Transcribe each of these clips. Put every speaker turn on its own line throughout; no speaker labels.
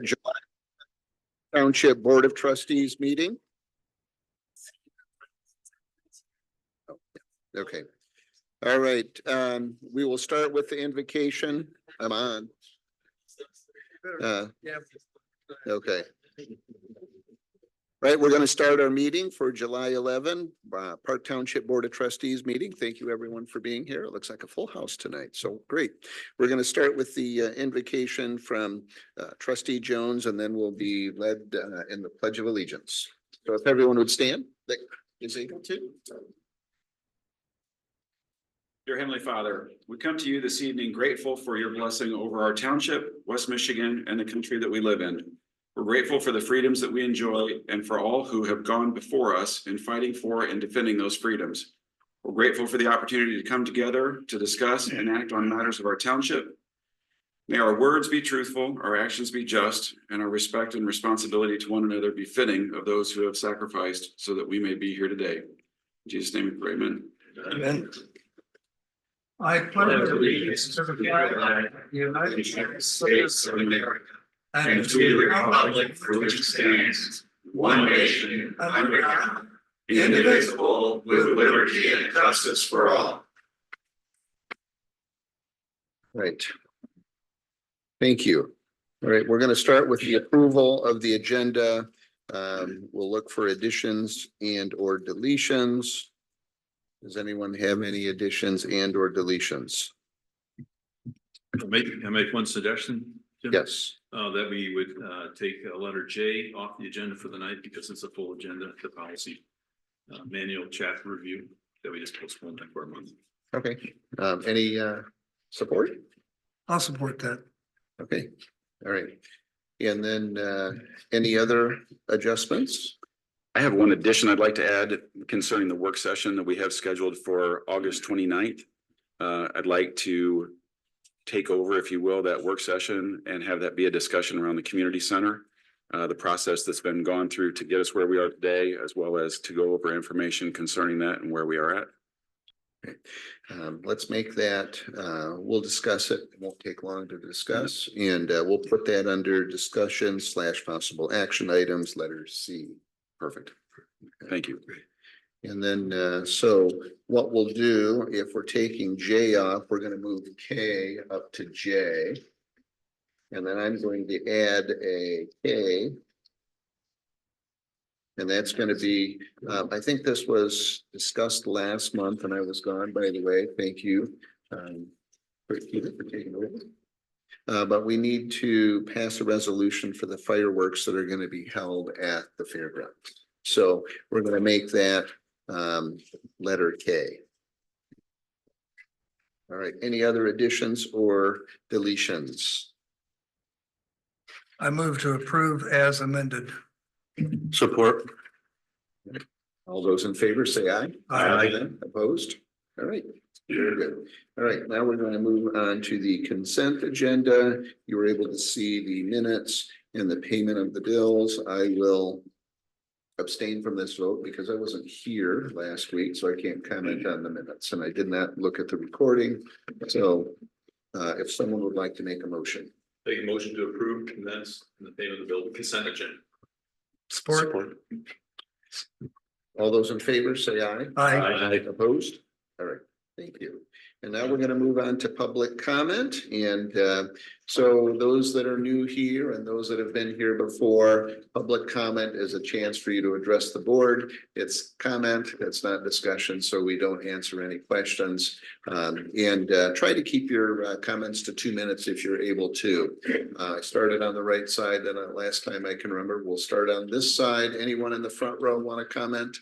July Township Board of Trustees meeting. Okay. All right. We will start with the invocation. I'm on. Okay. Right, we're going to start our meeting for July 11, Park Township Board of Trustees meeting. Thank you everyone for being here. It looks like a full house tonight, so great. We're going to start with the invocation from Trustee Jones, and then we'll be led in the Pledge of Allegiance. So if everyone would stand, that is able to.
Dear Heavenly Father, we come to you this evening grateful for your blessing over our township, West Michigan, and the country that we live in. We're grateful for the freedoms that we enjoy and for all who have gone before us in fighting for and defending those freedoms. We're grateful for the opportunity to come together to discuss and act on matters of our township. May our words be truthful, our actions be just, and our respect and responsibility to one another be fitting of those who have sacrificed so that we may be here today. In Jesus' name we pray, amen.
Amen. I pledge allegiance to the flag of the United States of America and to the republic for which it stands, one nation, under God, indivisible, with liberty and justice for all.
Right. Thank you. All right, we're going to start with the approval of the agenda. We'll look for additions and or deletions. Does anyone have any additions and or deletions?
I'll make one suggestion, Jim?
Yes.
That we would take letter J off the agenda for the night because it's a full agenda, the policy manual chapter review that we just postponed that for a month.
Okay. Any support?
I'll support that.
Okay. All right. And then any other adjustments?
I have one addition I'd like to add concerning the work session that we have scheduled for August 29th. I'd like to take over, if you will, that work session and have that be a discussion around the community center, the process that's been gone through to get us where we are today, as well as to go over information concerning that and where we are at.
Okay. Let's make that, we'll discuss it. It won't take long to discuss, and we'll put that under discussion / possible action items, letter C.
Perfect. Thank you.
And then, so what we'll do, if we're taking J off, we're going to move K up to J. And then I'm going to add a K. And that's going to be, I think this was discussed last month and I was gone, by the way. Thank you for taking over. But we need to pass a resolution for the fireworks that are going to be held at the fairgrounds. So we're going to make that letter K. All right. Any other additions or deletions?
I move to approve as amended.
Support. All those in favor say aye.
Aye.
Opposed? All right. Very good. All right. Now we're going to move on to the consent agenda. You were able to see the minutes and the payment of the bills. I will abstain from this vote because I wasn't here last week, so I can't comment on the minutes, and I did not look at the recording. So if someone would like to make a motion.
Make a motion to approve minutes and the payment of the bill consent agenda.
Support.
All those in favor say aye.
Aye.
Opposed? All right, thank you. And now we're going to move on to public comment. And so those that are new here and those that have been here before, public comment is a chance for you to address the board. It's comment, it's not discussion, so we don't answer any questions. And try to keep your comments to 2 minutes if you're able to. I started on the right side, and last time I can remember, we'll start on this side. Anyone in the front row want to comment?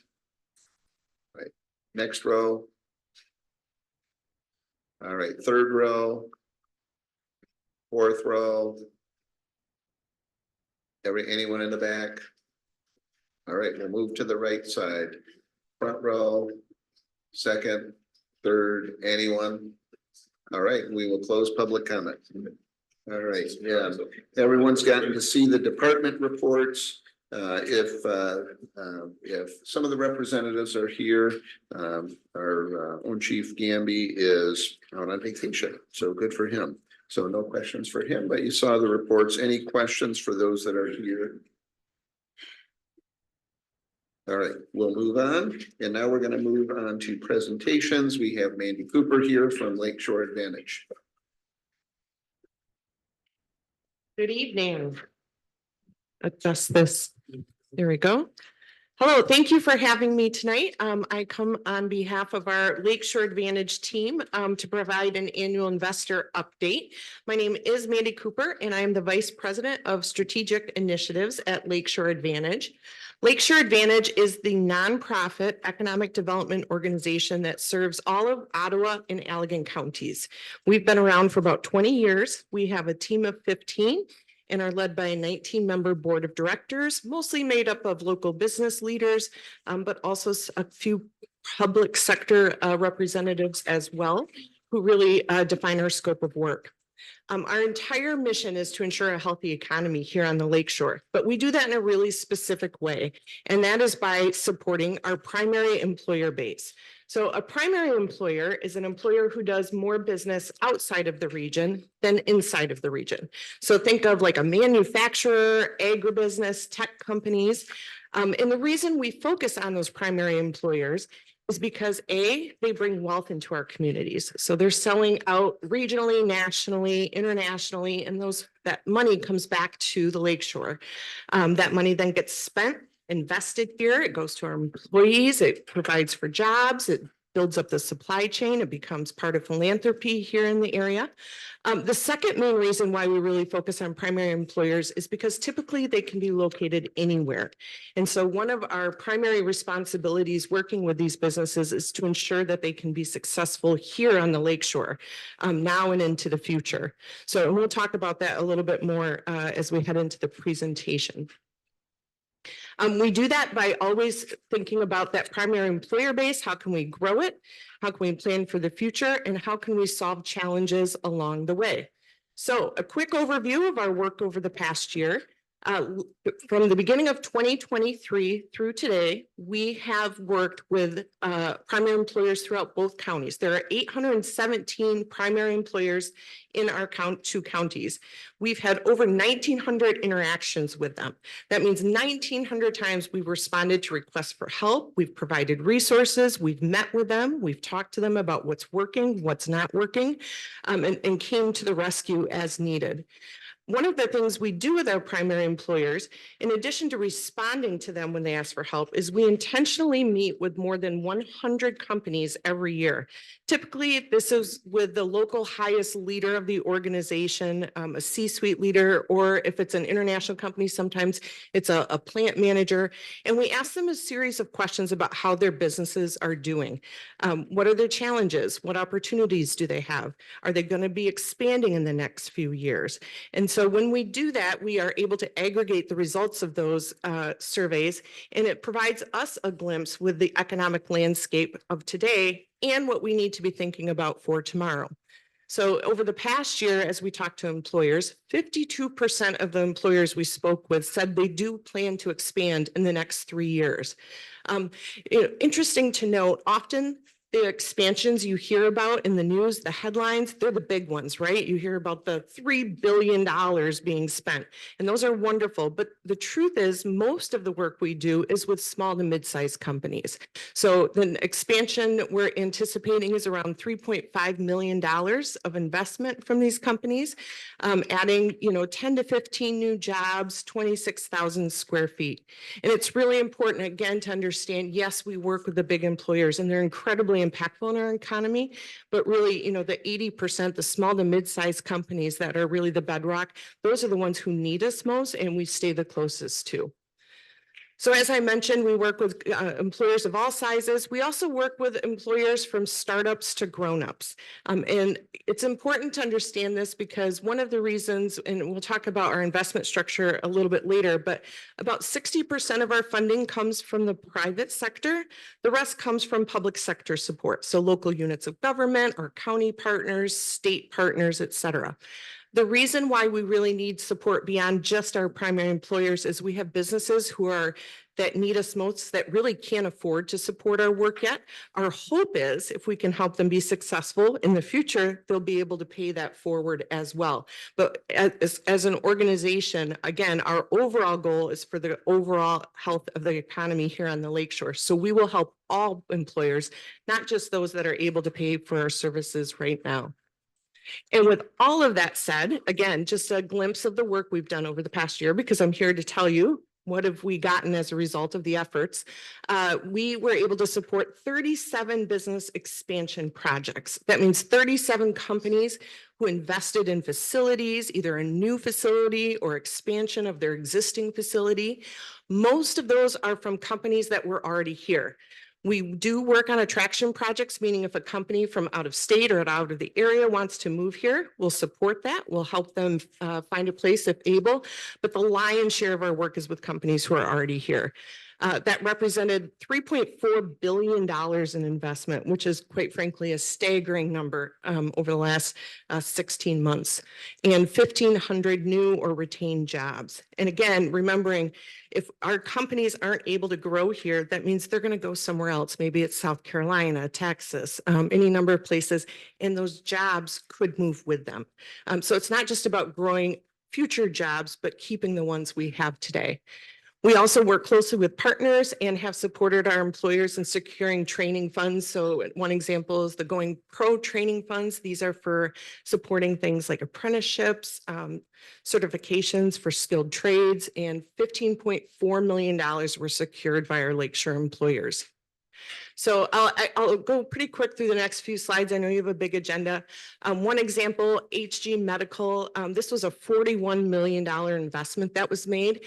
Right, next row. All right, third row, fourth row. Anyone in the back? All right, we'll move to the right side. Front row, second, third, anyone? All right, we will close public comment. All right, yeah, everyone's gotten to see the department reports. If some of the representatives are here, our own Chief Gamby is out on vacation, so good for him. So no questions for him, but you saw the reports. Any questions for those that are here? All right, we'll move on. And now we're going to move on to presentations. We have Mandy Cooper here from Lakeshore Advantage.
Good evening. Adjust this. There we go. Hello, thank you for having me tonight. I come on behalf of our Lakeshore Advantage team to provide an annual investor update. My name is Mandy Cooper, and I am the Vice President of Strategic Initiatives at Lakeshore Advantage. Lakeshore Advantage is the nonprofit economic development organization that serves all of Ottawa and Allegan counties. We've been around for about 20 years. We have a team of 15 and are led by a 19-member board of directors, mostly made up of local business leaders, but also a few public sector representatives as well, who really define our scope of work. Our entire mission is to ensure a healthy economy here on the Lakeshore, but we do that in a really specific way, and that is by supporting our primary employer base. So a primary employer is an employer who does more business outside of the region than inside of the region. So think of like a manufacturer, agribusiness, tech companies. And the reason we focus on those primary employers is because A, they bring wealth into our communities. So they're selling out regionally, nationally, internationally, and that money comes back to the Lakeshore. That money then gets spent, invested here. It goes to our employees. It provides for jobs. It builds up the supply chain. It becomes part of philanthropy here in the area. The second main reason why we really focus on primary employers is because typically they can be located anywhere. And so one of our primary responsibilities working with these businesses is to ensure that they can be successful here on the Lakeshore now and into the future. So we'll talk about that a little bit more as we head into the presentation. We do that by always thinking about that primary employer base. How can we grow it? How can we plan for the future? And how can we solve challenges along the way? So a quick overview of our work over the past year. From the beginning of 2023 through today, we have worked with primary employers throughout both counties. There are 817 primary employers in our two counties. We've had over 1,900 interactions with them. That means 1,900 times we've responded to requests for help. We've provided resources. We've met with them. We've talked to them about what's working, what's not working, and came to the rescue as needed. One of the things we do with our primary employers, in addition to responding to them when they ask for help, is we intentionally meet with more than 100 companies every year. Typically, this is with the local highest leader of the organization, a C-suite leader, or if it's an international company, sometimes it's a plant manager. And we ask them a series of questions about how their businesses are doing. What are their challenges? What opportunities do they have? Are they going to be expanding in the next few years? And so when we do that, we are able to aggregate the results of those surveys, and it provides us a glimpse with the economic landscape of today and what we need to be thinking about for tomorrow. So over the past year, as we talked to employers, 52% of the employers we spoke with said they do plan to expand in the next 3 years. Interesting to note, often the expansions you hear about in the news, the headlines, they're the big ones, right? You hear about the $3 billion being spent, and those are wonderful. But the truth is, most of the work we do is with small to mid-sized companies. So the expansion we're anticipating is around $3.5 million of investment from these companies, adding 10 to 15 new jobs, 26,000 square feet. And it's really important, again, to understand, yes, we work with the big employers, and they're incredibly impactful in our economy, but really, the 80%, the small to mid-sized companies that are really the bedrock, those are the ones who need us most, and we stay the closest to. So as I mentioned, we work with employers of all sizes. We also work with employers from startups to grown-ups. And it's important to understand this because one of the reasons, and we'll talk about our investment structure a little bit later, but about 60% of our funding comes from the private sector. The rest comes from public sector support. So local units of government, our county partners, state partners, et cetera. The reason why we really need support beyond just our primary employers is we have businesses that need us most that really can't afford to support our work yet. Our hope is if we can help them be successful in the future, they'll be able to pay that forward as well. But as an organization, again, our overall goal is for the overall health of the economy here on the Lakeshore. So we will help all employers, not just those that are able to pay for our services right now. And with all of that said, again, just a glimpse of the work we've done over the past year, because I'm here to tell you what have we gotten as a result of the efforts. We were able to support 37 business expansion projects. That means 37 companies who invested in facilities, either a new facility or expansion of their existing facility. Most of those are from companies that were already here. We do work on attraction projects, meaning if a company from out of state or out of the area wants to move here, we'll support that. We'll help them find a place if able. But the lion's share of our work is with companies who are already here. That represented $3.4 billion in investment, which is quite frankly a staggering number over the last 16 months, and 1,500 new or retained jobs. And again, remembering if our companies aren't able to grow here, that means they're going to go somewhere else. Maybe it's South Carolina, Texas, any number of places, and those jobs could move with them. So it's not just about growing future jobs, but keeping the ones we have today. We also work closely with partners and have supported our employers in securing training funds. So one example is the Going Pro training funds. These are for supporting things like certifications for skilled trades, and $15.4 million were secured by our Lakeshore employers. So I'll go pretty quick through the next few slides. I know you have a big agenda. One example, HG Medical. This was a $41 million investment that was made.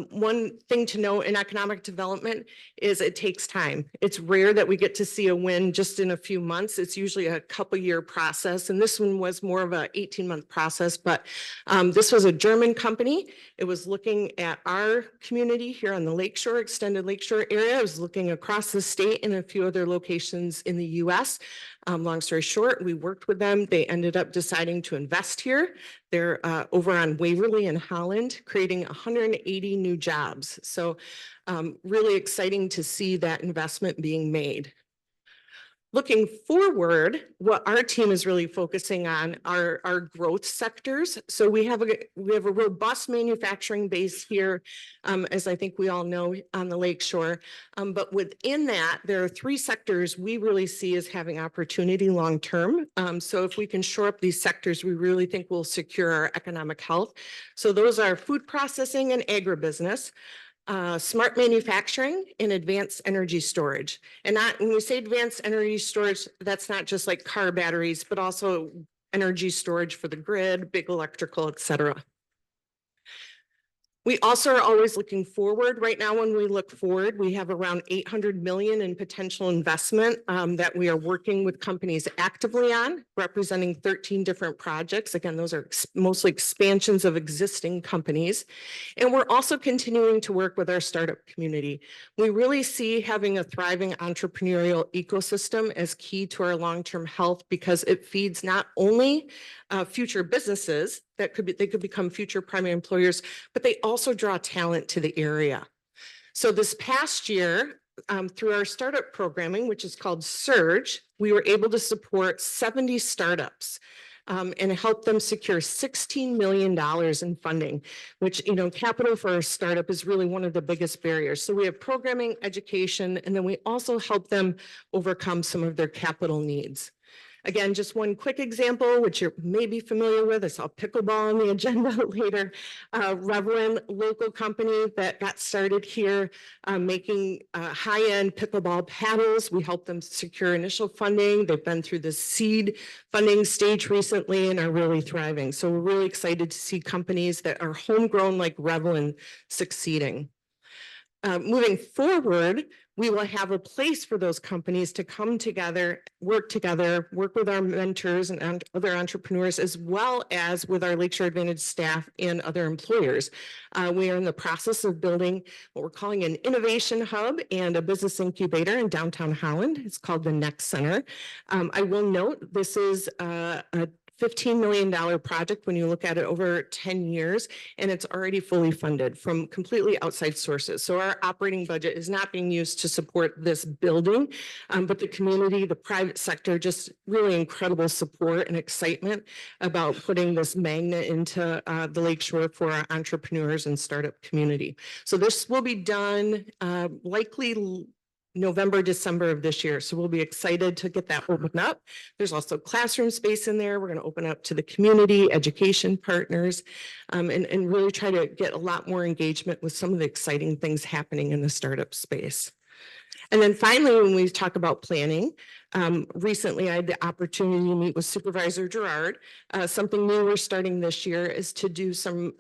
One thing to know in economic development is it takes time. It's rare that we get to see a win just in a few months. It's usually a couple-year process. And this one was more of an 18-month process. But this was a German company. It was looking at our community here on the Lakeshore, extended Lakeshore area. It was looking across the state and a few other locations in the US. Long story short, we worked with them. They ended up deciding to invest here. They're over on Waverly in Holland, creating 180 new jobs. So really exciting to see that investment being made. Looking forward, what our team is really focusing on are our growth sectors. So we have a robust manufacturing base here, as I think we all know, on the Lakeshore. But within that, there are three sectors we really see as having opportunity long term. So if we can shore up these sectors, we really think we'll secure our economic health. So those are food processing and agribusiness, smart manufacturing, and advanced energy storage. And when we say advanced energy storage, that's not just like car batteries, but also energy storage for the grid, big electrical, et cetera. We also are always looking forward. Right now, when we look forward, we have around $800 million in potential investment that we are working with companies actively on, representing 13 different projects. Again, those are mostly expansions of existing companies. And we're also continuing to work with our startup community. We really see having a thriving entrepreneurial ecosystem as key to our long-term health, because it feeds not only future businesses they could become future primary employers, but they also draw talent to the area. So this past year, through our startup programming, which is called Surge, we were able to support 70 startups and help them secure $16 million in funding, which, capital for a startup is really one of the biggest barriers. So we have programming, education, and then we also help them overcome some of their capital needs. Again, just one quick example, which you may be familiar with. I saw pickleball on the agenda later. Revlin, local company that got started here making high-end pickleball paddles. We helped them secure initial funding. They've been through the seed funding stage recently and are really thriving. So we're really excited to see companies that are homegrown like Revlin succeeding. Moving forward, we will have a place for those companies to come together, work with our mentors and other entrepreneurs, as well as with our Lakeshore Advantage staff and other employers. We are in the process of building what we're calling an innovation hub and a business incubator in downtown Holland. It's called the Next Center. I will note this is a $15 million project when you look at it over 10 years, and it's already fully funded from completely outside sources. So our operating budget is not being used to support this building, but the community, the private sector, just really incredible support and excitement about putting this magnet into the Lakeshore for our entrepreneurs and startup community. So this will be done likely November, December of this year. So we'll be excited to get that opened up. There's also classroom space in there. We're going to open up to the community, education partners, and really try to get a lot more engagement with some of the exciting things happening in the startup space. And then finally, when we talk about planning, recently I had the opportunity to meet with Supervisor Gerard. Something new we're starting this year is to do some,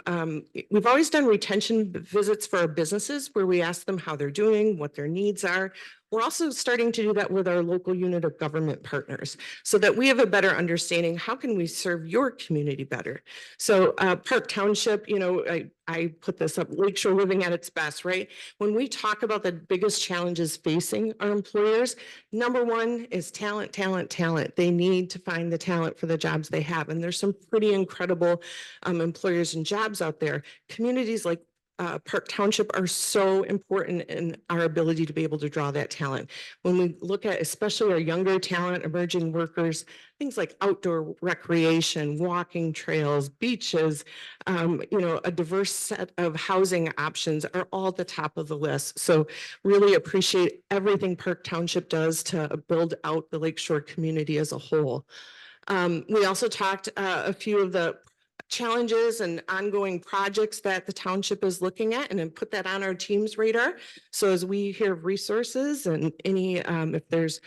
we've always done retention visits for our businesses where we ask them how they're doing, what their needs are. We're also starting to do that with our local unit of government partners so that we have a better understanding. How can we serve your community better? So Park Township, you know, I put this up, Lakeshore living at its best, right? When we talk about the biggest challenges facing our employers, number one is talent, talent, talent. They need to find the talent for the jobs they have. And there's some pretty incredible employers and jobs out there. Communities like Park Township are so important in our ability to be able to draw that talent. When we look at especially our younger talent, emerging workers, things like outdoor recreation, walking trails, beaches, you know, a diverse set of housing options are all at the top of the list. So really appreciate everything Park Township does to build out the Lakeshore community as a whole. We also talked a few of the challenges and ongoing projects that the township is looking at and then put that on our team's radar. So as we hear of resources and any, if there's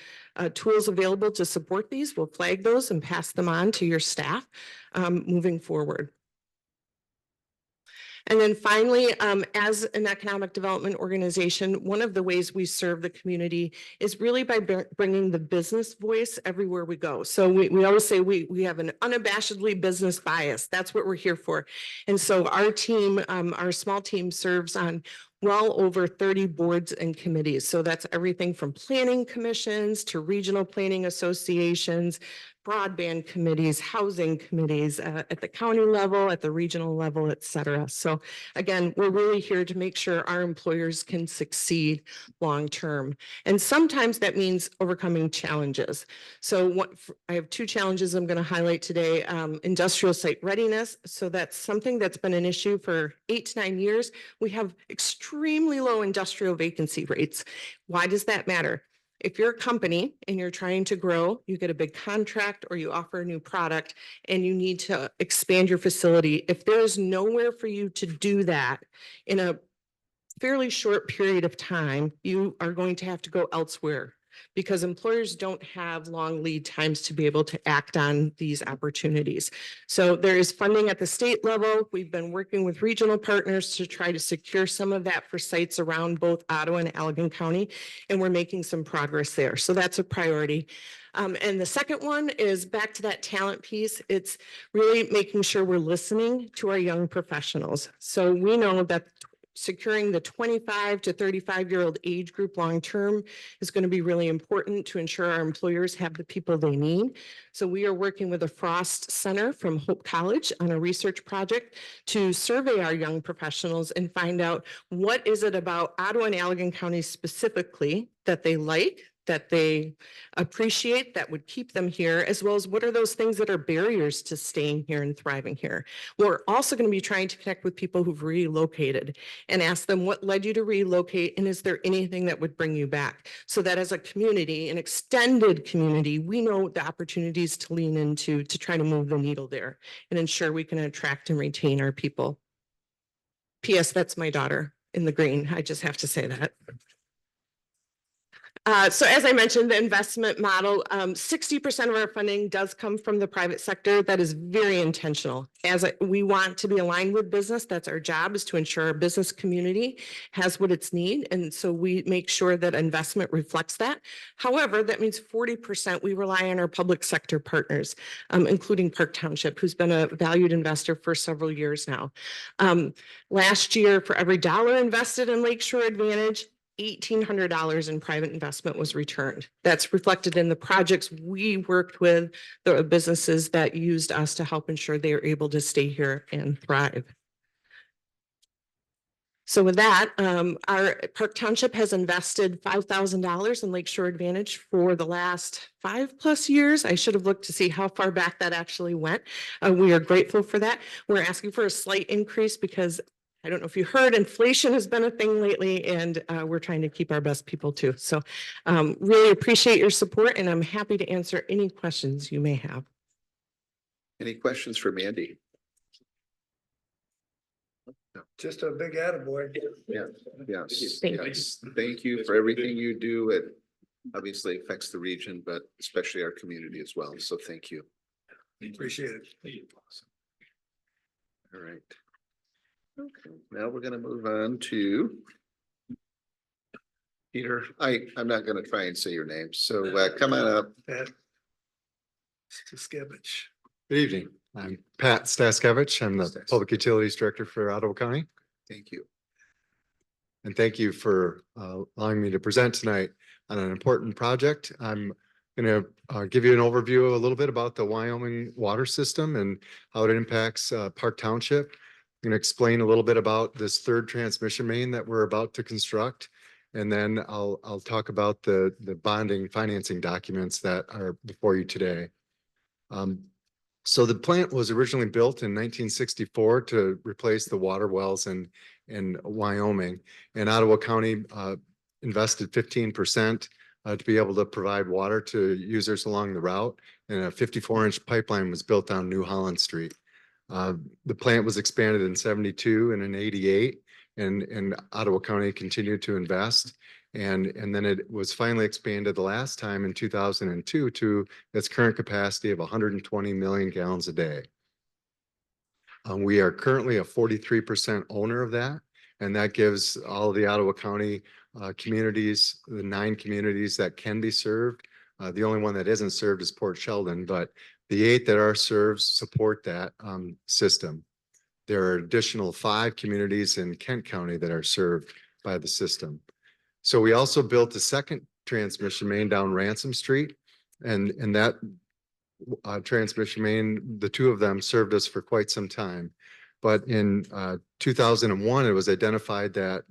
tools available to support these, we'll flag those and pass them on to your staff moving forward. And then finally, as an economic development organization, one of the ways we serve the community is really by bringing the business voice everywhere we go. So we always say we have an unabashedly business bias. That's what we're here for. And so our team, our small team serves on well over 30 boards and committees. So that's everything from planning commissions to regional planning associations, broadband committees, housing committees at the county level, at the regional level, et cetera. So again, we're really here to make sure our employers can succeed long-term. And sometimes that means overcoming challenges. So I have two challenges I'm going to highlight today. Industrial site readiness. So that's something that's been an issue for 8 to 9 years. We have extremely low industrial vacancy rates. Why does that matter? If you're a company and you're trying to grow, you get a big contract or you offer a new product and you need to expand your facility. If there is nowhere for you to do that in a fairly short period of time, you are going to have to go elsewhere because employers don't have long lead times to be able to act on these opportunities. So there is funding at the state level. We've been working with regional partners to try to secure some of that for sites around both Ottawa and Allegan County, and we're making some progress there. So that's a priority. And the second one is back to that talent piece. It's really making sure we're listening to our young professionals. So we know that securing the 25 to 35-year-old age group long-term is going to be really important to ensure our employers have the people they need. So we are working with the Frost Center from Hope College on a research project to survey our young professionals and find out what is it about Ottawa and Allegan County specifically that they like, that they appreciate, that would keep them here, as well as what are those things that are barriers to staying here and thriving here. We're also going to be trying to connect with people who've relocated and ask them what led you to relocate and is there anything that would bring you back? So that as a community, an extended community, we know the opportunities to lean into to try to move the needle there and ensure we can attract and retain our people. P.S. That's my daughter in the green. I just have to say that. So as I mentioned, the investment model, 60% of our funding does come from the private sector. That is very intentional. We want to be aligned with business. That's our job, is to ensure our business community has what it's need. And so we make sure that investment reflects that. However, that means 40% we rely on our public sector partners, including Park Township, who's been a valued investor for several years now. Last year, for every dollar invested in Lakeshore Advantage, $1,800 in private investment was returned. That's reflected in the projects we worked with, the businesses that used us to help ensure they are able to stay here and thrive. So with that, our Park Township has invested $5,000 in Lakeshore Advantage for the last 5+ years. I should have looked to see how far back that actually went. We are grateful for that. We're asking for a slight increase because I don't know if you heard, inflation has been a thing lately, and we're trying to keep our best people too. So really appreciate your support, and I'm happy to answer any questions you may have.
Any questions for Mandy?
Just a big attaboy.
Yeah, yes,
Thank you.
yes. Thank you for everything you do. It obviously affects the region, but especially our community as well. So thank you.
Appreciate it.
All right. Okay, now we're gonna move on to Peter. I'm not gonna try and say your name, so come on up.
Pat Staskevich.
Good evening. I'm Pat Staskevich. I'm the
Stas.
Public Utilities Director for Ottawa County.
Thank you.
And thank you for allowing me to present tonight on an important project. I'm going to give you an overview a little bit about the Wyoming water system and how it impacts Park Township. I'm going to explain a little bit about this third transmission main that we're about to construct. And then I'll talk about the bonding financing documents that are before you today. So the plant was originally built in 1964 to replace the water wells in Wyoming, and Ottawa County invested 15% to be able to provide water to users along the route, and a 54-inch pipeline was built on New Holland Street. The plant was expanded in 72 and in 88, and Ottawa County continued to invest. And then it was finally expanded the last time in 2002 to its current capacity of 120 million gallons a day. We are currently a 43% owner of that, and that gives all of the Ottawa County communities, the 9 communities that can be served. The only one that isn't served is Port Sheldon, but the 8 that are served support that system. There are additional 5 communities in Kent County that are served by the system. So we also built a second transmission main down Ransom Street, and that transmission main, the 2 of them served us for quite some time. But in 2001, it was identified that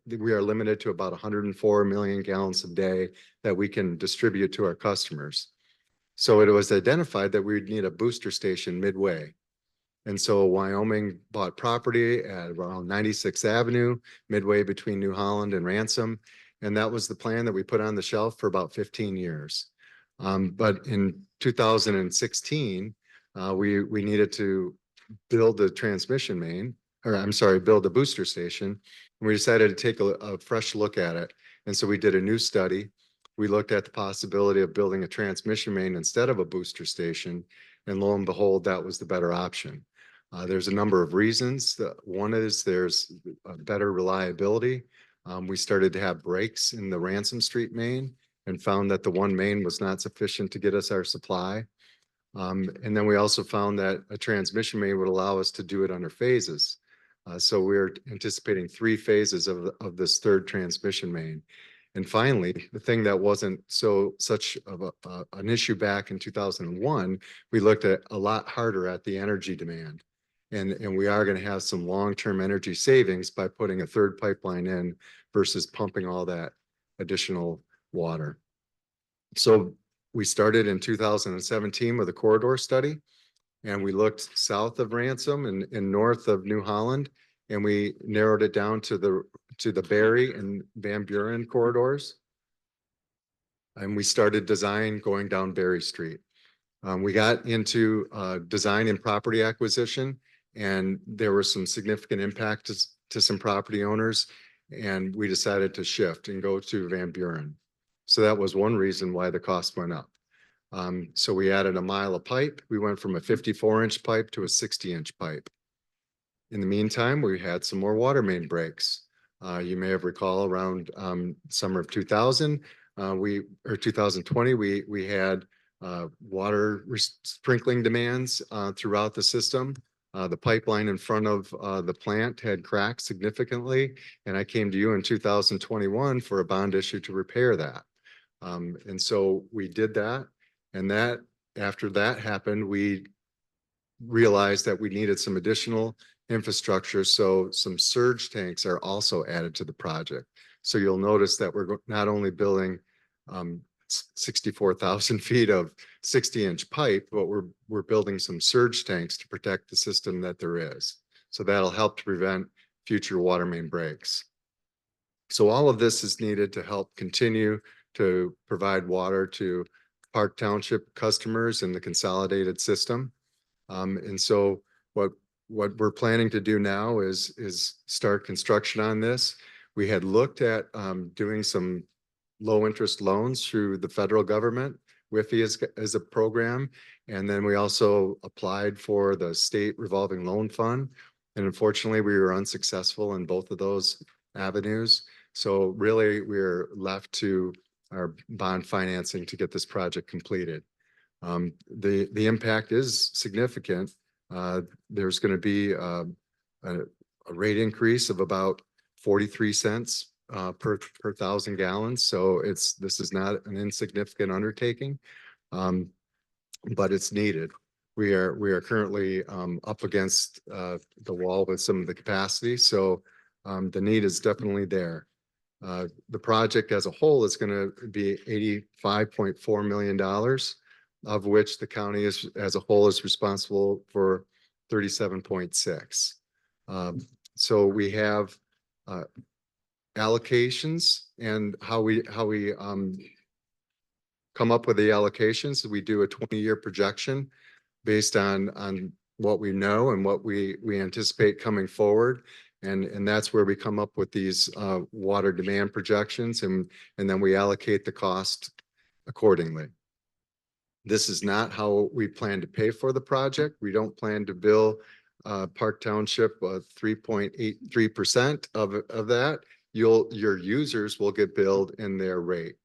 we are limited to about 104 million gallons a day that we can distribute to our customers. So it was identified that we would need a booster station midway. And so Wyoming bought property at around 96th Avenue, midway between New Holland and Ransom. And that was the plan that we put on the shelf for about 15 years. But in 2016, we needed to build a transmission main, or I'm sorry, build a booster station. And we decided to take a fresh look at it. And so we did a new study. We looked at the possibility of building a transmission main instead of a booster station. And lo and behold, that was the better option. There's a number of reasons. One is there's a better reliability. We started to have breaks in the Ransom Street main and found that the one main was not sufficient to get us our supply. And then we also found that a transmission main would allow us to do it under phases. So we're anticipating 3 phases of this third transmission main. And finally, the thing that wasn't such of an issue back in 2001, we looked at a lot harder at the energy demand. And we are going to have some long-term energy savings by putting a third pipeline in versus pumping all that additional water. So we started in 2017 with a corridor study, and we looked south of Ransom and north of New Holland, and we narrowed it down to the Barry and Van Buren corridors. And we started design going down Barry Street. We got into design and property acquisition, and there were some significant impact to some property owners, and we decided to shift and go to Van Buren. So that was one reason why the cost went up. So we added a mile of pipe. We went from a 54-inch pipe to a 60-inch pipe. In the meantime, we had some more water main breaks. You may have recalled around summer of 2000, or 2020, we had water sprinkling demands throughout the system. The pipeline in front of the plant had cracked significantly, and I came to you in 2021 for a bond issue to repair that. And so we did that, and that after that happened, we realized that we needed some additional infrastructure. So some surge tanks are also added to the project. So you'll notice that we're not only building 64,000 feet of 60-inch pipe, but we're building some surge tanks to protect the system that there is. So that'll help to prevent future water main breaks. So all of this is needed to help continue to provide water to Park Township customers in the consolidated system. And so what we're planning to do now is start construction on this. We had looked at doing some low interest loans through the federal government. WIFI is a program. And then we also applied for the state revolving loan fund. And unfortunately, we were unsuccessful in both of those avenues. So really, we're left to our bond financing to get this project completed. The impact is significant. There's going to be a rate increase of about 43 cents per thousand gallons. So this is not an insignificant undertaking, but it's needed. We are currently up against the wall with some of the capacity. So the need is definitely there. The project as a whole is going to be $85.4 million, of which the county as a whole is responsible for 37.6. So we have allocations, and how we come up with the allocations. We do a 20-year projection based on what we know and what we anticipate coming forward. And that's where we come up with these water demand projections, and then we allocate the cost accordingly. This is not how we plan to pay for the project. We don't plan to bill Park Township 3.83% of that. Your users will get billed in their rate.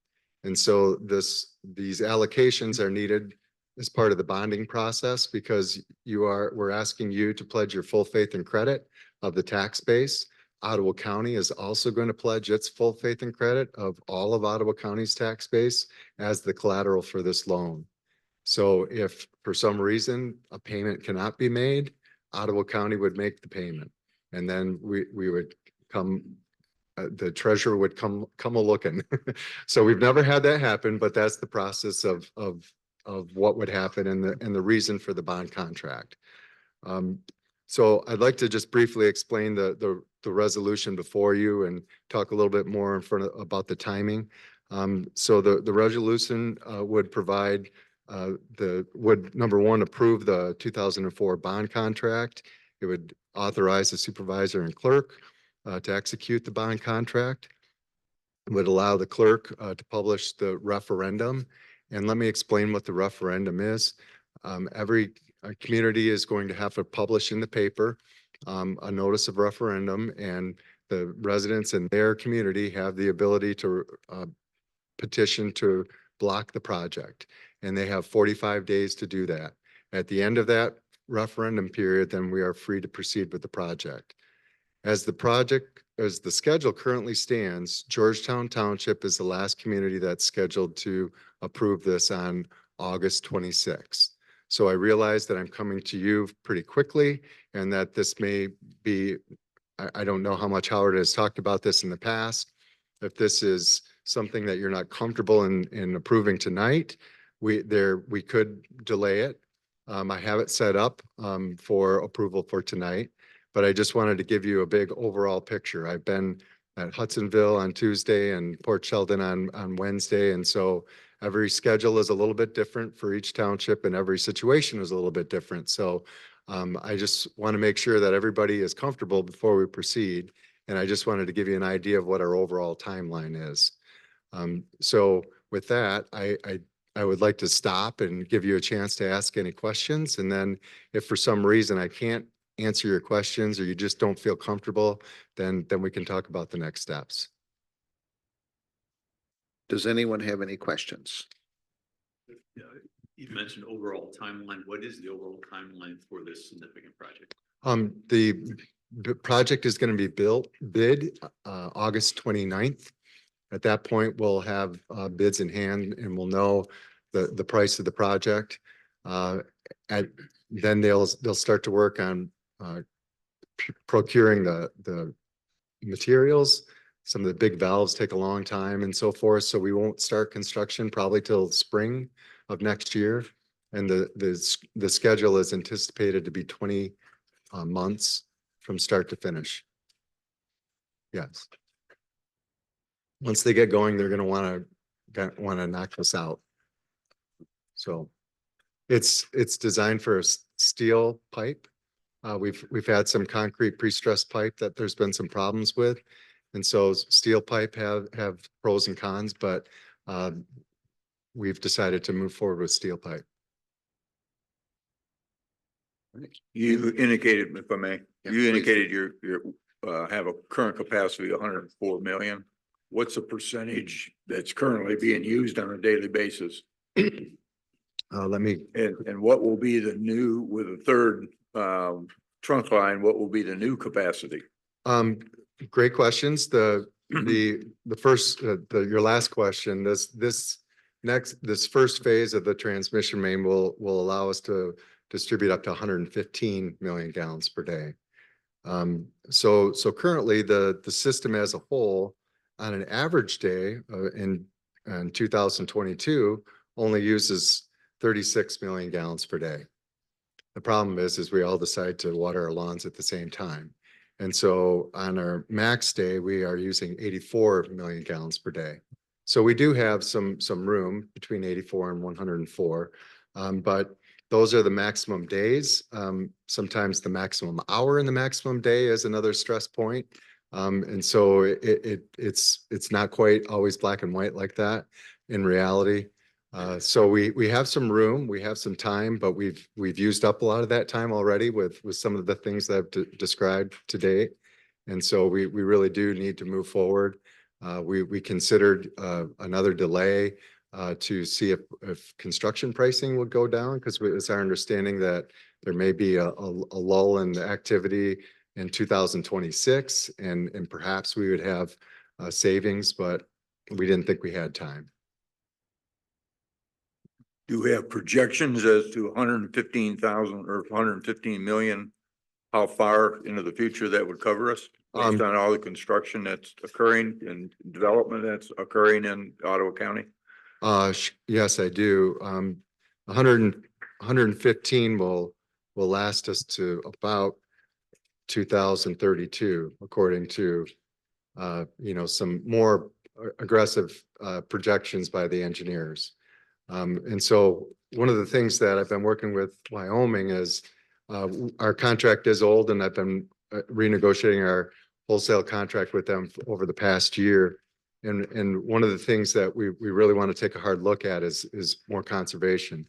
And so these allocations are needed as part of the bonding process, because we're asking you to pledge your full faith and credit of the tax base. Ottawa County is also going to pledge its full faith and credit of all of Ottawa County's tax base as the collateral for this loan. So if for some reason a payment cannot be made, Ottawa County would make the payment, and then we would come, the treasurer would come a looking. So we've never had that happen, but that's the process of what would happen and the reason for the bond contract. So I'd like to just briefly explain the resolution before you and talk a little bit more about the timing. So the resolution would provide number one, approve the 2004 bond contract. It would authorize the supervisor and clerk to execute the bond contract. It would allow the clerk to publish the referendum. And let me explain what the referendum is. Every community is going to have to publish in the paper a notice of referendum, and the residents in their community have the ability to petition to block the project. And they have 45 days to do that. At the end of that referendum period, then we are free to proceed with the project. As the schedule currently stands, Georgetown Township is the last community that's scheduled to approve this on August 26th. So I realize that I'm coming to you pretty quickly, and that this may be, I don't know how much Howard has talked about this in the past. If this is something that you're not comfortable in approving tonight, we could delay it. I have it set up for approval for tonight, but I just wanted to give you a big overall picture. I've been at Hudsonville on Tuesday and Port Sheldon on Wednesday. And so every schedule is a little bit different for each township, and every situation is a little bit different. So I just want to make sure that everybody is comfortable before we proceed. And I just wanted to give you an idea of what our overall timeline is. So with that, I would like to stop and give you a chance to ask any questions. And then if for some reason I can't answer your questions, or you just don't feel comfortable, then we can talk about the next steps.
Does anyone have any questions?
You mentioned overall timeline. What is the overall timeline for this significant project?
The project is going to be bid August 29th. At that point, we'll have bids in hand and we'll know the price of the project. Then they'll start to work on procuring the materials. Some of the big valves take a long time and so forth, so we won't start construction probably till spring of next year. And the schedule is anticipated to be 20 months from start to finish. Yes. Once they get going, they're gonna wanna knock this out. So it's designed for a steel pipe. We've had some concrete pre-stressed pipe that there's been some problems with. And so steel pipe have pros and cons, but we've decided to move forward with steel pipe.
You indicated, if I may,
Yeah,
you
please.
indicated you have a current capacity of 104 million. What's the percentage that's currently being used on a daily basis?
Let me,
And what will be the new, with a third trunk line, what will be the new capacity?
great questions. The first, your last question, this first phase of the transmission main will allow us to distribute up to 115 million gallons per day. So currently the system as a whole on an average day in 2022 only uses 36 million gallons per day. The problem is we all decide to water our lawns at the same time. And so on our max day, we are using 84 million gallons per day. So we do have some room between 84 and 104. But those are the maximum days. Sometimes the maximum hour in the maximum day is another stress point. And so it's not quite always black and white like that in reality. So we have some room, we have some time, but we've used up a lot of that time already with some of the things that I've described today. And so we really do need to move forward. We considered another delay to see if construction pricing would go down, because it's our understanding that there may be a lull in the activity in 2026, and perhaps we would have savings, but we didn't think we had time.
Do we have projections as to 115,000 or 115 million? How far into the future that would cover us based on all the construction that's occurring and development that's occurring in Ottawa County?
Yes, I do. 115 will last us to about 2032, according to some more aggressive projections by the engineers. And so one of the things that I've been working with Wyoming is our contract is old, and I've been renegotiating our wholesale contract with them over the past year. And one of the things that we really want to take a hard look at is more conservation,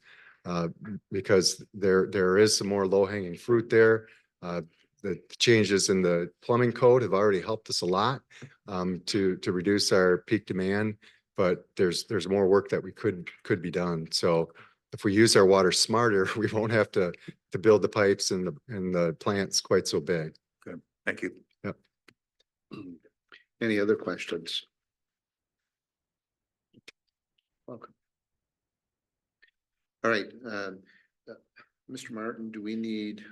because there is some more low-hanging fruit there. The changes in the plumbing code have already helped us a lot to reduce our peak demand, but there's more work that we could be done. So if we use our water smarter, we won't have to build the pipes and the plants quite so big.
Okay, thank you.
Yep.
Any other questions? Welcome. All right, Mr. Martin, do we need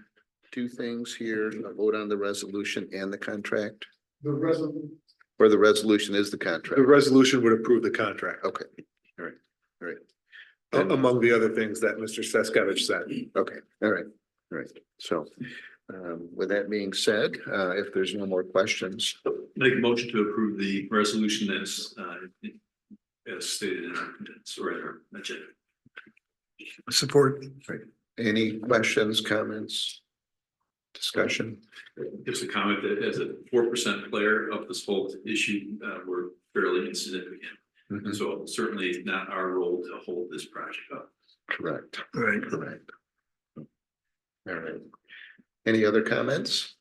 two things here, a vote on the resolution and the contract?
The resolution.
Or the resolution is the contract?
The resolution would approve the contract,
Okay, all right, all right.
among the other things that Mr. Seskevich said.
Okay, all right, all right. So with that being said, if there's no more questions.
Make a motion to approve the resolution as stated in our condensed or in our agenda.
Support.
Right. Any questions, comments? Discussion?
Just a comment that as a 4% player of this whole issue, we're fairly insignificant.
Mhm.
So certainly it's not our role to hold this project up.
Correct,
Right.
correct. All right. Any other comments?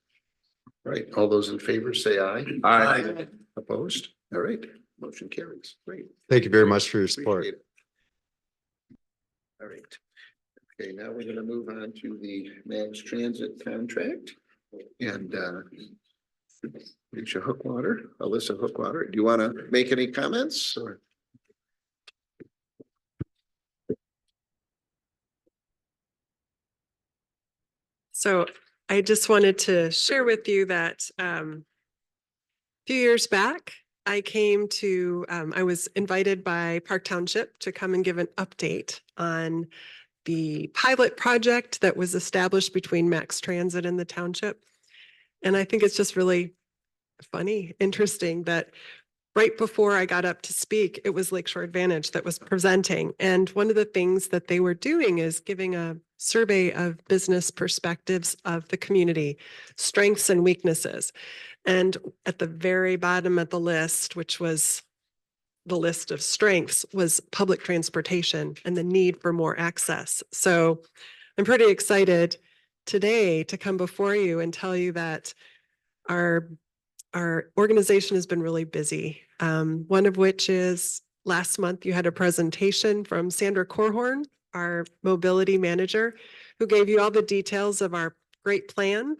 All right, all those in favor say aye.
Aye.
Opposed? All right, motion carries. Great.
Thank you very much for your support.
Appreciate it. All right. Okay, now we're gonna move on to the mass transit contract. And Alyssa Hookwater, do you want to make any comments or?
So I just wanted to share with you that a few years back, I was invited by Park Township to come and give an update on the pilot project that was established between Max Transit and the township. And I think it's just really funny, interesting that right before I got up to speak, it was Lakeshore Advantage that was presenting. And one of the things that they were doing is giving a survey of business perspectives of the community, strengths and weaknesses. And at the very bottom of the list, which was the list of strengths, was public transportation and the need for more access. So I'm pretty excited today to come before you and tell you that our organization has been really busy. One of which is last month you had a presentation from Sandra Korhorn, our mobility manager, who gave you all the details of our great plan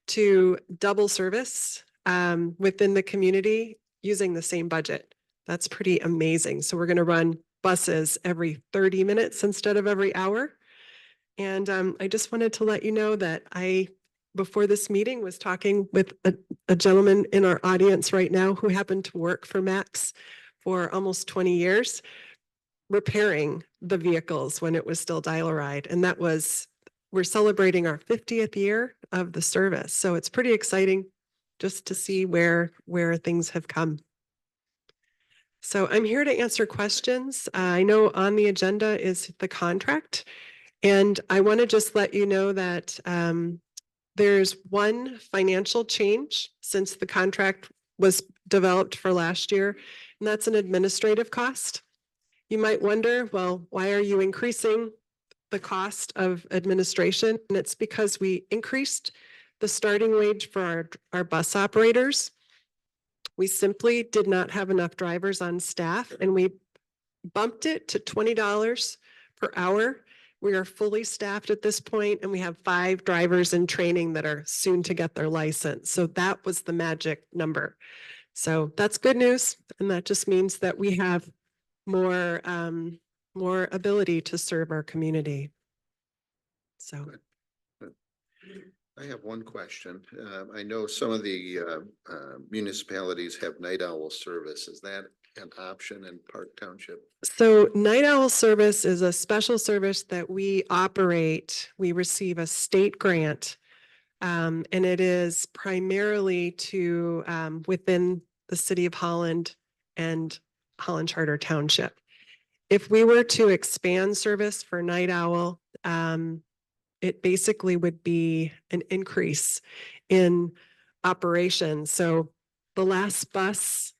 to double service within the community using the same budget. That's pretty amazing. So we're going to run buses every 30 minutes instead of every hour. And I just wanted to let you know that before this meeting, was talking with a gentleman in our audience right now who happened to work for Max for almost 20 years, repairing the vehicles when it was still dial-a-ride. And we're celebrating our 50th year of the service. So it's pretty exciting just to see where things have come. So I'm here to answer questions. I know on the agenda is the contract. And I want to just let you know that there's one financial change since the contract was developed for last year, and that's an administrative cost. You might wonder, well, why are you increasing the cost of administration? And it's because we increased the starting wage for our bus operators. We simply did not have enough drivers on staff, and we bumped it to $20 per hour. We are fully staffed at this point, and we have 5 drivers in training that are soon to get their license. So that was the magic number. So that's good news. And that just means that we have more ability to serve our community. So.
I have one question. I know some of the municipalities have night owl service. Is that an option in Park Township?
So night owl service is a special service that we operate. We receive a state grant, and it is primarily to within the city of Holland and Holland Charter Township. If we were to expand service for night owl, it basically would be an increase in operations. So the last bus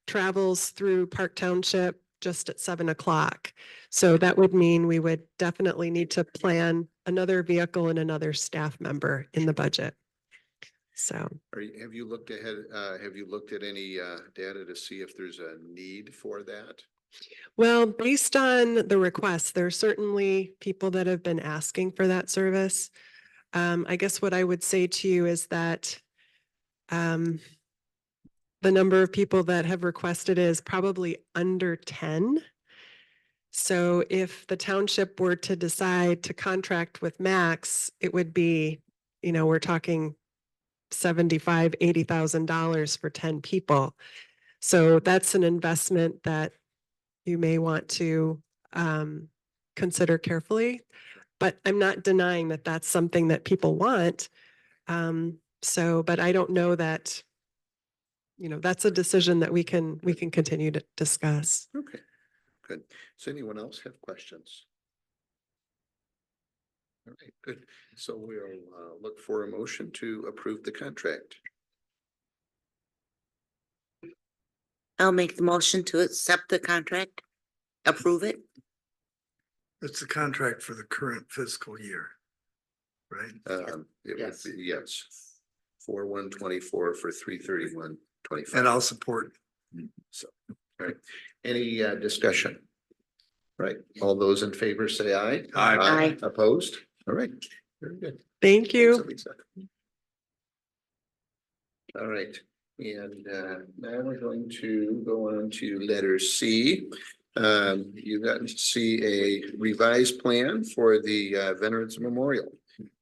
travels through Park Township just at 7 o'clock. So that would mean we would definitely need to plan another vehicle and another staff member in the budget. So.
Have you looked ahead? Have you looked at any data to see if there's a need for that?
Well, based on the requests, there are certainly people that have been asking for that service. I guess what I would say to you is that the number of people that have requested is probably under 10. So if the township were to decide to contract with Max, it would be, we're talking $75,000, $80,000 for 10 people. So that's an investment that you may want to consider carefully, but I'm not denying that that's something that people want. But I don't know that, that's a decision that we can continue to discuss.
Okay, good. Does anyone else have questions? All right, good. So we'll look for a motion to approve the contract.
I'll make the motion to accept the contract, approve it.
It's the contract for the current fiscal year, right?
It would
Yes.
be, yes, 4/1/24 for 3/31/25.
And I'll support.
So, all right. Any discussion? Right, all those in favor say aye.
Aye.
Opposed? All right, very good.
Thank
Thanks,
you.
Elisa. All right, and now we're going to go on to letter C. You got to see a revised plan for the Veterans Memorial.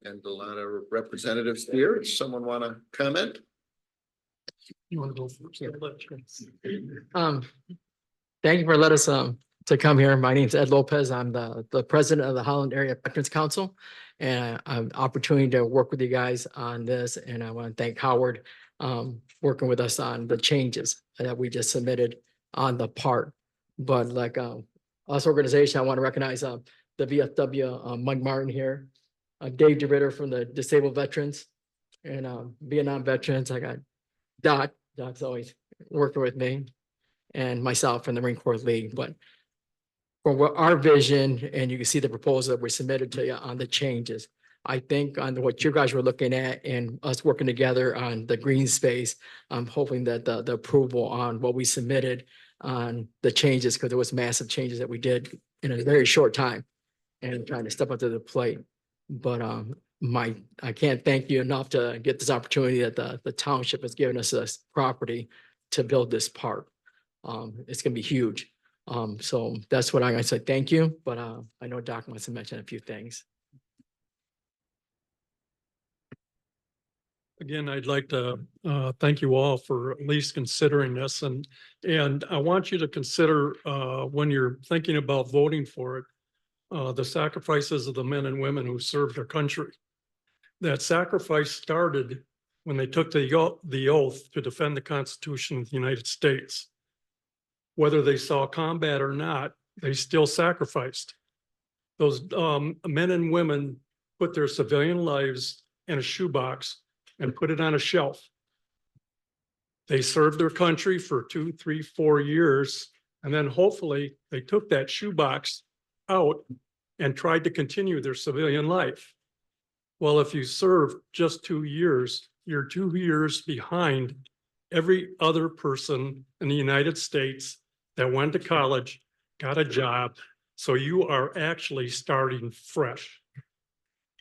And a lot of representatives here. Someone want to comment?
You want to go first? Thank you for letting us to come here. My name is Ed Lopez. I'm the president of the Holland Area Veterans Council. And I have an opportunity to work with you guys on this. And I want to thank Howard working with us on the changes that we just submitted on the part. But like us organization, I want to recognize the VFW Mike Martin here, Dave DeRitter from the Disabled Veterans and Vietnam Veterans. I got Doc's always working with me, and myself from the Marine Corps League. But for what our vision, and you can see the proposal that we submitted to you on the changes, I think on what you guys were looking at and us working together on the green space, I'm hoping that the approval on what we submitted on the changes, because there was massive changes that we did in a very short time and trying to step up to the plate. But I can't thank you enough to get this opportunity that the township has given us this property to build this park. It's gonna be huge. So that's what I'm gonna say. Thank you, but I know Doc wants to mention a few things.
Again, I'd like to thank you all for at least considering this, and I want you to consider when you're thinking about voting for it, the sacrifices of the men and women who served their country. That sacrifice started when they took the oath to defend the Constitution of the United States. Whether they saw combat or not, they still sacrificed. Those men and women put their civilian lives in a shoebox and put it on a shelf. They served their country for 2, 3, 4 years, and then hopefully they took that shoebox out and tried to continue their civilian life. Well, if you serve just 2 years, you're 2 years behind every other person in the United States that went to college, got a job. So you are actually starting fresh.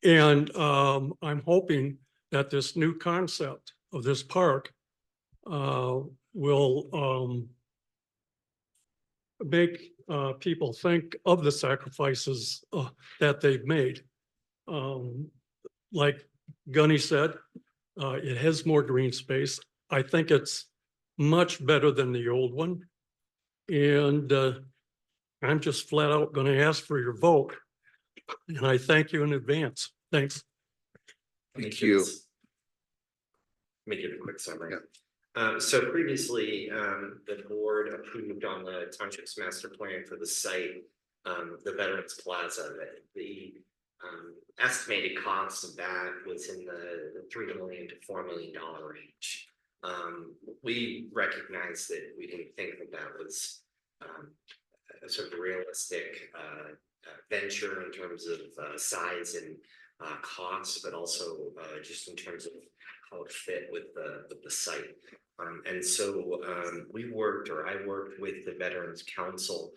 And I'm hoping that this new concept of this park will make people think of the sacrifices that they've made. Like Gunny said, it has more green space. I think it's much better than the old one. And I'm just flat out going to ask for your vote. And I thank you in advance. Thanks.
Thank you.
Let me give a quick summary. So previously, the board approved on the township's master plan for the site, the Veterans Plaza. The estimated cost of that was in the $3 million to $4 million range. We recognized that we didn't think that was a sort of realistic venture in terms of size and costs, but also just in terms of how it fit with the site. And so I worked with the Veterans Council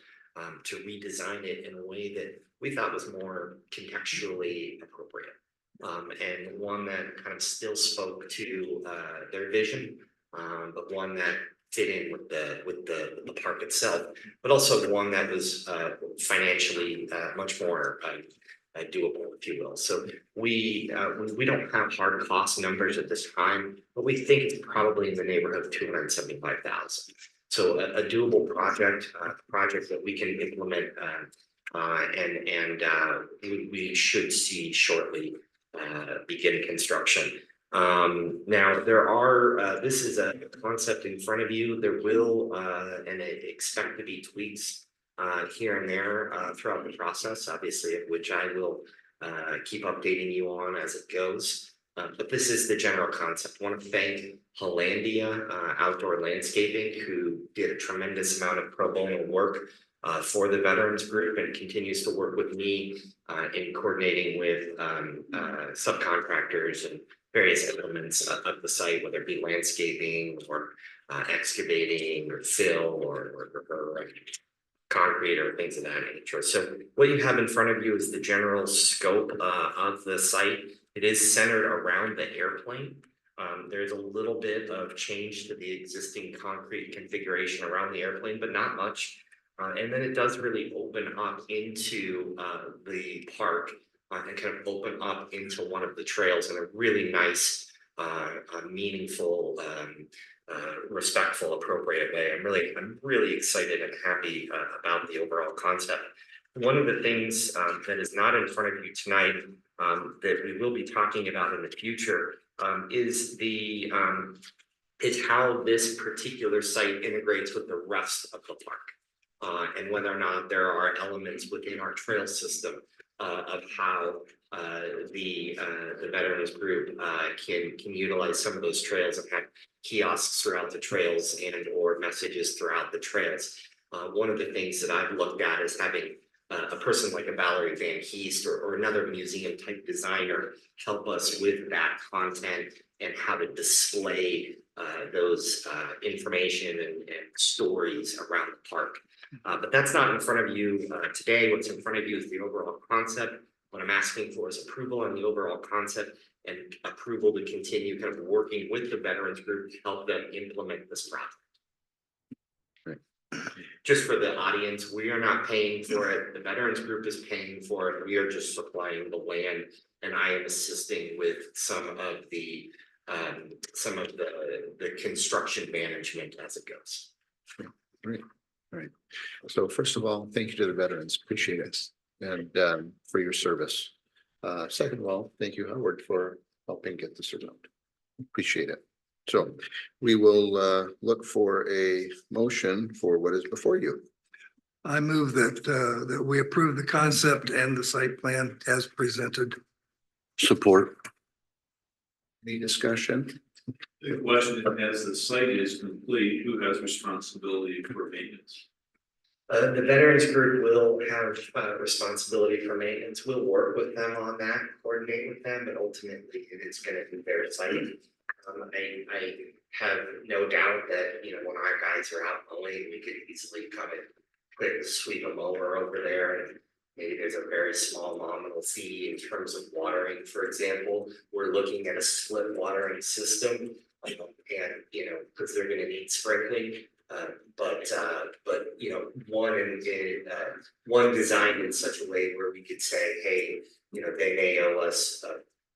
to redesign it in a way that we thought was more contextually appropriate. And one that kind of still spoke to their vision, but one that fit in with the park itself, but also one that was financially much more doable, if you will. So we don't have hard cost numbers at this time, but we think it's probably in the neighborhood of $275,000. So a doable project, project that we can implement, and we should see shortly begin construction. Now there are, this is a concept in front of you. There will, and I expect to be tweaks here and there throughout the process, obviously, which I will keep updating you on as it goes. But this is the general concept. I want to thank Hollandia Outdoor Landscaping, who did a tremendous amount of pro bono work for the veterans group and continues to work with me in coordinating with subcontractors and various elements of the site, whether it be landscaping or excavating or fill or concrete or things of that nature. So what you have in front of you is the general scope of the site. It is centered around the airplane. There's a little bit of change to the existing concrete configuration around the airplane, but not much. And then it does really open up into the park and kind of open up into one of the trails in a really nice, meaningful, respectful, appropriate way. I'm really excited and happy about the overall concept. One of the things that is not in front of you tonight that we will be talking about in the future is how this particular site integrates with the rest of the park, and whether or not there are elements within our trail system of how the veterans group can utilize some of those trails and have kiosks throughout the trails and or messages throughout the trails. One of the things that I've looked at is having a person like a Valerie Van Heest or another museum type designer help us with that content and how to display those information and stories around the park. But that's not in front of you today. What's in front of you is the overall concept. What I'm asking for is approval on the overall concept and approval to continue kind of working with the veterans group to help them implement this project. Just for the audience, we are not paying for it. The veterans group is paying for it. We are just supplying the land, and I am assisting with some of the construction management as it goes.
Great. All right. So first of all, thank you to the veterans. Appreciate it. And for your service. Second of all, thank you, Howard, for helping get this around. Appreciate it. So we will look for a motion for what is before you.
I move that we approve the concept and the site plan as presented.
Support.
Any discussion?
The question is, as the site is complete, who has responsibility for maintenance?
The veterans group will have responsibility for maintenance. We'll work with them on that, coordinate with them, but ultimately it is going to be their site. I have no doubt that, you know, when our guys are out mowing, we could easily come and quick sweep a mower over there, and maybe there's a very small nominal fee in terms of watering, for example. We're looking at a split watering system, and you know, because they're going to need sprinkling. But you know, one designed in such a way where we could say, hey, you know, they may owe us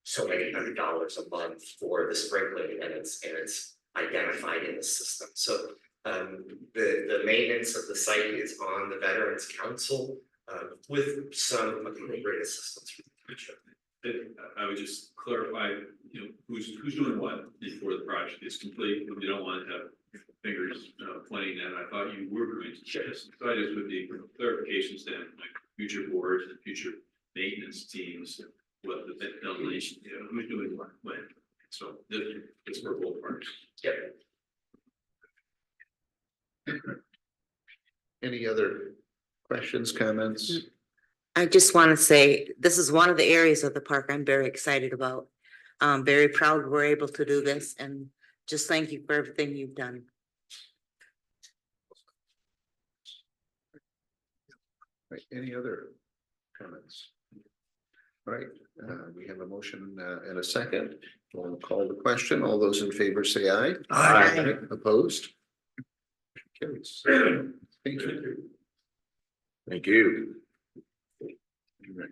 so many $100 a month for the sprinkling, and it's identified in the system. So the maintenance of the site is on the Veterans Council with some appropriate assistance from the future.
I would just clarify, you know, who's doing what before the project is complete. We don't want to have fingers pointing at. I thought you were going to share this. So I just would be clarification standpoint, future boards and future maintenance teams, what the delegation, you know, who's doing what when. So it's for both parties.
Yep.
Any other questions, comments?
I just want to say, this is one of the areas of the park I'm very excited about. I'm very proud we're able to do this, and just thank you for everything you've done.
Right, any other comments? All right, we have a motion and a second. We'll call the question. All those in favor say aye.
Aye.
Opposed? Carries. Thank you. Thank you. All right.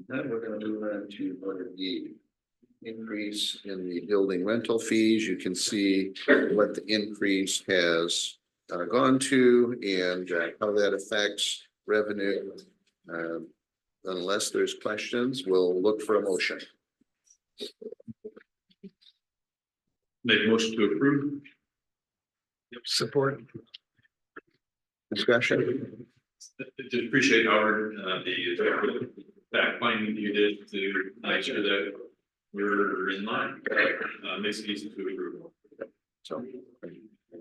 Now we're going to move on to the increase in the building rental fees. You can see what the increase has gone to and how that affects revenue. Unless there's questions, we'll look for a motion.
Make a motion to approve.
Support.
Discussion?
Just appreciate Howard, the fact finding you did to make sure that we're in line. Makes it easy to approve.
So,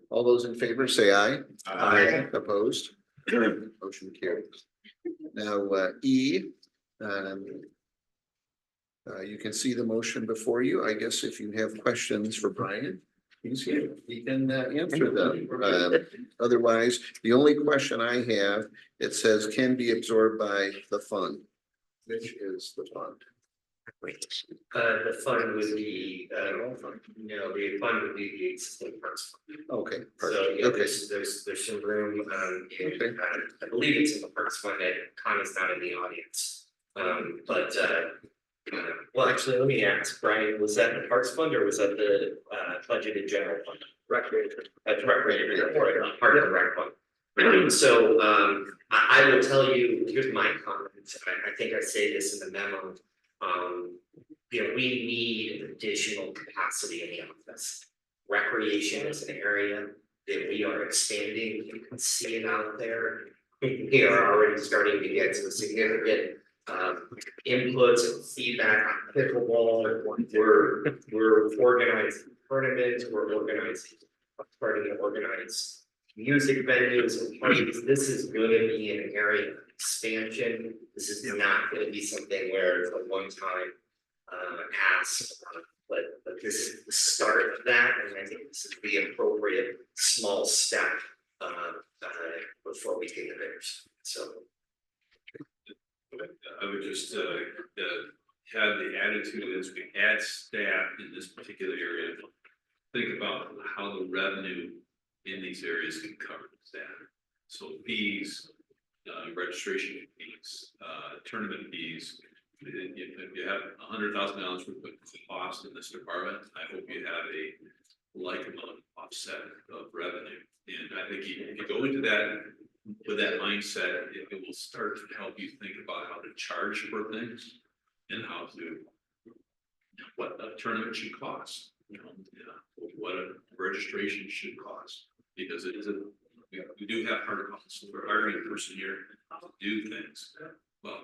all those in favor say aye.
Aye.
Opposed? Motion carries. Now, E. You can see the motion before you. I guess if you have questions for Brian, He's here. He can answer them. Otherwise, the only question I have, it says can be absorbed by the fund. Which is the fund?
The fund would be, no, the fund would be the existing parks.
Okay.
So, yeah,
Okay.
there's some room,
Okay.
I believe it's in the parks fund that Connie's not in the audience. Well, actually, let me ask, Brian, was that the parks fund or was that the, budgeted general fund? Recreation. That's recreation, or part of the rec fund. So, I will tell you, here's my comments, I think I say this in the memo. You know, we need additional capacity in the office. Recreation is an area that we are expanding, you can see it out there. We are already starting to get some significant inputs and feedback on pickleball. We're organizing tournaments, we're starting to organize music venues and parties. This is gonna be an area of expansion. This is not gonna be something where it's a one-time ask, but this is the start of that, and I think this is the appropriate small step before we take the others. So.
I would just have the attitude as we add staff in this particular area. Think about how the revenue in these areas can cover the staff. So fees, registration fees, tournament fees. If you have $100,000 worth of cost in this department, I hope you have a like amount of offset of revenue. And I think if you go into that with that mindset, it will start to help you think about how to charge for things and how to, what a tournament should cost, what a registration should cost, because it is we do have hard costs. We're hiring a person here to do things. Well,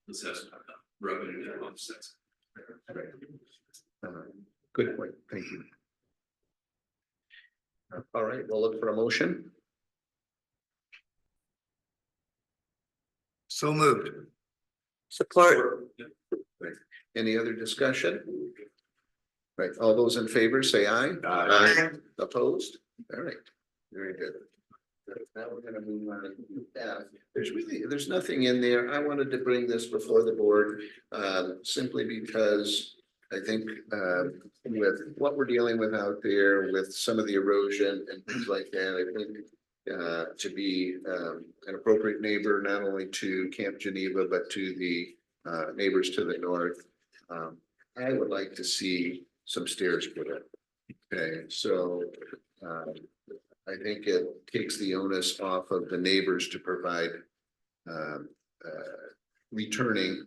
let's have some revenue that offsets.
Good point. Thank you. All right, we'll look for a motion.
So moved.
Support.
Right. Any other discussion? Right, all those in favor say aye.
Aye.
Opposed? All right, very good. Now we're gonna move on to F. There's nothing in there. I wanted to bring this before the board, simply because I think, with what we're dealing with out there, with some of the erosion and things like that, I think to be an appropriate neighbor, not only to Camp Geneva, but to the neighbors to the north. I would like to see some stairs put in. Okay, so I think it takes the onus off of the neighbors to provide returning.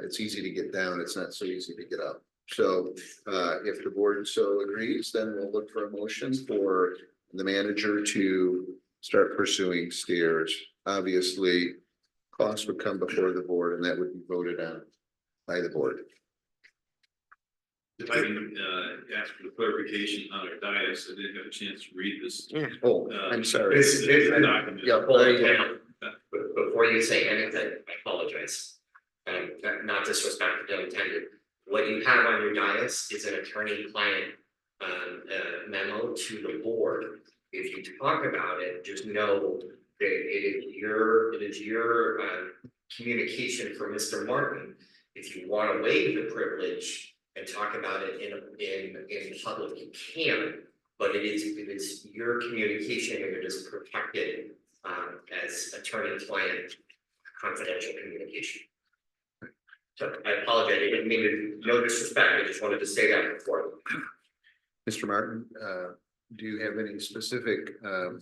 It's easy to get down, it's not so easy to get up. So if the board so agrees, then we'll look for a motion for the manager to start pursuing stairs. Obviously, costs would come before the board and that would be voted on by the board.
If I can ask for the clarification on our dais, I didn't have a chance to read this.
Oh, I'm sorry.
This
document.
Yeah,
Hold on, before you say anything, I apologize. Not disrespectful intended. What you have on your dais is an attorney-client memo to the board. If you talk about it, just know that it is your communication for Mr. Martin. If you want to waive the privilege and talk about it in public, you can, but it is your communication and it is protected as attorney-client confidential communication. So I apologize, I didn't mean to, no disrespect, I just wanted to say that before.
Mr. Martin, do you have any specific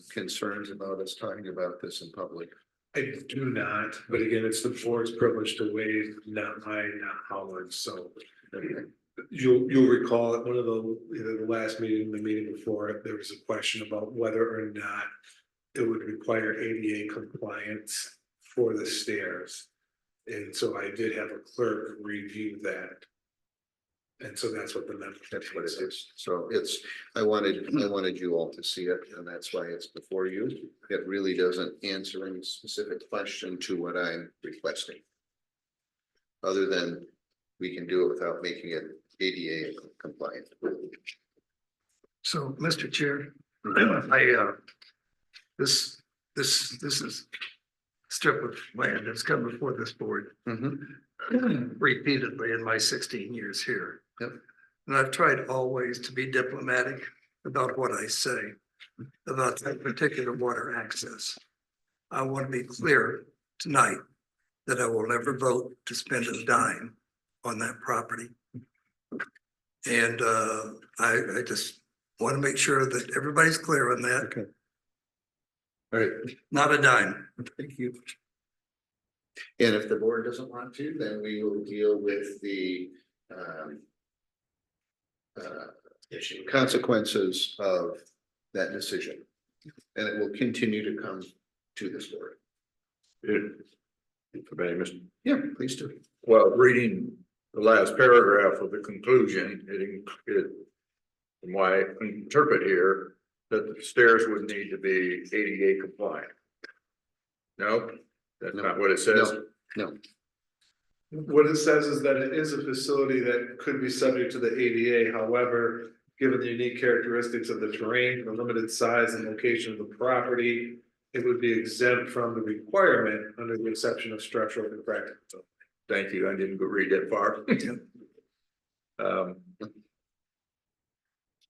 concerns about us talking about this in public?
I do not, but again, it's the board's privilege to waive, not mine, not Howard's, so. You'll recall at one of either the last meeting, the meeting before, there was a question about whether or not it would require ADA compliance for the stairs. And so I did have a clerk review that. And so that's what the memo.
That's what it is. So it's, I wanted you all to see it, and that's why it's before you. It really doesn't answer any specific question to what I'm requesting. Other than we can do it without making it ADA compliant.
So, Mr. Chair, this is strip of land that's come before this board repeatedly in my 16 years here.
Yep.
And I've tried always to be diplomatic about what I say about that particular water access. I want to be clear tonight that I will never vote to spend a dime on that property. And I just want to make sure that everybody's clear on that.
Okay. All right,
Not a dime.
thank you. And if the board doesn't want to, then we will deal with the consequences of that decision. And it will continue to come to this board. Yeah, please do.
Well, reading the last paragraph of the conclusion, it, from what I interpret here, that the stairs would need to be ADA compliant. No, that's not what it says.
No,
What it says is that it is a facility that could be subject to the ADA, however, given the unique characteristics of the terrain, the limited size and location of the property, it would be exempt from the requirement under the exception of structural and practical.
Thank you. I didn't go read that far.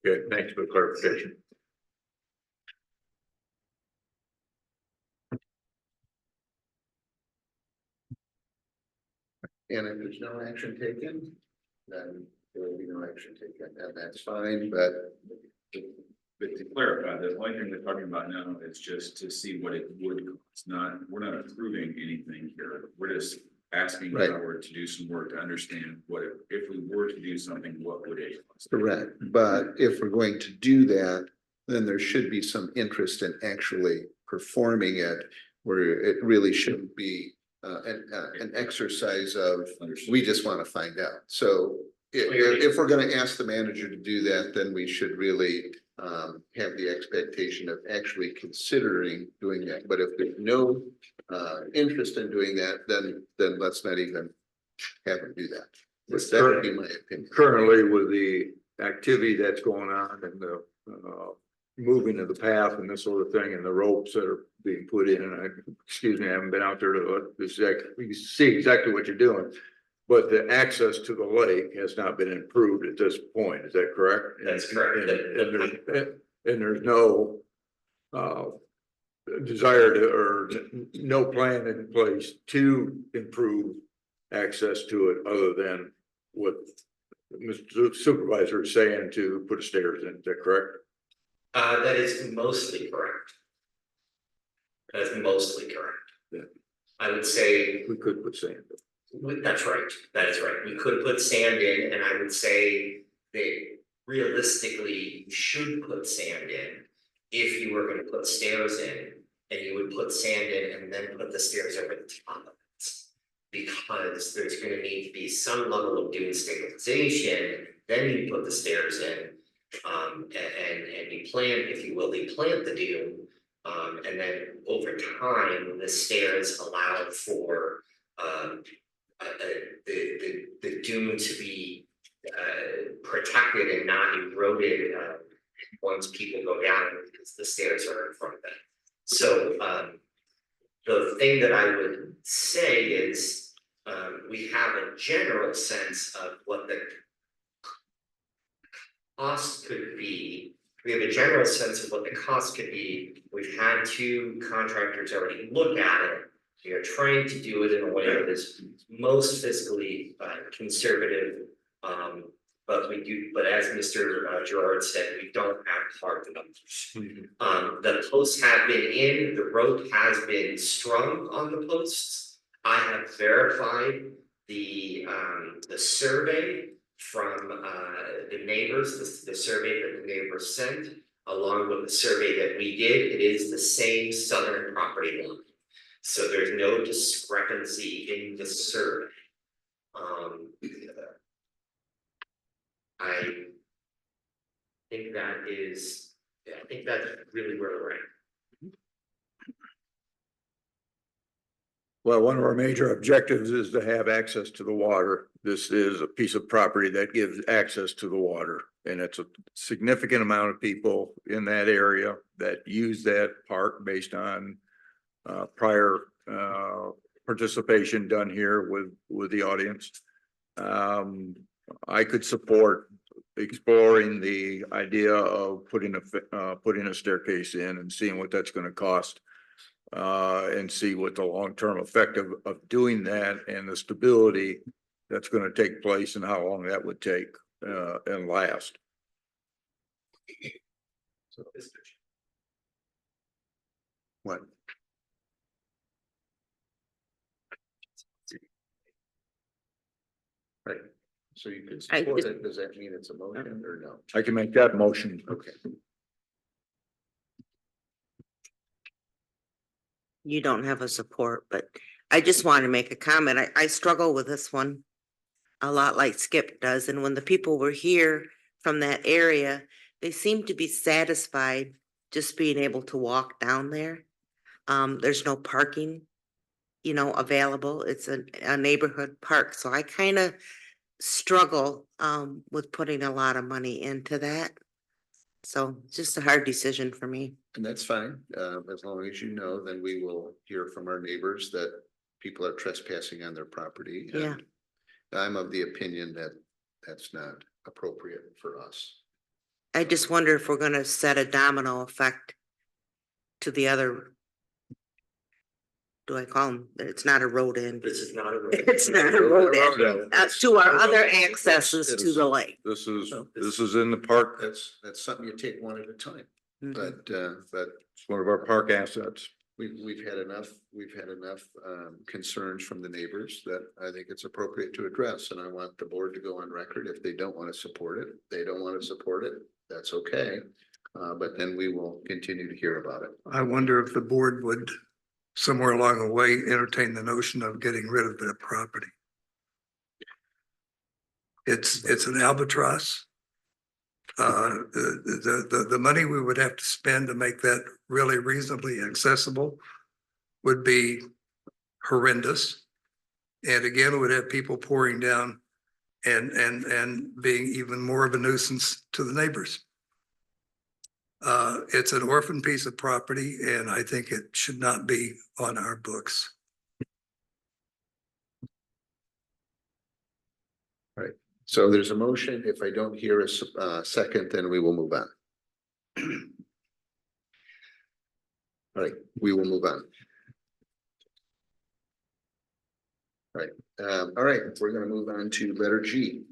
Good, thanks for the clarification.
and if there's no action taken, then there will be no action taken, and that's fine, but.
But to clarify, the only thing we're talking about now is just to see what it would cost, we're not approving anything here. We're just asking
Right.
Howard to do some work to understand what, if we were to do something, what would it cost?
Correct, but if we're going to do that, then there should be some interest in actually performing it, where it really shouldn't be an exercise of, we just want to find out. So if we're going to ask the manager to do that, then we should really have the expectation of actually considering doing that. But if there's no interest in doing that, then let's not even have him do that. That would be my opinion.
Currently, with the activity that's going on and the moving of the path and this sort of thing, and the ropes that are being put in, and excuse me, I haven't been out there to see exactly what you're doing. But the access to the lake has not been improved at this point, is that correct?
That's correct.
And there's no desire to, or no plan in place to improve access to it, other than what Mr. Supervisor is saying, to put stairs in, is that correct?
That is mostly correct. That is mostly correct.
Yeah.
I would say,
We could put sand.
that's right, that is right. We could put sand in, and I would say that realistically, you should put sand in if you were gonna put stairs in, and you would put sand in and then put the stairs over the top of it. Because there's gonna need to be some level of dune stabilization, then you put the stairs in. And you plant, if you will, you plant the dune. And then over time, the stairs allow for the dune to be protected and not eroded once people go down, because the stairs are in front of them. So the thing that I would say is we have a general sense of what the cost could be. We have a general sense of what the cost could be. We've had 2 contractors already look at it. We are trying to do it in a way that is most fiscally conservative. But as Mr. Gerard said, we don't have hard numbers. The posts have been in, the rope has been strung on the posts. I have verified the survey from the neighbors, the survey that the neighbors sent, along with the survey that we did. It is the same southern property line. So there's no discrepancy in the survey. I think that's really where we're at.
Well, one of our major objectives is to have access to the water. This is a piece of property that gives access to the water. And it's a significant amount of people in that area that use that park based on prior participation done here with the audience. I could support exploring the idea of putting a staircase in and seeing what that's gonna cost. And see what the long-term effect of doing that and the stability that's gonna take place and how long that would take and last. What?
Right, so you can
I
support
just-
it, does that mean it's a motion or no?
I can make that motion.
Okay.
You don't have a support, but I just want to make a comment. I struggle with this one a lot like Skip does. And when the people were here from that area, they seem to be satisfied just being able to walk down there. There's no parking, available. It's a neighborhood park. So I kind of struggle with putting a lot of money into that. So it's just a hard decision for me.
And that's fine, as long as you know, then we will hear from our neighbors that people are trespassing on their property.
Yeah.
And I'm of the opinion that that's not appropriate for us.
I just wonder if we're gonna set a domino effect to the other. Do I call them? It's not a road end.
This is not a.
It's not a road end. That's to our other accesses to the lake.
This is in the park.
That's something you take one at a time,
Mhm.
but
It's one of our park assets.
we've had enough concerns from the neighbors that I think it's appropriate to address, and I want the board to go on record. If they don't want to support it, they don't want to support it, that's okay. But then we will continue to hear about it.
I wonder if the board would somewhere along the way entertain the notion of getting rid of that property. It's an albatross. The money we would have to spend to make that really reasonably accessible would be horrendous. And again, it would have people pouring down and being even more of a nuisance to the neighbors. It's an orphan piece of property, and I think it should not be on our books.
So there's a motion. If I don't hear a second, then we will move on. All right, we will move on. All right, we're gonna move on to letter G.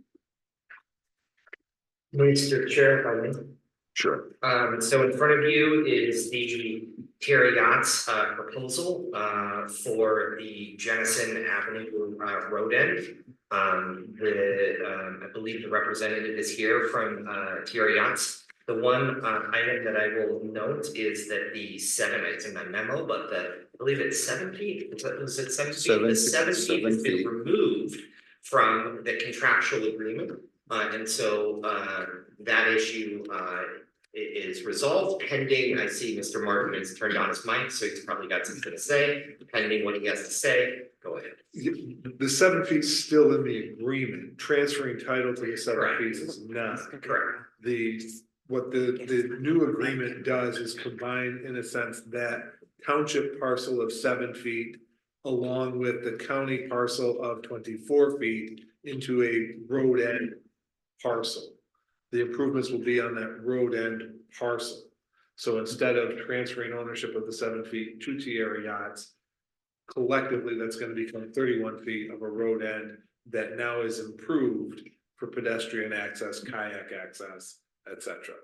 Mr. Chair, if I may.
Sure.
So in front of you is the Terry Yachts proposal for the Jennison Avenue road end. I believe the representative is here from Terry Yachts. The one item that I will note is that it's in my memo, but I believe it's 7 feet. Was it 7 feet? The 7 feet has been removed from the contractual agreement. And so that issue is resolved pending. I see Mr. Martin has turned on his mic, so he's probably got something to say. Pending what he has to say, go ahead.
The 7 feet still in the agreement, transferring title to the 7
Correct.
feet is not.
Correct.
What the new agreement does is combine, in a sense, that township parcel of 7 feet along with the county parcel of 24 feet into a road end parcel. The improvements will be on that road end parcel. So instead of transferring ownership of the 7 feet to Tierra Yachts, collectively, that's gonna become 31 feet of a road end that now is improved for pedestrian access, kayak access, etc.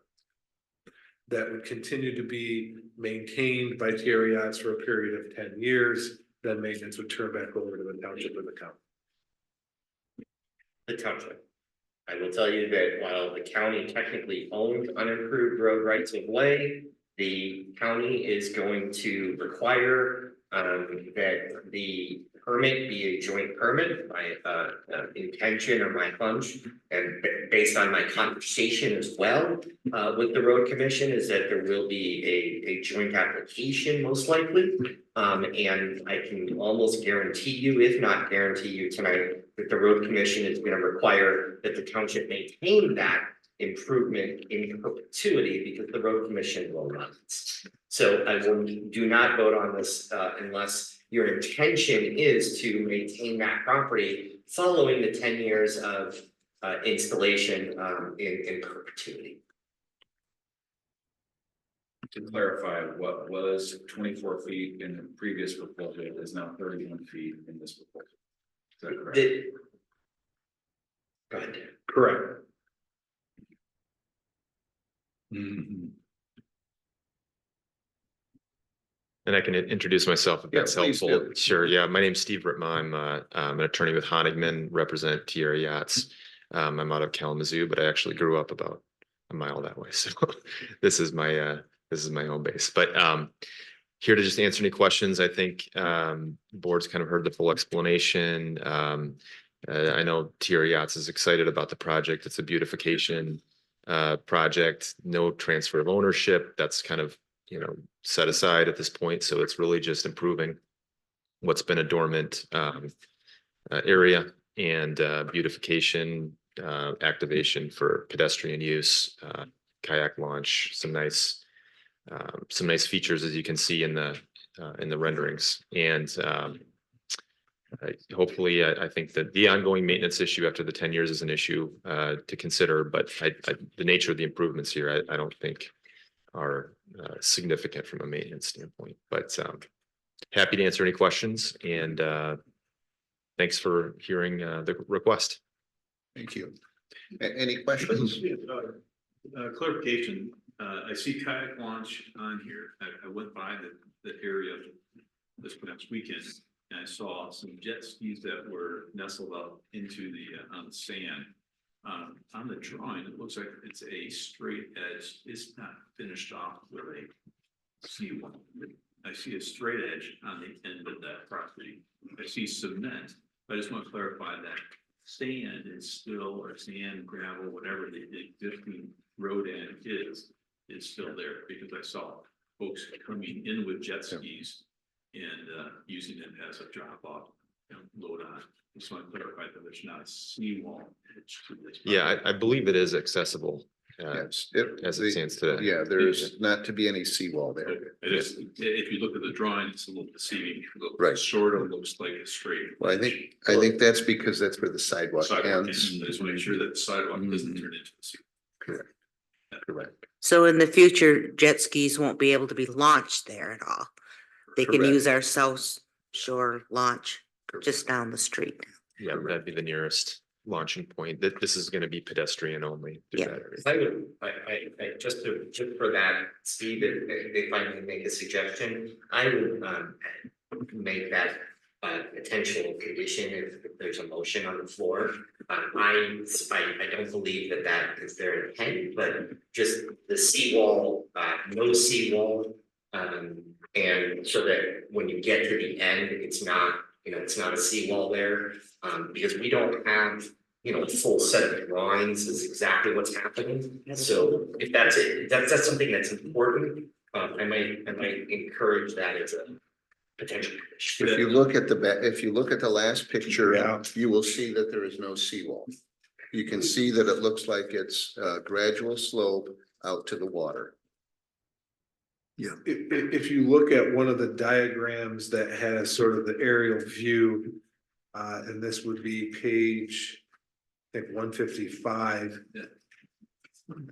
That would continue to be maintained by Tierra Yachts for a period of 10 years, then maintenance would turn back over to the township of the county.
The township. I will tell you that while the county technically owns unimproved road rights of way, the county is going to require that the permit be a joint permit. My intention or my hunch, and based on my conversation as well with the road commission, is that there will be a joint application most likely. And I can almost guarantee you, if not guarantee you tonight, that the road commission is going to require that the township maintain that improvement in perpetuity because the road commission will not. So I will do not vote on this unless your intention is to maintain that property following the 10 years of installation in perpetuity.
To clarify, what was 24 feet in the previous proposal is now 31 feet in this proposal. Is that correct?
Go ahead.
Correct.
And I can introduce myself if that's
please
helpful.
do.
Sure. Yeah, my name's Steve Ritma. I'm an attorney with Honigman, represent Tierra Yachts. I'm out of Kalamazoo, but I actually grew up about a mile that way. So this is my home base. But here to just answer any questions. I think the board's kind of heard the full explanation. I know Tierra Yachts is excited about the project. It's a beautification project, no transfer of ownership. That's kind of set aside at this point. So it's really just improving what's been a dormant area and beautification, activation for pedestrian use, kayak launch, some nice features as you can see in the renderings. And hopefully, I think that the ongoing maintenance issue after the 10 years is an issue to consider, but the nature of the improvements here, I don't think are significant from a maintenance standpoint, but happy to answer any questions, and thanks for hearing the request.
Thank you. Any questions?
Clarification, I see kayak launch on here. I went by the area this past weekend and I saw some jet skis that were nestled up into the on the sand. On the drawing, it looks like it's a straight edge. It's not finished off with a seawall. I see a straight edge on the end of that property. I see cement. I just want to clarify that sand is still, or sand, gravel, whatever the existing road end is still there, because I saw folks coming in with jet skis and using it as a drop off, load on. Just want to clarify that there's not a seawall edge to this.
Yeah, I believe it is accessible
Yes.
as it stands today.
Yeah, there's not to be any seawall there.
It is, if you look at the drawing, it's a little deceiving.
Right.
It sort of looks like a straight.
Well, I think that's because that's where the sidewalk
Sidewalk
ends.
ends. I just want to make sure that the sidewalk doesn't turn into the sea.
Correct. Correct.
So in the future, jet skis won't be able to be launched there at all. They can
Correct.
use our South Shore launch just down the street.
Yeah, that'd be the nearest launching point. This is going to be pedestrian only through
Yeah.
that area.
I would, I just for that, Steve, if I may make a suggestion, I would make that potential condition if there's a motion on the floor. I don't believe that is their intent, but just the seawall, no seawall. And so that when you get to the end, it's not, it's not a seawall there, because we don't have, a full set of drawings is exactly what's happening. So if that's it, that's something that's important, I might encourage that as a potential condition.
If you look at the last picture, you will see that there is no seawall. You can see that it looks like it's a gradual slope out to the water.
Yeah, if you look at one of the diagrams that has sort of the aerial view, and this would be page, I think 155.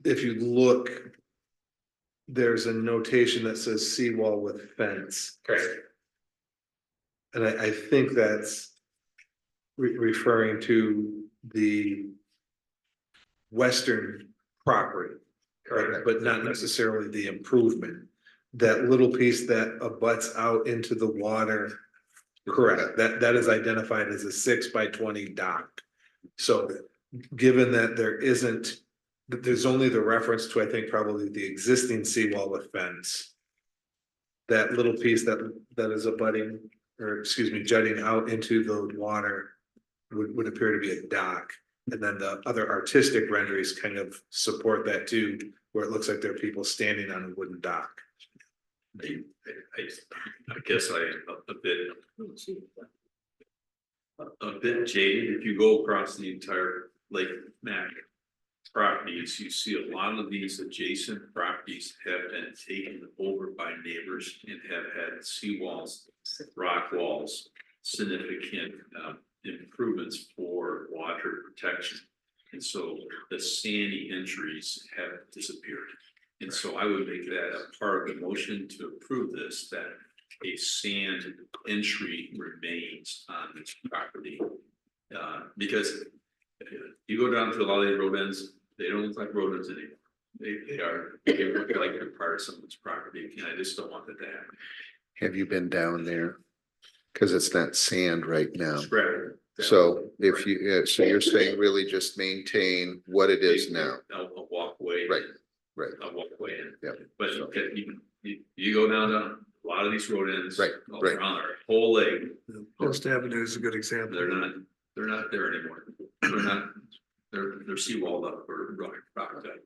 If you look, there's a notation that says seawall with fence.
Correct.
And I think that's referring to the western property.
Correct.
But not necessarily the improvement. That little piece that abuts out into the water. Correct, that is identified as a 6x20 dock. So given that there's only the reference to, I think, probably the existing seawall with fence. That little piece that is abutting, or excuse me, jutting out into the water would appear to be a dock. And then the other artistic renderings kind of support that too, where it looks like there are people standing on a wooden dock.
I guess a bit jaded. If you go across the entire Lake Mac, properties, you see a lot of these adjacent properties have been taken over by neighbors and have had seawalls, rock walls, significant improvements for water protection. And so the sandy entries have disappeared. And so I would make that a part of the motion to approve this, that a sand entry remains on this property. Because you go down to a lot of these road ends, they don't look like road ends anymore. They look like they're part of someone's property, and I just don't want that to happen.
Have you been down there? Cause it's not sand right now.
Spread.
So if you, so you're saying really just maintain what it is now,
A walkway.
right, right,
A walkway in.
yeah.
But you go down to a lot of these road ends.
Right,
all
right.
around our whole lake,
Post Avenue is a good example.
they're not there anymore. They're seawalled up or rock type.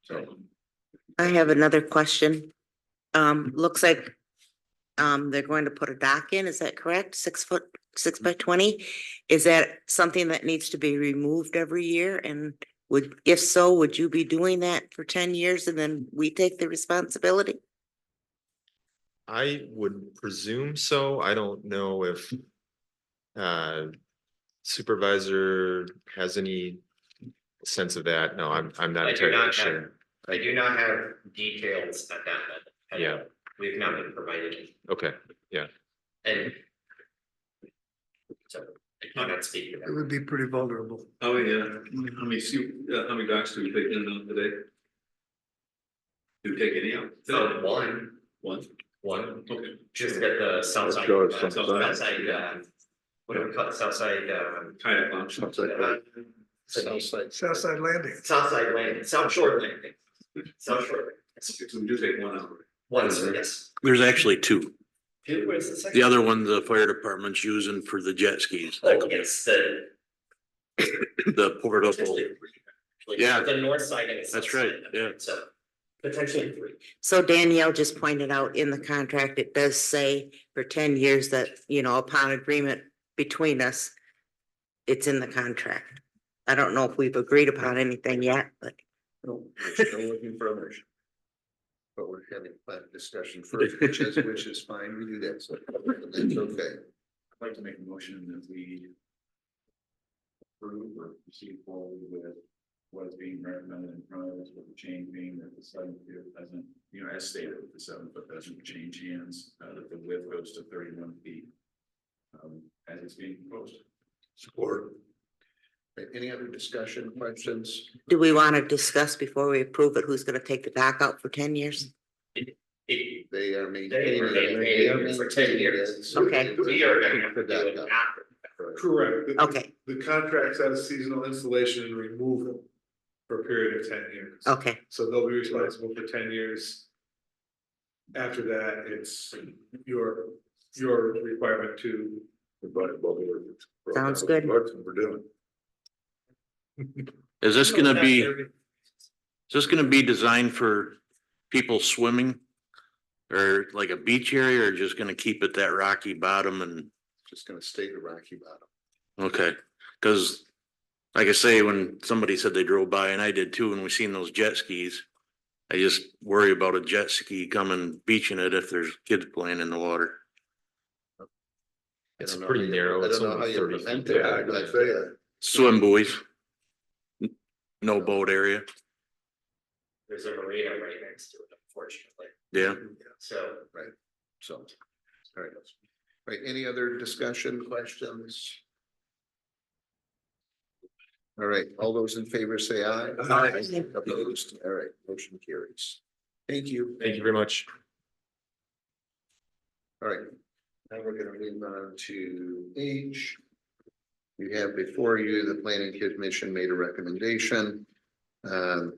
So.
I have another question. Looks like they're going to put a dock in, is that correct? 6 foot, 6 by 20? Is that something that needs to be removed every year? And if so, would you be doing that for 10 years and then we take the responsibility?
I would presume so. I don't know if supervisor has any sense of that. No, I'm not
I do
entirely
not have,
sure.
I do not have details at that.
Yeah.
We've not been provided,
Okay,
and so I cannot speak to
It
that.
would be pretty vulnerable.
How many docks do we take in on today? Do we take any out?
So one,
Okay.
just at the south side.
go to some
South side, what do we call it, south side,
Kind of launch.
south
Southside.
Southside Landing.
side landing, south shore landing. South shore.
So we do take one out.
One, yes.
There's actually two.
Where's the second?
The other one, the fire department's using for the jet skis,
Oh, it's the.
the portable. Yeah.
The north side and the south
That's right,
side.
yeah.
So potentially 3.
So Danielle just pointed out in the contract, it does say for 10 years that, upon agreement between us, it's in the contract. I don't know if we've agreed upon anything yet, but
No, we're still looking for a motion. But we're having a discussion first, which is fine, we do that, so that's okay.
I'd like to make a motion that we approve or proceed forward with what is being recommended in front of us, with the change being that the 7 foot doesn't, as stated, the 7 foot doesn't change hands, that the width goes to 31 feet. As it's being proposed.
Support. Any other discussion, questions?
do we want to discuss before we approve it, who's gonna take the dock out for 10 years?
They are maintaining.
They are maintaining it for 10 years.
Okay.
We are gonna have to do it after.
Correct.
Okay,
The contract says seasonal installation and removal for a period of 10 years.
okay,
So they'll be responsible for 10 years. After that, it's your requirement to.
sounds good.
We're doing.
Is this gonna be designed for people swimming? Or like a beach area, or just gonna keep it that rocky bottom and,
Just gonna stay the rocky bottom.
okay, cause. Like I say, when somebody said they drove by, and I did too, when we seen those jet skis. I just worry about a jet ski coming beaching it if there's kids playing in the water.
it's
I don't know
pretty
how you-
narrow.
I
It's
don't know
only
how you
30
prevent
feet.
that, but,
Swim buoys. No boat area,
There's a marina right next to it, unfortunately.
yeah.
So
so. All right. Right, any other discussion, questions? All right, all those in favor say aye.
Aye.
Opposed, all right, motion carries. Thank you.
Thank you very much.
All right, now we're gonna move on to H. You have before you, the planning commission made a recommendation. And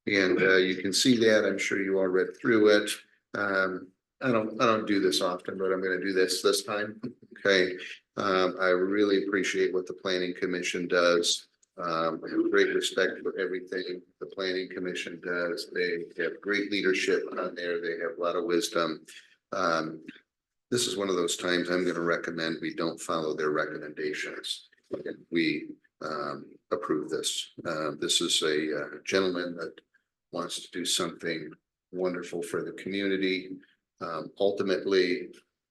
you can see that, I'm sure you all read through it. I don't do this often, but I'm gonna do this time, okay? I really appreciate what the planning commission does. I have great respect for everything the planning commission does. They have great leadership on there. They have a lot of wisdom. This is one of those times I'm gonna recommend we don't follow their recommendations. We approve this. This is a gentleman that wants to do something wonderful for the community. Ultimately,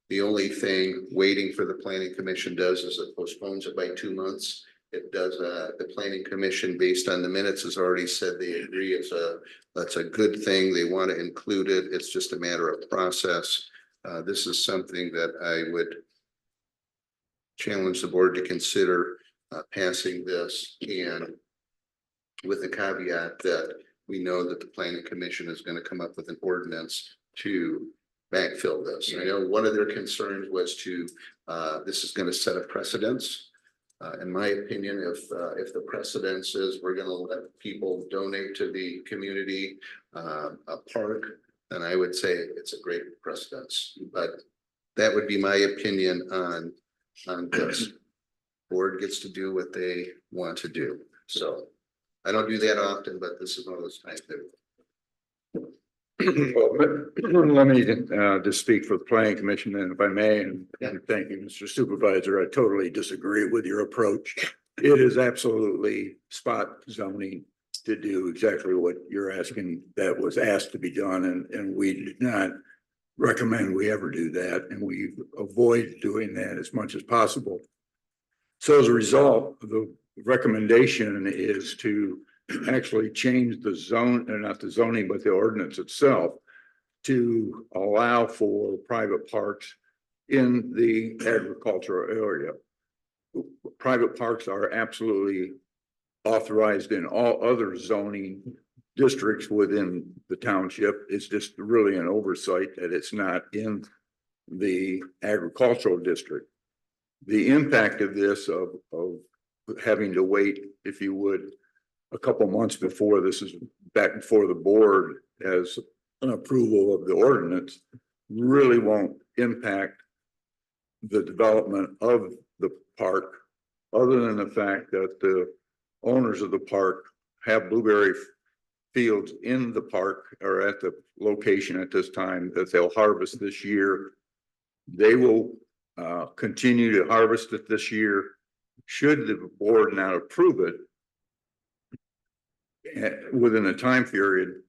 the only thing waiting for the planning commission does is it postpones it by 2 months. It does, the planning commission, based on the minutes, has already said they agree that's a good thing. They want to include it. It's just a matter of process. This is something that I would challenge the board to consider passing this, and with the caveat that we know that the planning commission is going to come up with an ordinance to backfill this. I know one of their concerns was to, this is going to set a precedence. In my opinion, if the precedence is we're going to let people donate to the community a park, then I would say it's a great precedence. But that would be my opinion on this. Board gets to do what they want to do. So I don't do that often, but this is one of those times that.
Let me just speak for the planning commission, and if I may, and thank you, Mr. Supervisor, I totally disagree with your approach. It is absolutely spot zoning to do exactly what you're asking, that was asked to be done, and we did not recommend we ever do that, and we avoid doing that as much as possible. So as a result, the recommendation is to actually change the zone, or not the zoning, but the ordinance itself, to allow for private parks in the agricultural area. Private parks are absolutely authorized in all other zoning districts within the township. It's just really an oversight that it's not in the agricultural district. The impact of this, of having to wait, if you would, a couple months before this is back before the board as an approval of the ordinance, really won't impact the development of the park, other than the fact that the owners of the park have blueberry fields in the park, or at the location at this time, that they'll harvest this year. They will continue to harvest it this year. Should the board not approve it within a time period,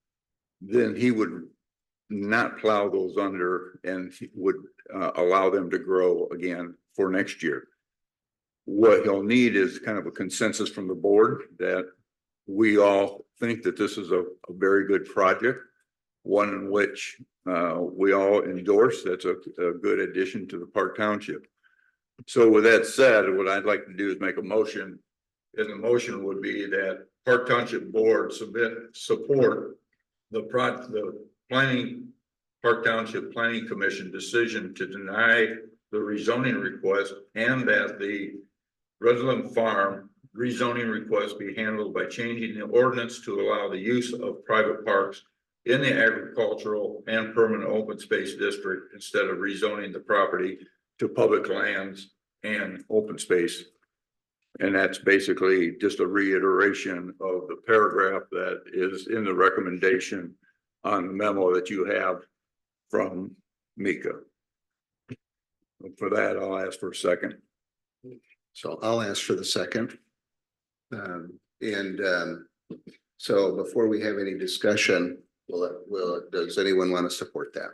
then he would not plow those under, and he would allow them to grow again for next year. What he'll need is kind of a consensus from the board that we all think that this is a very good project, one in which we all endorse. That's a good addition to the Park Township. So with that said, what I'd like to do is make a motion, and the motion would be that Park Township Board support the Park Township Planning Commission decision to deny the rezoning request, and that the Redland Farm rezoning request be handled by changing the ordinance to allow the use of private parks in the agricultural and permanent open space district, instead of rezoning the property to public lands and open space. And that's basically just a reiteration of the paragraph that is in the recommendation on the memo that you have from Mika. For that, I'll ask for a second.
So I'll ask for the second. So before we have any discussion, does anyone want to support that?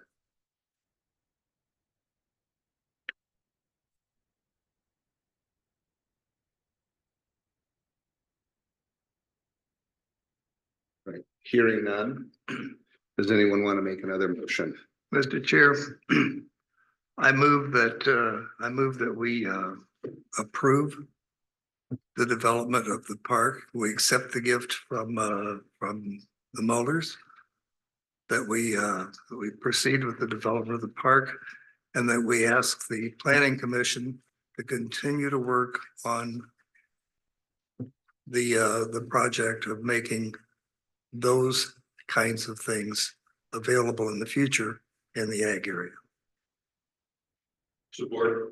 Right, hearing none. Does anyone want to make another motion?
Mr. Chair, I move that we approve the development of the park. We accept the gift from the Mullers, that we proceed with the development of the park, and that we ask the Planning Commission to continue to work on the project of making those kinds of things available in the future in the ag area.
Support.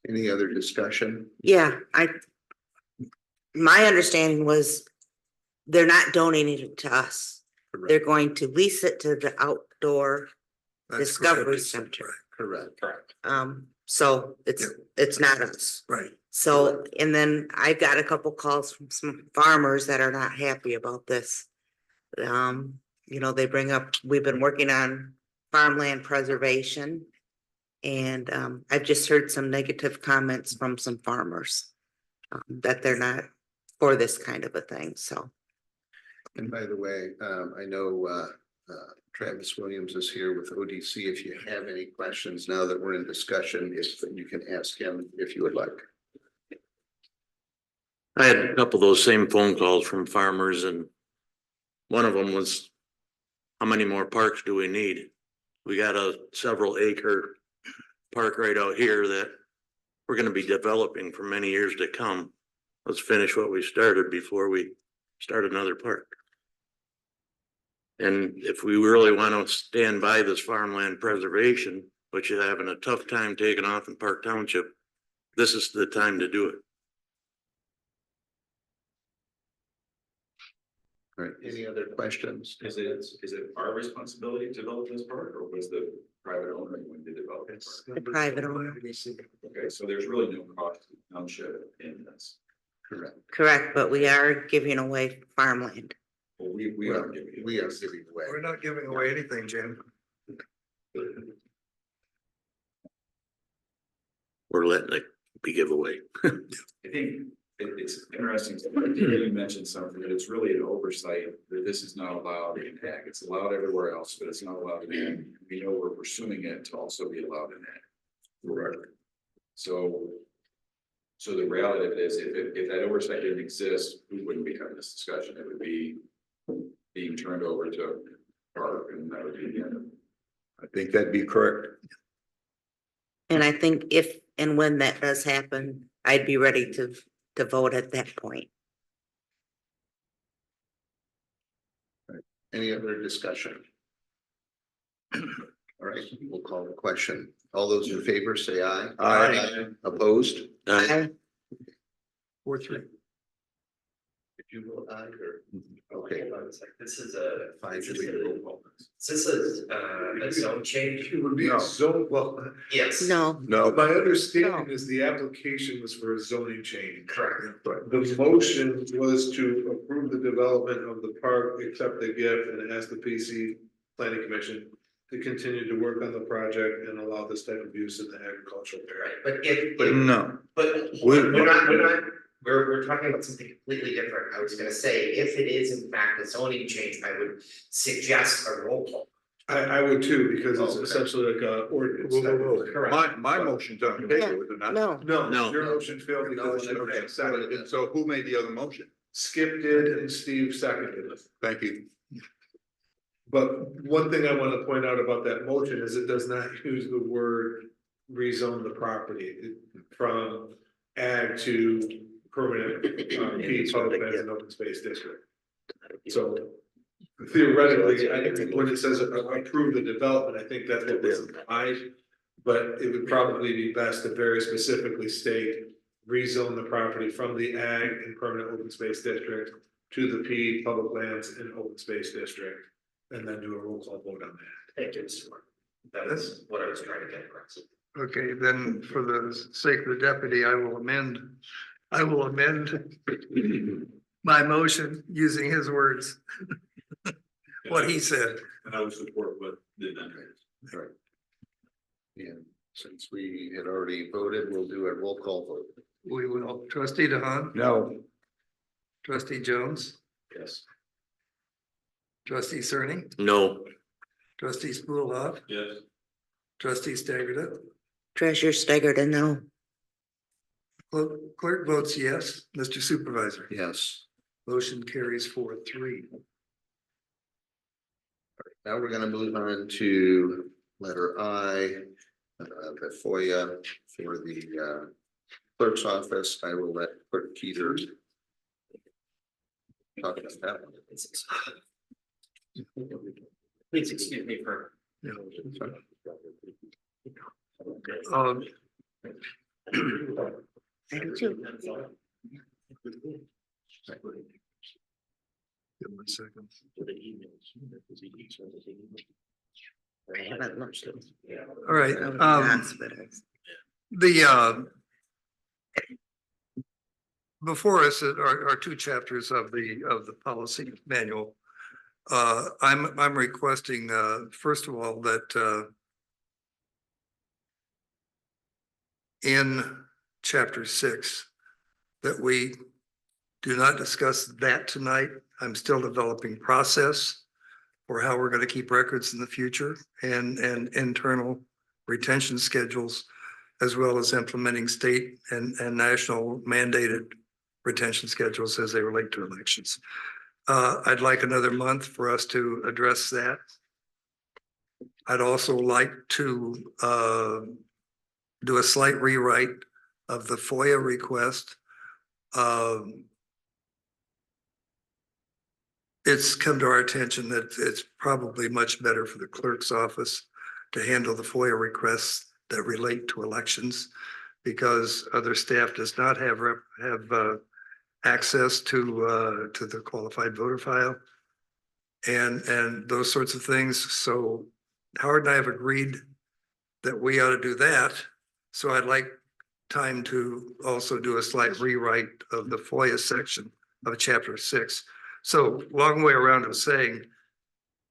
Any other discussion?
Yeah, my understanding was they're not donating it to us.
Correct.
They're going to lease it to the outdoor
That's
Discovery
correct.
Center.
Correct.
So it's not us.
Right.
So, and then I've got a couple calls from some farmers that are not happy about this. You know, they bring up, we've been working on farmland preservation. And I've just heard some negative comments from some farmers. That they're not for this kind of a thing, so.
And by the way, I know Travis Williams is here with ODC. If you have any questions now that we're in discussion, if you can ask him if you would like.
I had a couple of those same phone calls from farmers and one of them was, how many more parks do we need? We got a several acre park right out here that we're gonna be developing for many years to come. Let's finish what we started before we start another park. And if we really want to stand by this farmland preservation, but you're having a tough time taking off in Park Township, this is the time to do it.
All right, any other questions?
Is it our responsibility to develop this park or was the private owner going to develop it?
The private owner.
Okay, so there's really no cost to the township in this.
Correct.
Correct, but we are giving away farmland.
Well, we
Well,
are giving.
we are giving away.
We're not giving away anything, Jim.
We're letting it be giveaway.
I think it's interesting. You mentioned something that it's really an oversight that this is not allowed in ag. It's allowed everywhere else, but it's not allowed in ag. We know we're pursuing it to also be allowed in ag. Correct. So the reality of it is if that oversight didn't exist, we wouldn't be having this discussion. It would be being turned over to park and that would be the end of it.
I think that'd be correct.
And I think if and when that does happen, I'd be ready to vote at that point.
Any other discussion? All right, we'll call the question. All those in favor say aye.
Aye.
Opposed?
I,
4-3. Did you vote aye or? Okay.
This is a,
Fine.
is this a zone change?
It would be a zone, well,
Yes.
no,
No,
my understanding is the application was for a zoning change.
Correct.
The motion was to approve the development of the park, accept the gift, and ask the PC Planning Commission to continue to work on the project and allow this type of use in the agricultural area.
Right,
but no.
but
We're-
we're talking about something completely different. I was gonna say, if it is in fact a zoning change, I would suggest a roll call.
I would too, because it's
Okay.
essentially like a ordinance.
Whoa,
type
whoa,
of
whoa.
thing.
Correct.
My motion's on the table, is it not?
no,
No,
No.
your motion failed because it
Okay,
was seconded.
so who made the other motion?
Skip did and Steve seconded it.
Thank you.
But one thing I want to point out about that motion is it does not use the word rezone the property from ag to permanent P public lands and open space district. So theoretically, I think when it says approve the development, I think that's what was implied. But it would probably be best to very specifically state rezone the property from the ag and permanent open space district to the P public lands and open space district. And then do a roll call vote on that.
Thank you, Mr. Mark. That's what I was trying to get across.
Okay, then for the sake of the deputy, I will amend my motion using his words. What he said.
And I would support what the done.
All right. And since we had already voted, we'll do a roll call vote.
We will. Trustee DeHaan,
No.
trustee Jones,
Yes.
trustee Cerny,
No,
trustee Spoolhoff,
Yes.
trustee Staggerda.
Treasurer Steiger, no.
Clerk votes yes. Mr. Supervisor.
Yes.
Motion carries 4-3.
Now we're gonna move on to letter I, the FOIA for the clerk's office. I will let Clerk Peter talk about that one.
Please excuse me for.
I do too.
Give him a second.
I haven't looked.
All right,
I was in the hospital.
the before us are two chapters of the policy manual. I'm requesting, first of all, that in chapter 6, that we do not discuss that tonight. I'm still developing process for how we're going to keep records in the future and internal retention schedules, as well as implementing state and national mandated retention schedules as they relate to elections. I'd like another month for us to address that. I'd also like to do a slight rewrite of the FOIA request. It's come to our attention that it's probably much better for the clerk's office to handle the FOIA requests that relate to elections, because other staff does not have access to the qualified voter file and those sorts of things. So Howard and I have agreed that we ought to do that. So I'd like time to also do a slight rewrite of the FOIA section of chapter 6. So long way around of saying,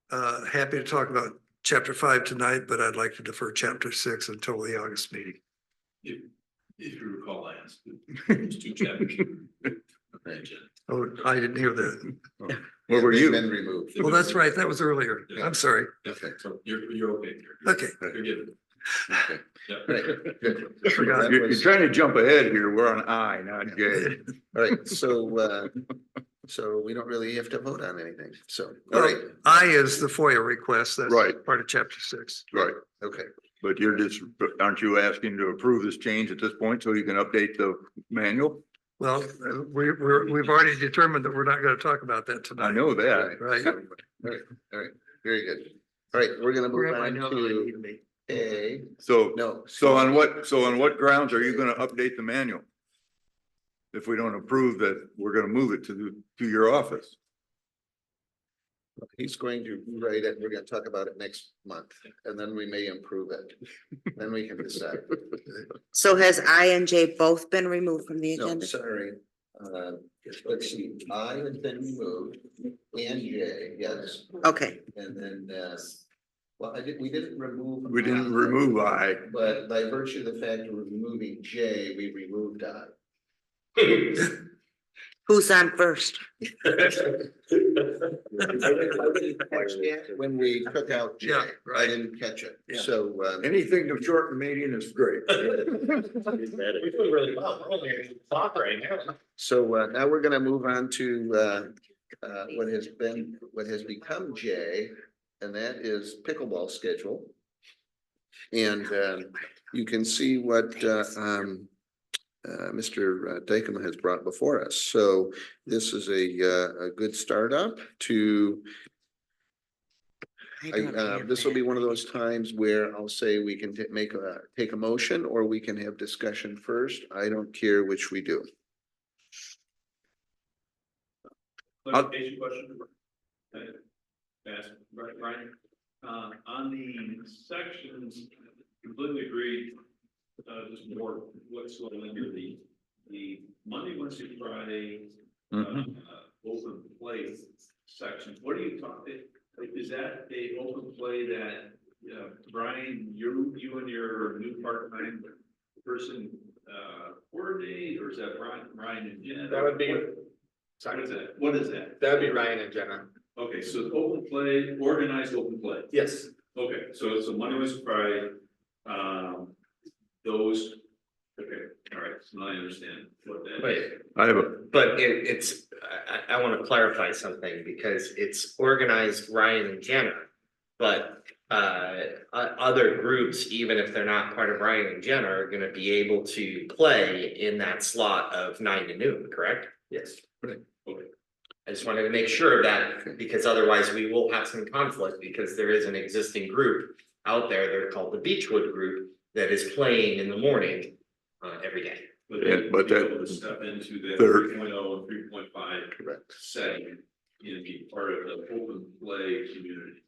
happy to talk about chapter 5 tonight, but I'd like to defer chapter 6 until the August meeting.
If you recall, I asked, there's two chapters.
Oh, I didn't hear that.
Where were you?
Been removed. Well, that's right. That was earlier. I'm sorry.
Okay, so you're okay.
Okay.
You're given.
Okay.
Yeah.
Right, good. That
You're
was-
trying to jump ahead here. We're on I, not J.
All right, so we don't really have to vote on anything, so, all right,
I is the FOIA request. That's
Right.
part of chapter 6.
Right,
okay.
but aren't you asking to approve this change at this point so you can update the manual?
Well, we've already determined that we're not going to talk about that tonight.
I know that.
Right.
All right, very good. All right, we're gonna move on to A,
So
no.
on what grounds are you gonna update the manual? If we don't approve that, we're gonna move it to your office.
He's going to write it, we're gonna talk about it next month, and then we may improve it. Then we can decide.
So has I and J both been removed from the
No,
agenda?
sorry. Let's see, I has been removed, and J, yes,
Okay,
and then, well, we didn't remove.
We didn't remove I.
But by virtue of the fact of removing J, we removed I.
who's on first?
When we took out J,
Yeah,
I didn't catch it,
Yeah.
so,
Anything to shorten meeting is great.
We feel really well. We're only gonna talk right now.
so, now we're gonna move on to, what has become J, and that is pickleball schedule. And, you can see what, Mr. Dykema has brought before us. So this is a good startup to, this will be one of those times where I'll say we can take a motion, or we can have discussion first. I don't care which we do.
Clarification question. Ask Brian, on the sections, completely agree. Just more what's going under the Monday, Wednesday, Friday, open play section. What are you talking? Is that a open play that, Brian, you and your new part-time person, coordinate, or is that Brian and Jen?
That would be.
What is that? What is that?
That'd be Ryan and Jenna.
Okay, so open play, organized open play.
Yes.
Okay, so it's a Monday, Wednesday, Friday. Those, okay, all right, so now I understand what that is.
Wait,
I have
but it's, I want to clarify something because it's organized Ryan and Jenna. But other groups, even if they're not part of Ryan and Jenna, are gonna be able to play in that slot of 9 to noon, correct? Yes.
Right.
Okay. I just wanted to make sure of that, because otherwise we will have some conflict, because there is an existing group out there, they're called the Beechwood Group, that is playing in the morning every day.
But
Yeah,
then
but
be
that-
able to step into that
Third.
3.0 and 3.5
Correct.
setting and be part of the open play community.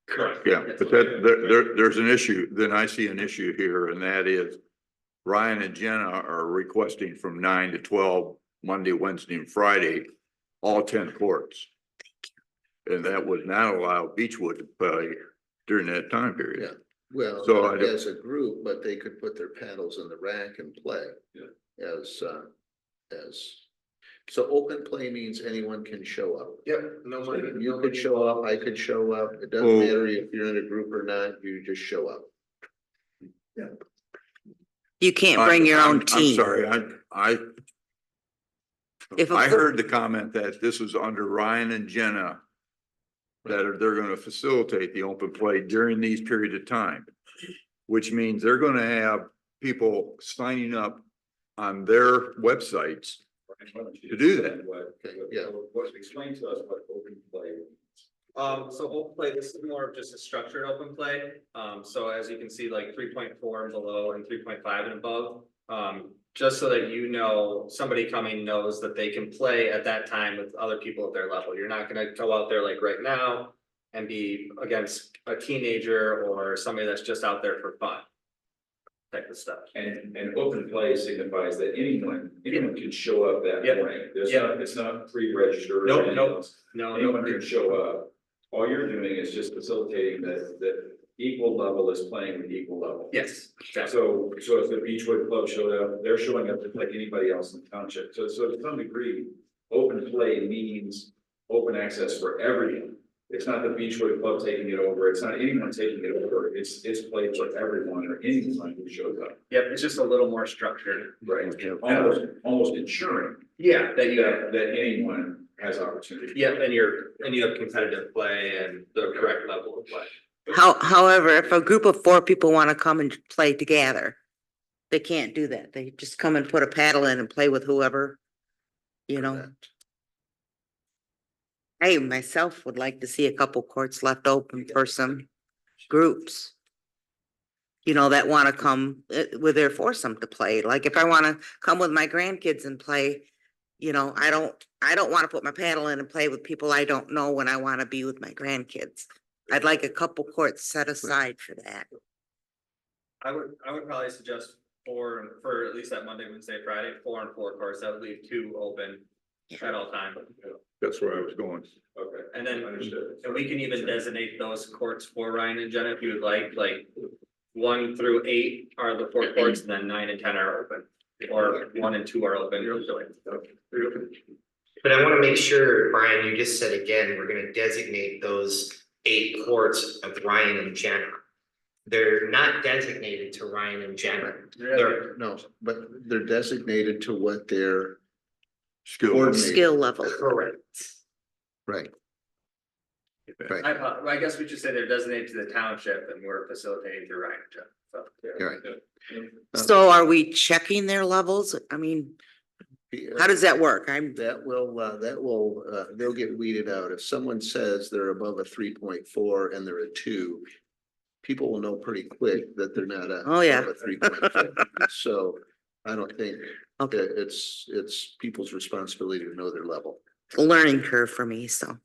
Correct.
Yeah, but there's an issue, then I see an issue here, and that is Ryan and Jenna are requesting from 9 to 12 Monday, Wednesday and Friday, all 10 courts. And that would not allow Beechwood to play during that time period.
Yeah. Well,
So
not as a group, but they could put their paddles in the rack and play.
Yeah.
As, so open play means anyone can show up.
Yep, no
So
money.
you could show up, I could show up. It doesn't
Oh.
matter if you're in a group or not, you just show up.
You can't bring your own team.
I'm sorry,
If a
I
group-
heard the comment that this was under Ryan and Jenna. They're gonna facilitate the open play during these periods of time. Which means they're gonna have people signing up on their websites to do that.
Okay, yeah.
Explain to us what open play is.
So open play, this is more of just a structured open play. So as you can see, like 3.4 and below and 3.5 and above. Just so that you know, somebody coming knows that they can play at that time with other people at their level. You're not gonna go out there like right now and be against a teenager or somebody that's just out there for fun. Type of stuff.
And open play signifies that anyone can show up that
Yeah.
morning.
Yeah.
It's not pre-registered. or
Nope,
anything
nope.
else.
No,
Anyone can show up. All you're doing is just facilitating that equal level is playing with equal level.
Yes. Exactly.
So if the Beechwood Club showed up, they're showing up just like anybody else in the township. So to some degree, open play means open access for everyone. It's not the Beechwood Club taking it over. It's not anyone taking it over. It's played for everyone or anyone who shows up.
Yep, it's just a little more structured.
Right. Almost ensuring
Yeah, that you,
that anyone has opportunity.
yeah, and you have competitive play and the correct level of play.
However, if a group of 4 people want to come and play together, they can't do that. They just come and put a paddle in and play with whoever, you know. I myself would like to see a couple courts left open for some groups. You know, that want to come with their foursome to play. Like if I want to come with my grandkids and play, you know, I don't want to put my paddle in and play with people I don't know when I want to be with my grandkids. I'd like a couple courts set aside for that.
I would probably suggest for at least that Monday, Wednesday, Friday, 4 and 4 courts. That would leave 2 open at all time.
That's where I was going.
Okay.
And then,
Understood.
and we can even designate those courts for Ryan and Jenna if you would like 1 through 8 are the 4 courts, and then 9 and 10 are open. Or 1 and 2 are open.
But I want to make sure, Brian, you just said again, we're going to designate those 8 courts of Ryan and Jenna. They're not designated to Ryan and Jenna. They're
No, but they're designated to what their
Skill level.
correct.
right. Right,
I guess we should say they're designated to the township and we're facilitating through Ryan and Jenna. So,
you're right.
So are we checking their levels? I mean, how does that work?
That will, they'll get weeded out. If someone says they're above a 3.4 and they're a 2. People will know pretty quick that they're not
Oh, yeah.
above a 3.4. So I don't think
Okay.
it's people's responsibility to know their level.
Learning curve for me, so.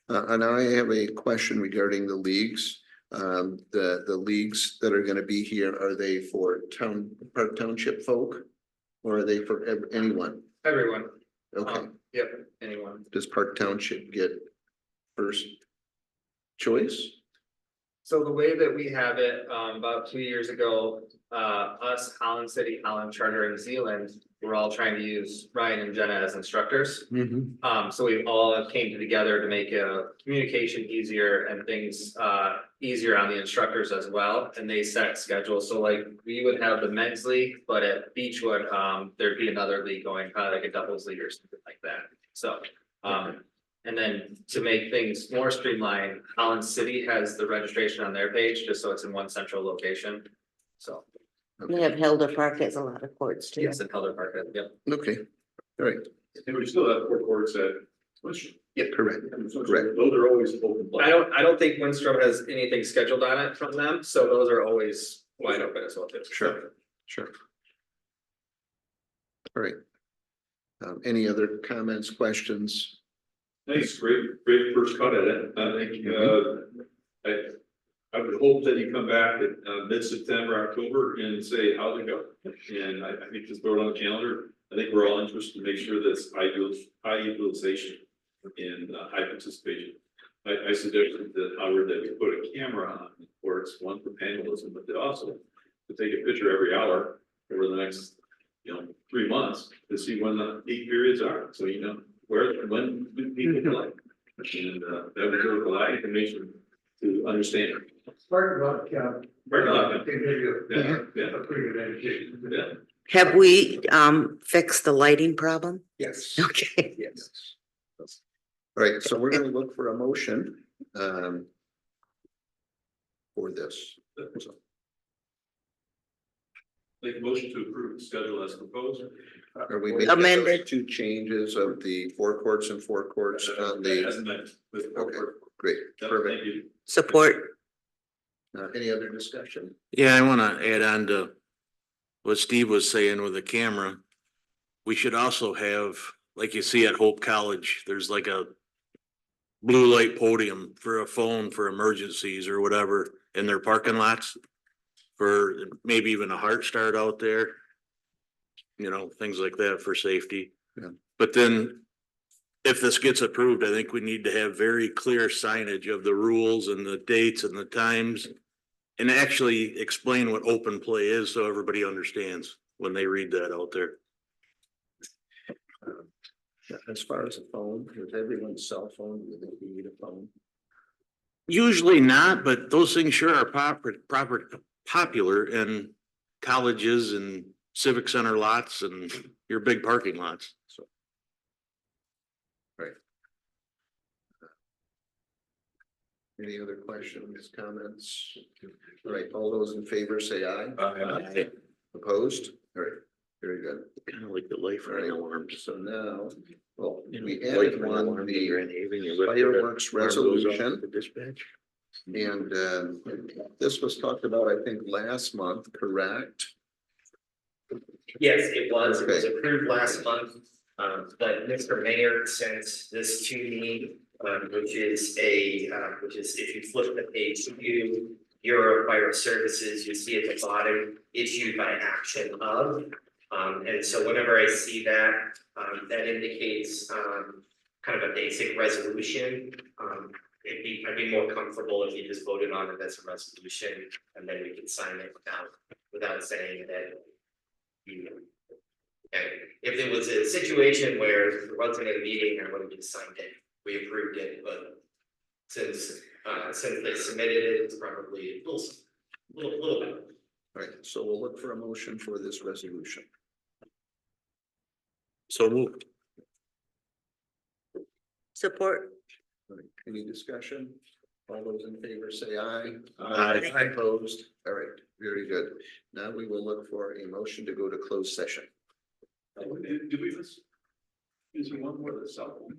And I have a question regarding the leagues. The leagues that are gonna be here, are they for Park Township folk? Or are they for anyone?
everyone.
Okay,
Yep, anyone.
does Park Township get first choice?
So the way that we have it, about 2 years ago, us, Holland City, Holland Charter, and Zealand, we're all trying to use Ryan and Jenna as instructors. So we all came together to make communication easier and things easier on the instructors as well. And they set schedules. So like we would have the men's league, but at Beechwood, there'd be another league going, like a doubles league or something like that. So, and then to make things more streamlined, Holland City has the registration on their page, just so it's in one central location. So,
We have Helder Park has a lot of courts too.
yes, in Helder Park, yep.
Okay, all right,
And we still have 4 courts at Winstrom.
yeah, correct. Correct.
Those are always open.
I don't think Winstrom has anything scheduled on it from them, so those are always wide open as well too.
Sure. All right. Any other comments, questions?
Thanks, great first cut at it. I think, I would hope that you come back at mid-September, October and say, how's it go? And I think just throw it on the calendar. I think we're all interested to make sure that's high utilization and high participation. I suggested that Howard, that we put a camera on the courts, one for vandalism, but also to take a picture every hour over the next, 3 months to see when the peak periods are. So, when do people play? And that would give a lot of information to understand.
Parking lot count.
Parking lot.
Can give you
Yeah.
a pretty good indication.
Yeah.
Have we fixed the lighting problem?
Yes.
Okay.
Yes. All right, so we're gonna look for a motion for this. So,
Make a motion to approve the schedule as proposed.
are we making
Amended.
those 2 changes of the forecourts and forecourts on the?
As amended.
Okay, great,
Yep,
perfect.
thank you.
Support.
Any other discussion?
Yeah, I wanna add on to what Steve was saying with the camera. We should also have, like you see at Hope College, there's like a blue light podium for a phone for emergencies or whatever in their parking lots. For maybe even a heart start out there. Things like that for safety.
Yeah.
But then if this gets approved, I think we need to have very clear signage of the rules and the dates and the times. And actually explain what open play is so everybody understands when they read that out there.
As far as a phone, is everyone's cell phone, do they need a phone?
Usually not, but those things sure are popular in colleges and civic center lots and your big parking lots.
So. Right. Any other questions, comments? All right, all those in favor say aye.
Aye.
Opposed? All right, very good.
Kind of like the life ring alarms.
So now, well, we
Life
added
ring
one,
alarms in Grand
the
Haven, you lift it up,
fireworks
alarm goes off
resolution.
the dispatch.
And this was talked about, I think, last month, correct?
Yes, it was
Okay.
approved last month, but Mr. Mayor sent this to me, which is if you flip the page to Bureau of Fire Services, you see at the bottom, issued by action of. And so whenever I see that, that indicates kind of a basic resolution. I'd be more comfortable if you just voted on it as a resolution, and then we can sign it without saying that. And if it was a situation where there wasn't a meeting, I would have just signed it, we approved it, but since they submitted it, it's probably a little bit.
All right, so we'll look for a motion for this resolution.
So moved.
Support.
All right, any discussion? All those in favor say aye.
Aye.
Opposed? All right, very good. Now we will look for a motion to go to closed session.
Do we miss? Is there one more the cell phone?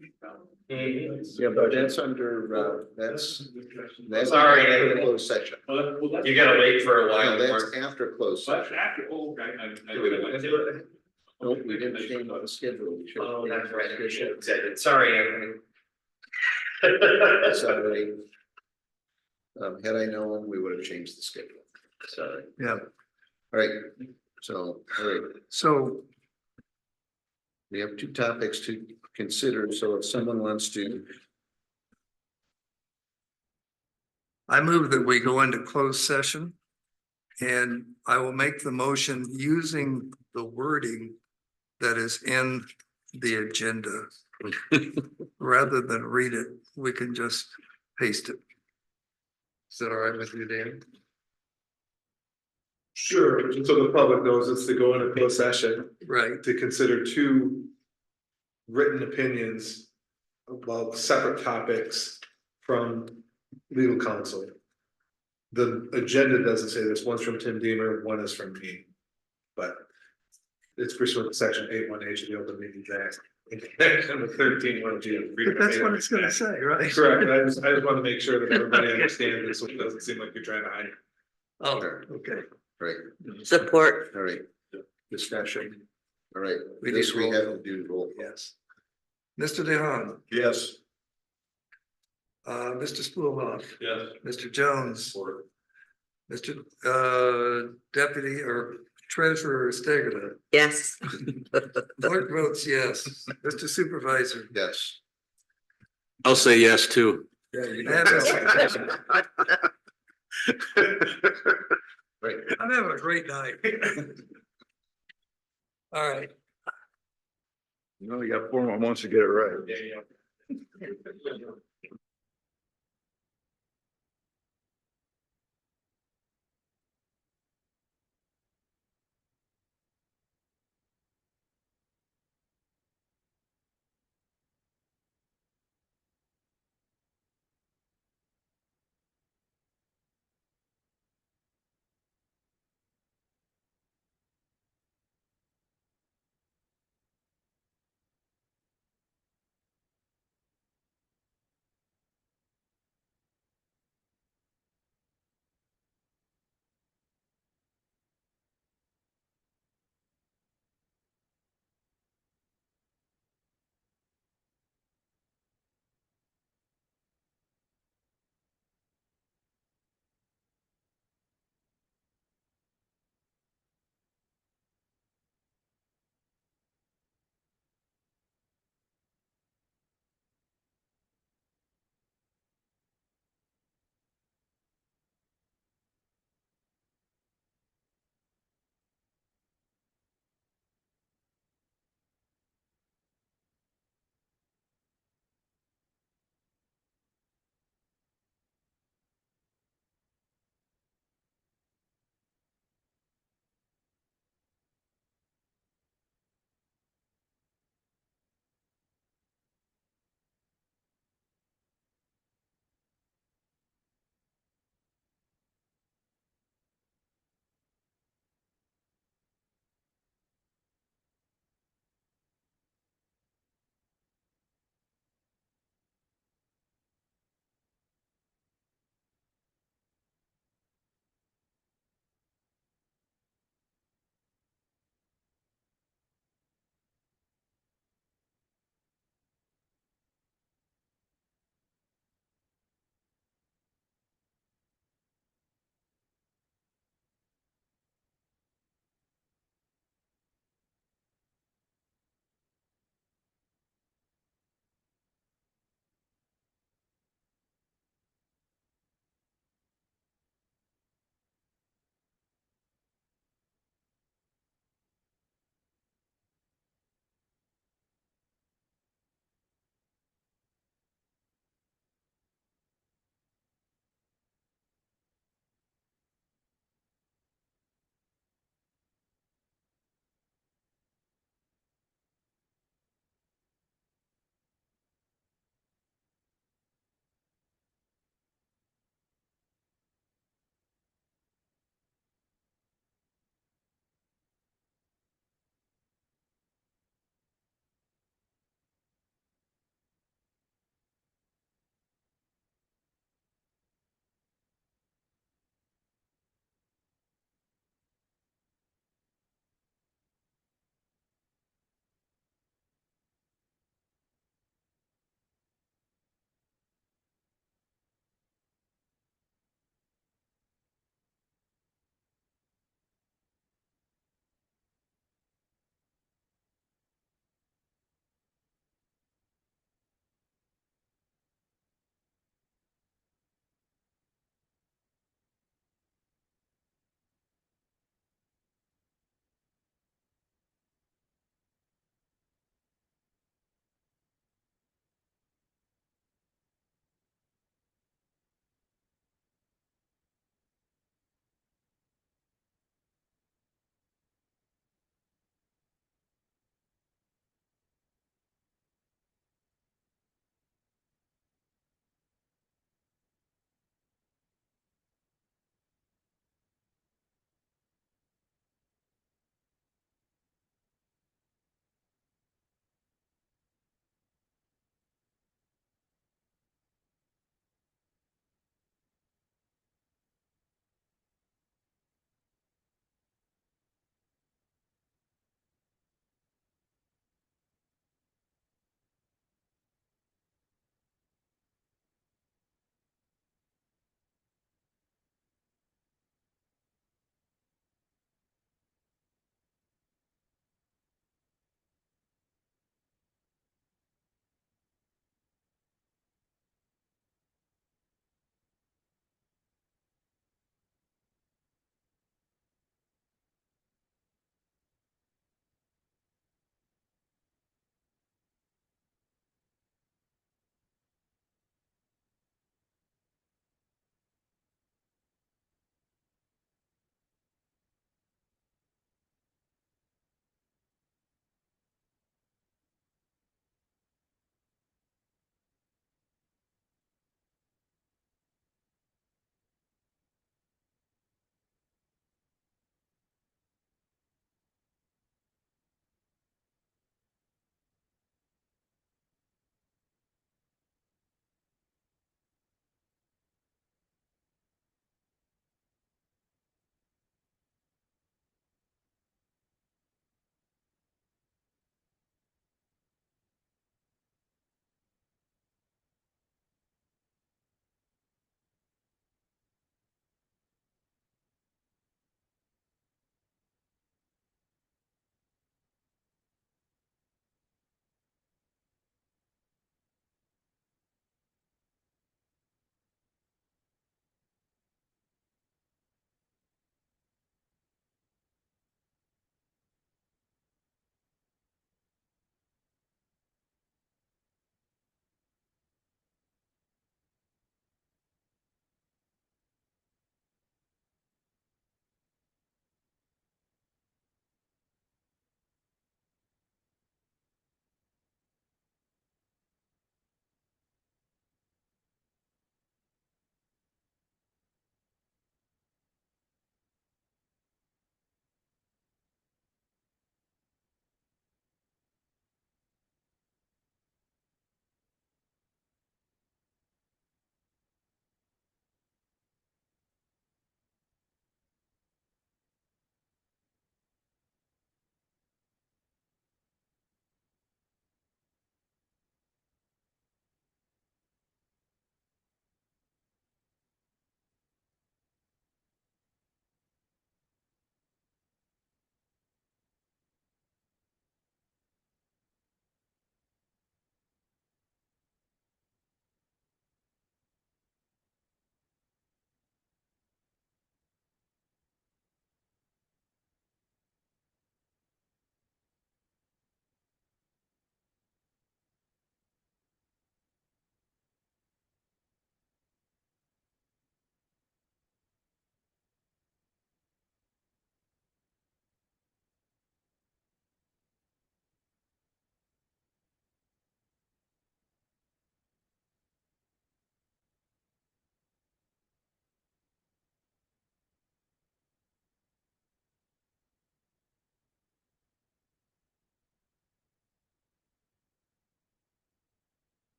Yeah, but that's under, that's
Sorry.
after closed session.
You gotta wait for a while.
No, that's after closed
But
session.
after,
Do we want to do it?
Nope, we didn't change the schedule. We should have
Oh, that's
changed the
right, we
schedule.
should have said it, sorry, Anthony.
Sorry. Had I known, we would have changed the schedule. Sorry.
Yeah,
All right, so, all right,
so
we have 2 topics to consider, so if someone wants to,
I move that we go into closed session. And I will make the motion using the wording that is in the agenda. Rather than read it, we can just paste it. Is that all right with you, Dan?
Sure, so the public knows it's to go into closed session
Right,
to consider 2 written opinions about separate topics from legal counsel. The agenda doesn't say this, one's from Tim Deemer, one is from me. But it's pursuant to section 8(1)(h) of the Open Meetings Act. Number 13(1)(g).
but that's what it's gonna say, right?
Correct, I just want to make sure that everybody understands this, so it doesn't seem like you're trying to hide it.
Oh, okay.
right,
Support.
all right, discussion. All right,
We
this
need
we
roll
have to do roll.
Yes. Mr. DeHaan,
Yes.
Mr. Spoolhoff,
Yes.
Mr. Jones, Mr. Deputy or Treasurer Stegler.
Yes.
Clerk votes yes. Mr. Supervisor.
Yes.
I'll say yes too.
Yeah, you
Right.
I'm having a great night. All right.
You only got 4 more months to get it right.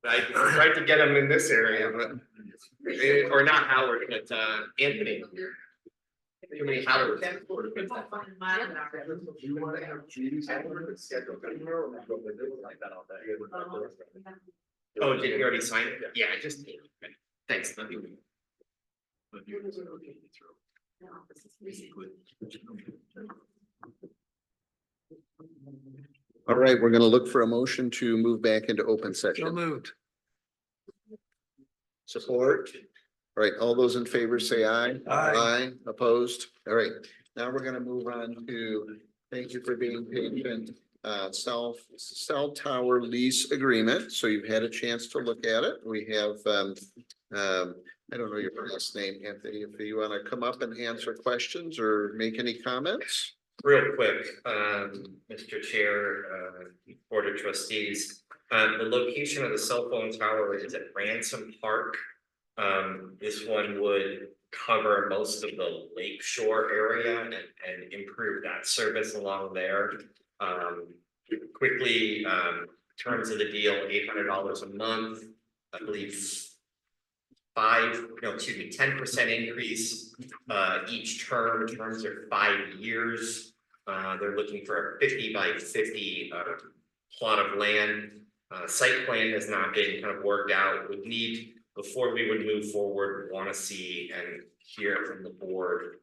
I tried to get him in this area, but, or not Howard, but, Anthony. Too many Howards. Oh, did he already sign it? Yeah, I just, thanks.
All right, we're gonna look for a motion to move back into open
So
session.
moved.
Support. All right, all those in favor say aye.
Aye.
Opposed? All right, now we're gonna move on to, thank you for being patient. Cell tower lease agreement. So you've had a chance to look at it. We have, I don't know your last name, Anthony, if you want to come up and answer questions or make any comments.
Real quick, Mr. Chair, Board of Trustees, the location of the cell phone tower is at Ransom Park. This one would cover most of the lake shore area and improve that service along there. Quickly, terms of the deal, $800 a month, I believe. 10% increase each term. Terms are 5 years. They're looking for a 50 by 50 plot of land. Site plan has not been kind of worked out. Would need, before we would move forward, want to see and hear from the board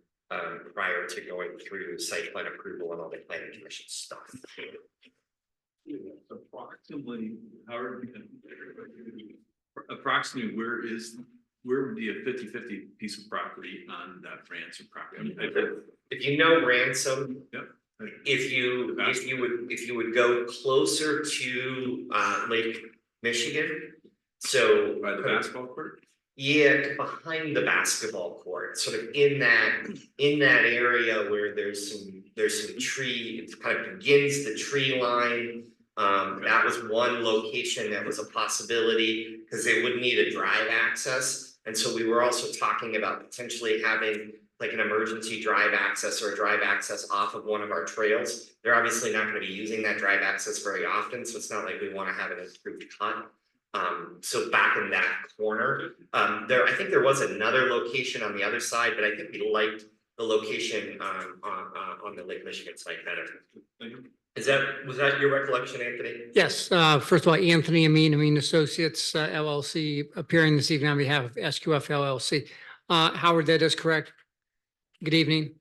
prior to going through site plan approval and all the planning commission stuff.
Approximately where would be a 50-50 piece of property on that Ransom property?
If you know Ransom,
Yep.
if you would go closer to Lake Michigan, so
By the basketball court?
yeah, behind the basketball court, sort of in that area where there's some tree, it kind of begins the tree line. That was one location that was a possibility because they would need a drive access. And so we were also talking about potentially having like an emergency drive access or a drive access off of one of our trails. They're obviously not going to be using that drive access very often, so it's not like we want to have an improved cut. So back in that corner, I think there was another location on the other side, but I think we liked the location on the Lake Michigan site better. Was that your recollection, Anthony?
Yes, first of all, Anthony Amin Associates LLC appearing this evening on behalf of SQF LLC. Howard, that is correct. Good evening.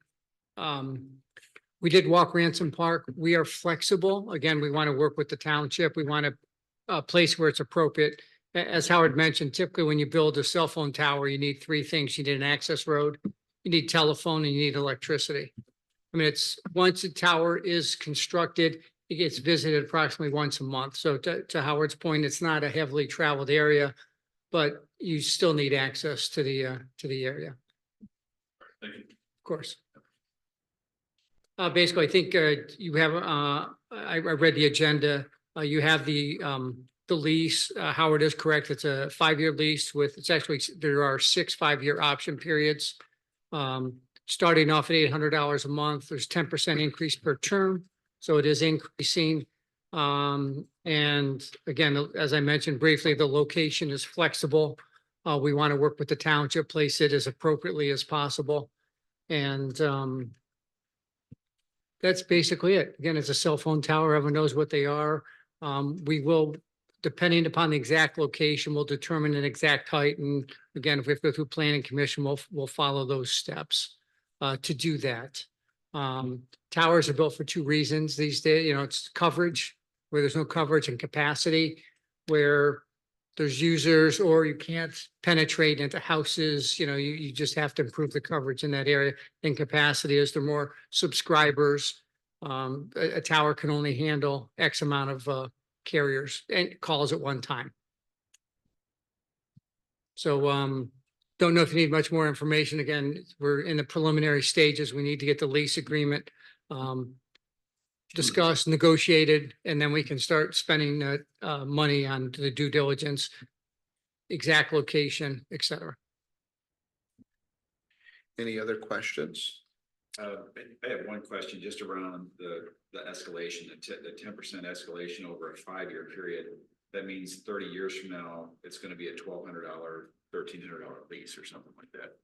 We did walk Ransom Park. We are flexible. Again, we want to work with the township. We want a place where it's appropriate. As Howard mentioned, typically when you build a cell phone tower, you need three things. You need an access road, you need telephone, and you need electricity. I mean, once the tower is constructed, it gets visited approximately once a month. So to Howard's point, it's not a heavily traveled area, but you still need access to the area.
Thank you.
Of course. Basically, I think you have, I read the agenda. You have the lease. Howard is correct. It's a 5-year lease there are 6 5-year option periods. Starting off at $800 a month, there's 10% increase per term. So it is increasing. And again, as I mentioned briefly, the location is flexible. We want to work with the township, place it as appropriately as possible. And that's basically it. Again, it's a cell phone tower. Everyone knows what they are. We will, depending upon the exact location, we'll determine an exact height. And again, if we have to go through planning commission, we'll follow those steps to do that. Towers are built for 2 reasons these days. It's coverage, where there's no coverage, and capacity, where there's users or you can't penetrate into houses. You just have to improve the coverage in that area. And capacity is there are more subscribers. A tower can only handle X amount of carriers and calls at one time. So don't know if you need much more information. Again, we're in the preliminary stages. We need to get the lease agreement discussed, negotiated, and then we can start spending money on the due diligence, exact location, etc.
Any other questions?
I have one question just around the escalation, the 10% escalation over a 5-year period. that means 30 years from now, it's gonna be a $1,200, $1,300 lease or something like that.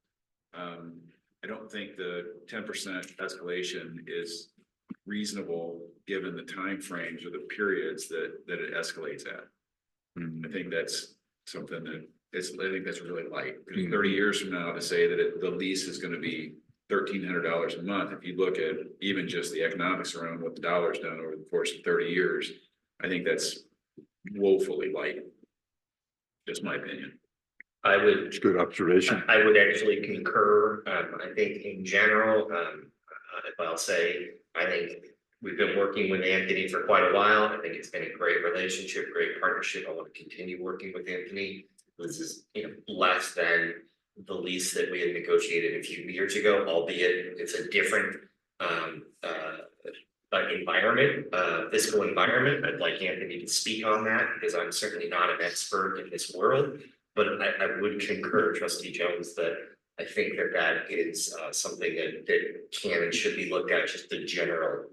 I don't think the 10% escalation is reasonable, given the timeframes or the periods that it escalates at. I think that's something that I think that's really light. 30 years from now, to say that the lease is gonna be $1,300 a month, if you look at even just the economics around what the dollar's done over the course of 30 years, I think that's woefully light. Just my opinion.
I would. It's good observation.
I would actually concur. I think in general, if I'll say, I think we've been working with Anthony for quite a while. I think it's been a great relationship, great partnership. I want to continue working with Anthony. This is, less than the lease that we had negotiated a few years ago, albeit it's a different environment, fiscal environment. I'd like Anthony to speak on that because I'm certainly not an expert in this world. But I would concur, Trustee Jones, that I think that is something that can and should be looked at, just the general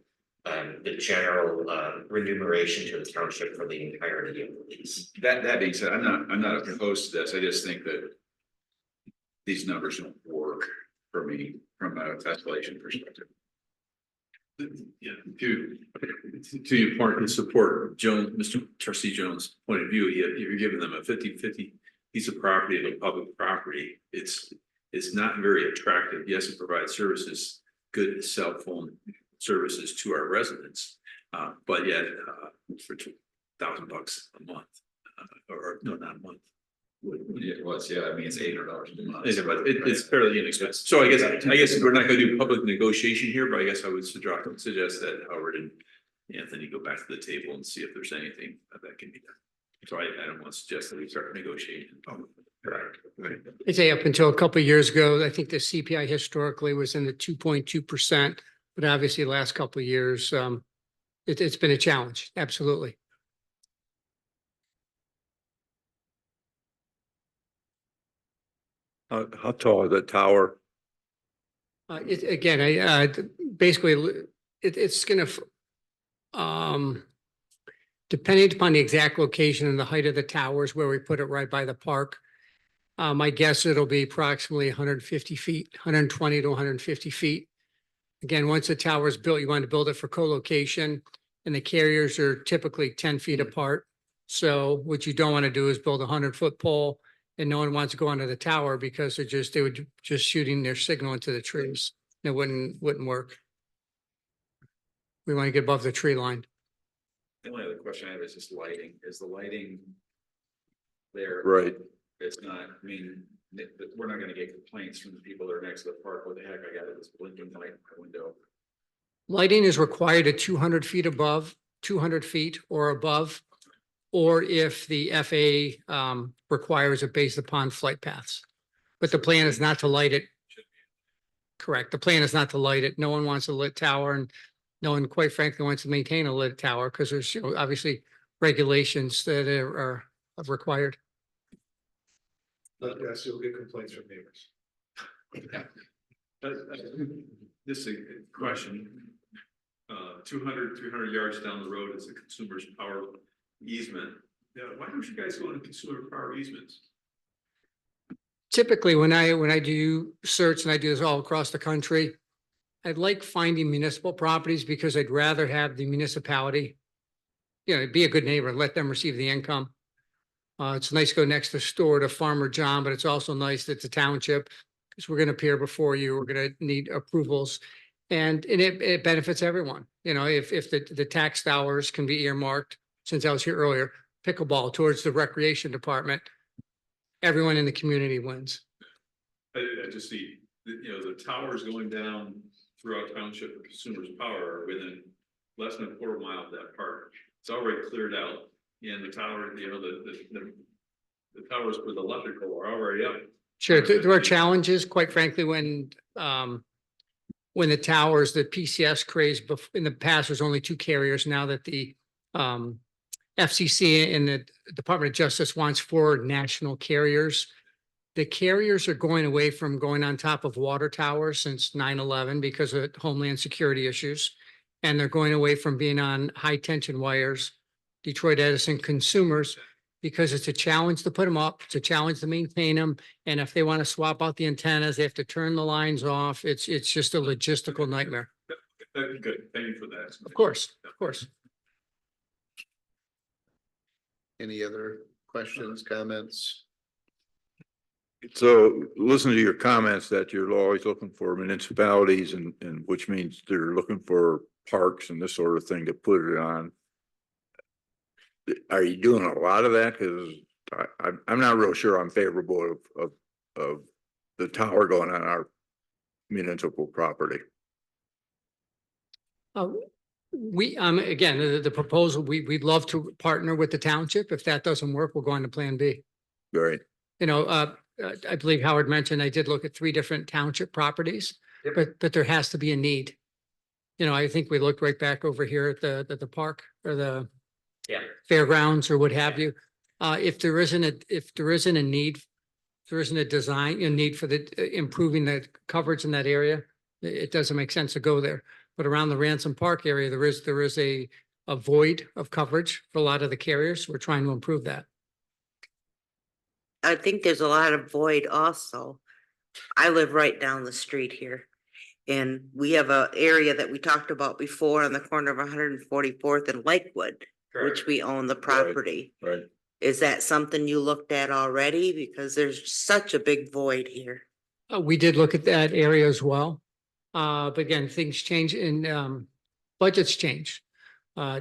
remuneration to the township for the entirety of the lease.
That being said, I'm not opposed to this. I just think that these numbers don't work for me from an escalation perspective.
Yeah, to your point and support Jones, Mr. Trustee Jones' point of view, you're giving them a 50-50 piece of property of a public property. It's not very attractive. Yes, it provides services, good cell phone services to our residents, but yet for $2,000 a month, or no, not a month.
It was, yeah. I mean, it's $800 a month.
It's fairly inexpensive. So I guess we're not going to do public negotiation here, but I guess I would suggest that Howard and Anthony go back to the table and see if there's anything that can be done. So I don't want to suggest that we start negotiating in public. Right.
I'd say up until a couple of years ago, I think the CPI historically was in the 2.2%, but obviously the last couple of years, it's been a challenge. Absolutely.
How tall is that tower?
Basically, it's going to, depending upon the exact location and the height of the towers where we put it right by the park, my guess it'll be approximately 150 feet, 120 to 150 feet. Again, once the tower is built, you want to build it for co-location, and the carriers are typically 10 feet apart. So what you don't want to do is build a 100-foot pole, and no one wants to go onto the tower because they would just shooting their signal into the trees. It wouldn't work. We want to get above the tree line.
The only other question I have is just lighting. Is the lighting there?
Right.
It's not, I mean, we're not gonna get complaints from the people that are next to the park. What the heck, I got this blinking light in my window.
Lighting is required at 200 feet above, 200 feet or above, or if the FAA requires it based upon flight paths. But the plan is not to light it. Correct. The plan is not to light it. No one wants a lit tower, and no one, quite frankly, wants to maintain a lit tower because there's obviously regulations that are required.
Yes, you'll get complaints from neighbors.
This is a question. 200, 300 yards down the road is a consumer's power easement. Yeah, why don't you guys go into consumer power easements?
Typically, when I do search, and I do this all across the country, I'd like finding municipal properties because I'd rather have the municipality, be a good neighbor and let them receive the income. It's nice to go next to store to Farmer John, but it's also nice that it's a township because we're going to appear before you. We're going to need approvals, and it benefits everyone. If the tax dollars can be earmarked, since I was here earlier, pickleball towards the recreation department, everyone in the community wins.
I just see, the towers going down throughout township for consumers power are within less than a quarter mile of that park. It's already cleared out. And the tower, the towers with electrical are already up.
Sure, there are challenges, quite frankly, when the towers, the PCS craze, in the past was only 2 carriers. Now that the FCC and the Department of Justice wants 4 national carriers, the carriers are going away from going on top of water towers since 9/11 because of homeland security issues, and they're going away from being on high tension wires Detroit Edison consumers because it's a challenge to put them up, it's a challenge to maintain them. And if they want to swap out the antennas, they have to turn the lines off. It's just a logistical nightmare.
Good, thank you for that.
Of course, of course.
Any other questions, comments?
So listen to your comments that you're always looking for municipalities and which means they're looking for parks and this sort of thing to put it on. Are you doing a lot of that? Cause I'm not real sure I'm favorable of the tower going on our municipal property.
Again, the proposal, we'd love to partner with the township. If that doesn't work, we'll go on to Plan B.
Right.
You know, I believe Howard mentioned, I did look at 3 different township properties, but there has to be a need. You know, I think we looked right back over here at the park or the fairgrounds or what have you. If there isn't a need, if there isn't a need for improving the coverage in that area, it doesn't make sense to go there. But around the Ransom Park area, there is a void of coverage for a lot of the carriers. We're trying to improve that.
I think there's a lot of void also. I live right down the street here. And we have an area that we talked about before on the corner of 144th and Lakewood, which we own the property.
Right.
Is that something you looked at already? Because there's such a big void here.
We did look at that area as well. But again, things change and budgets change.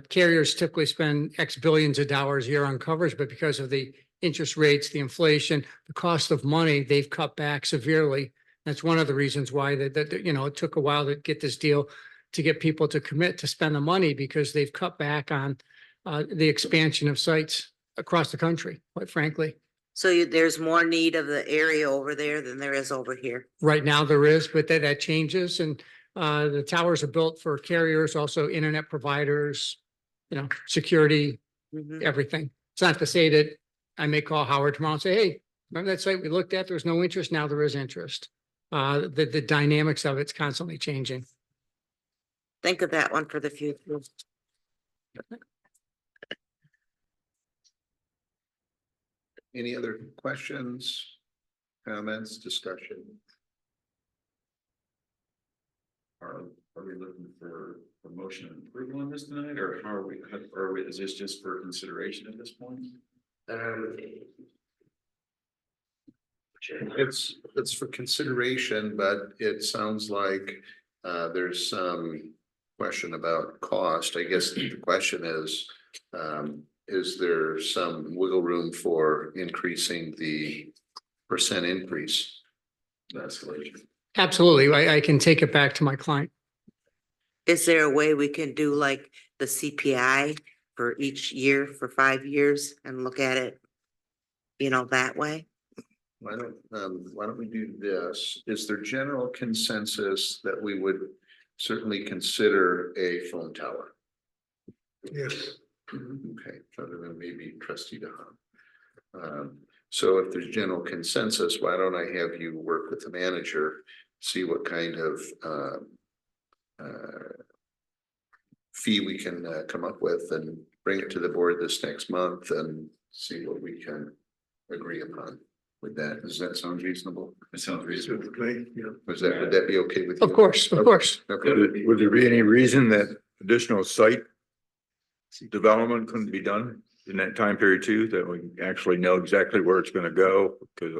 Carriers typically spend X billions of dollars a year on coverage, but because of the interest rates, the inflation, the cost of money, they've cut back severely. That's one of the reasons why that you know, it took a while to get this deal, to get people to commit to spend the money because they've cut back on the expansion of sites across the country, quite frankly.
So there's more need of the area over there than there is over here.
Right now there is, but that changes. And the towers are built for carriers, also internet providers, you know, security, everything. It's not to say that I may call Howard tomorrow and say, hey, remember that site we looked at? There's no interest. Now there is interest. The dynamics of it's constantly changing.
Think of that one for the future.
Any other questions, comments, discussion?
Are we looking for a motion of approval on this tonight, or how are we, is this just for consideration at this point?
It's for consideration, but it sounds like there's some question about cost. I guess the question is there some wiggle room for increasing the percent increase? Escalation.
Absolutely. I can take it back to my client.
Is there a way we can do like the CPI for each year for 5 years and look at it, you know, that way?
Why don't we do this? Is there general consensus that we would certainly consider a phone tower?
Yes.
Okay, other than maybe trustee DeHaan. So if there's general consensus, why don't I have you work with the manager, see what kind of fee we can come up with and bring it to the board this next month and see what we can agree upon with that. Does that sound reasonable?
It sounds reasonable.
Would that be okay with you?
Of course, of course.
Okay.
Would there be any reason that additional site development couldn't be done in that time period too, that we actually know exactly where it's gonna go? Because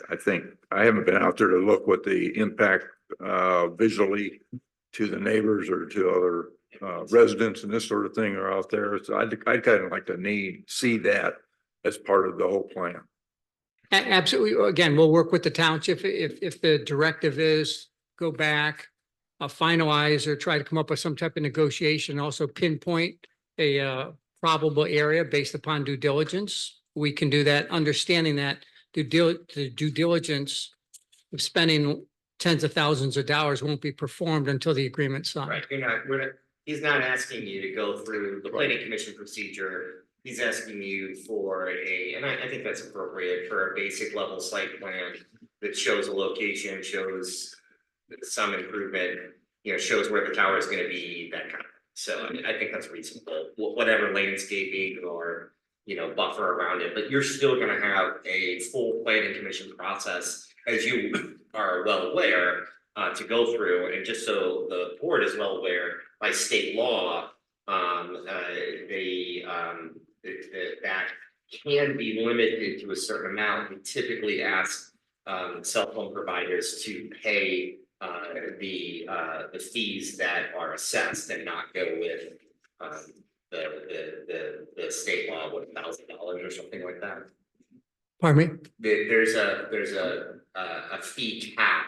I think, I haven't been out there to look what the impact visually to the neighbors or to other residents and this sort of thing are out there. So I'd kind of like to see that as part of the whole plan.
Absolutely. Again, we'll work with the township. If the directive is go back, finalize or try to come up with some type of negotiation, also pinpoint a probable area based upon due diligence. We can do that, understanding that the due diligence of spending tens of thousands of dollars won't be performed until the agreement's signed.
Right, he's not asking you to go through the planning commission procedure. He's asking you for and I think that's appropriate, for a basic level site plan that shows a location, shows some improvement, you know, shows where the tower is going to be, that kind of. So I mean, I think that's reasonable, whatever landscaping or, you know, buffer around it, but you're still gonna have a full planning commission process, as you are well aware, to go through, and just so the board is well aware, by state law, that can be limited to a certain amount. We typically ask cell phone providers to pay the fees that are assessed and not go with the state law, what, $1,000 or something like that.
Pardon me?
There's a fee cap.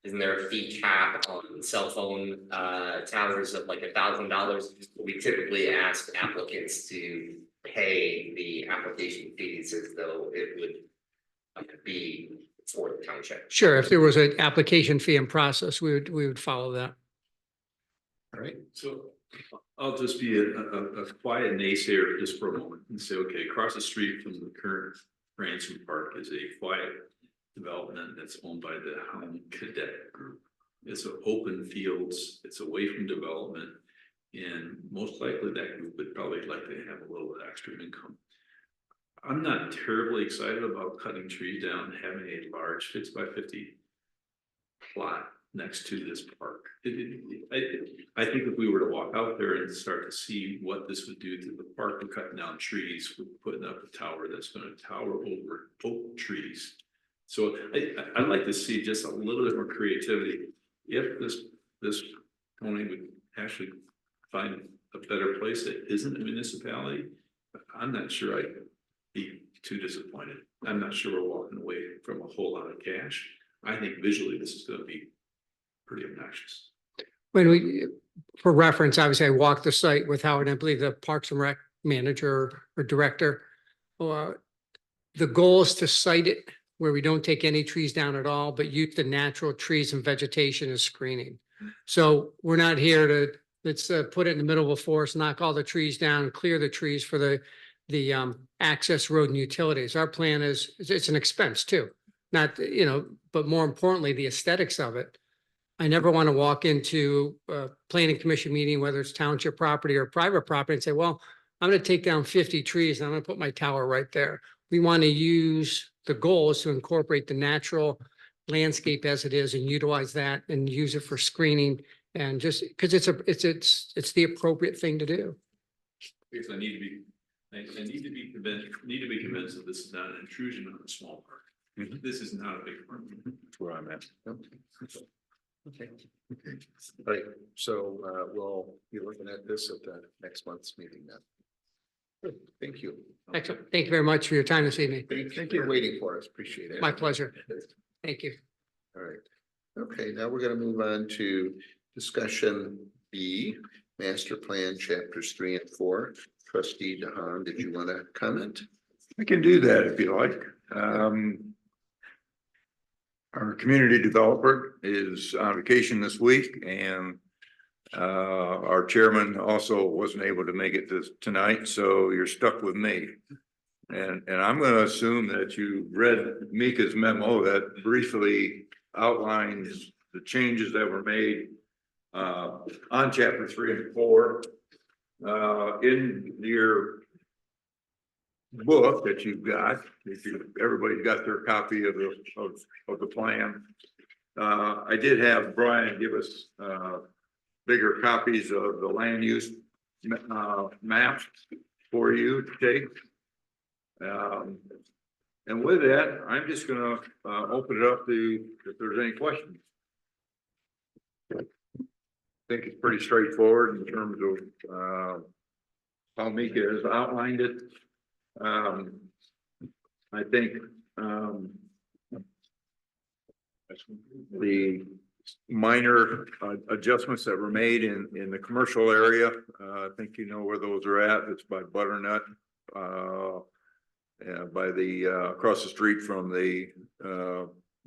Isn't there a fee cap on cell phone towers of like $1,000? We typically ask applicants to pay the application fees as though it would be for the township.
Sure, if there was an application fee in process, we would follow that.
All right,
So I'll just be a quiet naysayer just for a moment and say, okay, across the street from the current Ransom Park is a quiet development that's owned by the Hound Cadet Group. It's an open fields, it's away from development, and most likely that group would probably like to have a little extra income. I'm not terribly excited about cutting trees down, having a large 50 by 50 plot next to this park. I think if we were to walk out there and start to see what this would do to the park, we're cutting down trees, we're putting up a tower that's going to tower over oak trees. So I'd like to see just a little bit more creativity. If this Tony would actually find a better place that isn't a municipality, I'm not sure I'd be too disappointed. I'm not sure we're walking away from a whole lot of cash. I think visually this is going to be pretty obnoxious.
For reference, obviously I walked the site with Howard, and I believe the Parks and Rec manager or director. The goal is to site it where we don't take any trees down at all, but use the natural trees and vegetation as screening. So we're not here to, let's put it in the middle of a forest, knock all the trees down and clear the trees for the access road and utilities. Our plan is, it's an expense too. Not, you know, but more importantly, the aesthetics of it. I never want to walk into a planning commission meeting, whether it's township property or private property, and say, well, I'm going to take down 50 trees and I'm going to put my tower right there. We want to use, the goal is to incorporate the natural landscape as it is and utilize that and use it for screening, and just because it's the appropriate thing to do.
Because I need to be convinced that this is not an intrusion on a small park. This is not a big park.
That's where I'm at.
okay. All right, so we'll be looking at this at the next month's meeting then. Good, thank you.
Excellent. Thank you very much for your time this evening.
Thank you for waiting for us. Appreciate it.
My pleasure. Thank you.
All right. Okay, now we're going to move on to discussion B, master plan chapters 3 and 4. Trustee DeHaan, did you want to comment?
I can do that if you like. Our community developer is on vacation this week, and our chairman also wasn't able to make it tonight, so you're stuck with me. And I'm going to assume that you read Mika's memo that briefly outlines the changes that were made on chapter 3 and 4. In your book that you've got, everybody's got their copy of the plan. I did have Brian give us bigger copies of the land use map for you to take. And with that, I'm just gonna open it up to if there's any questions. I think it's pretty straightforward in terms of how Mika has outlined it. I think the minor adjustments that were made in the commercial area, I think you know where those are at. It's by Butternut, by the across the street from the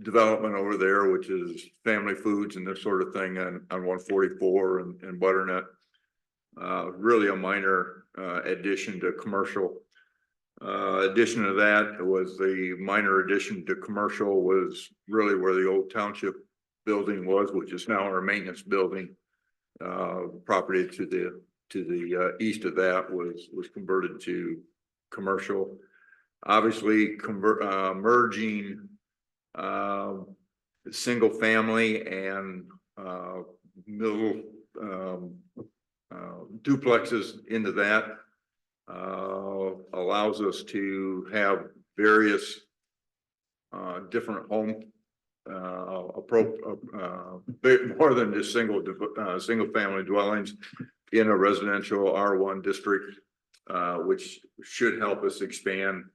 development over there, which is Family Foods and this sort of thing on 144 and Butternut. Really a minor addition to commercial. Addition to that was the minor addition to commercial was really where the old township building was, which is now our maintenance building, property to to the east of that was converted to commercial. Obviously, merging single family and middle duplexes into that allows us to have various different home bit more than just single family dwellings in a residential R1 district, which should help us expand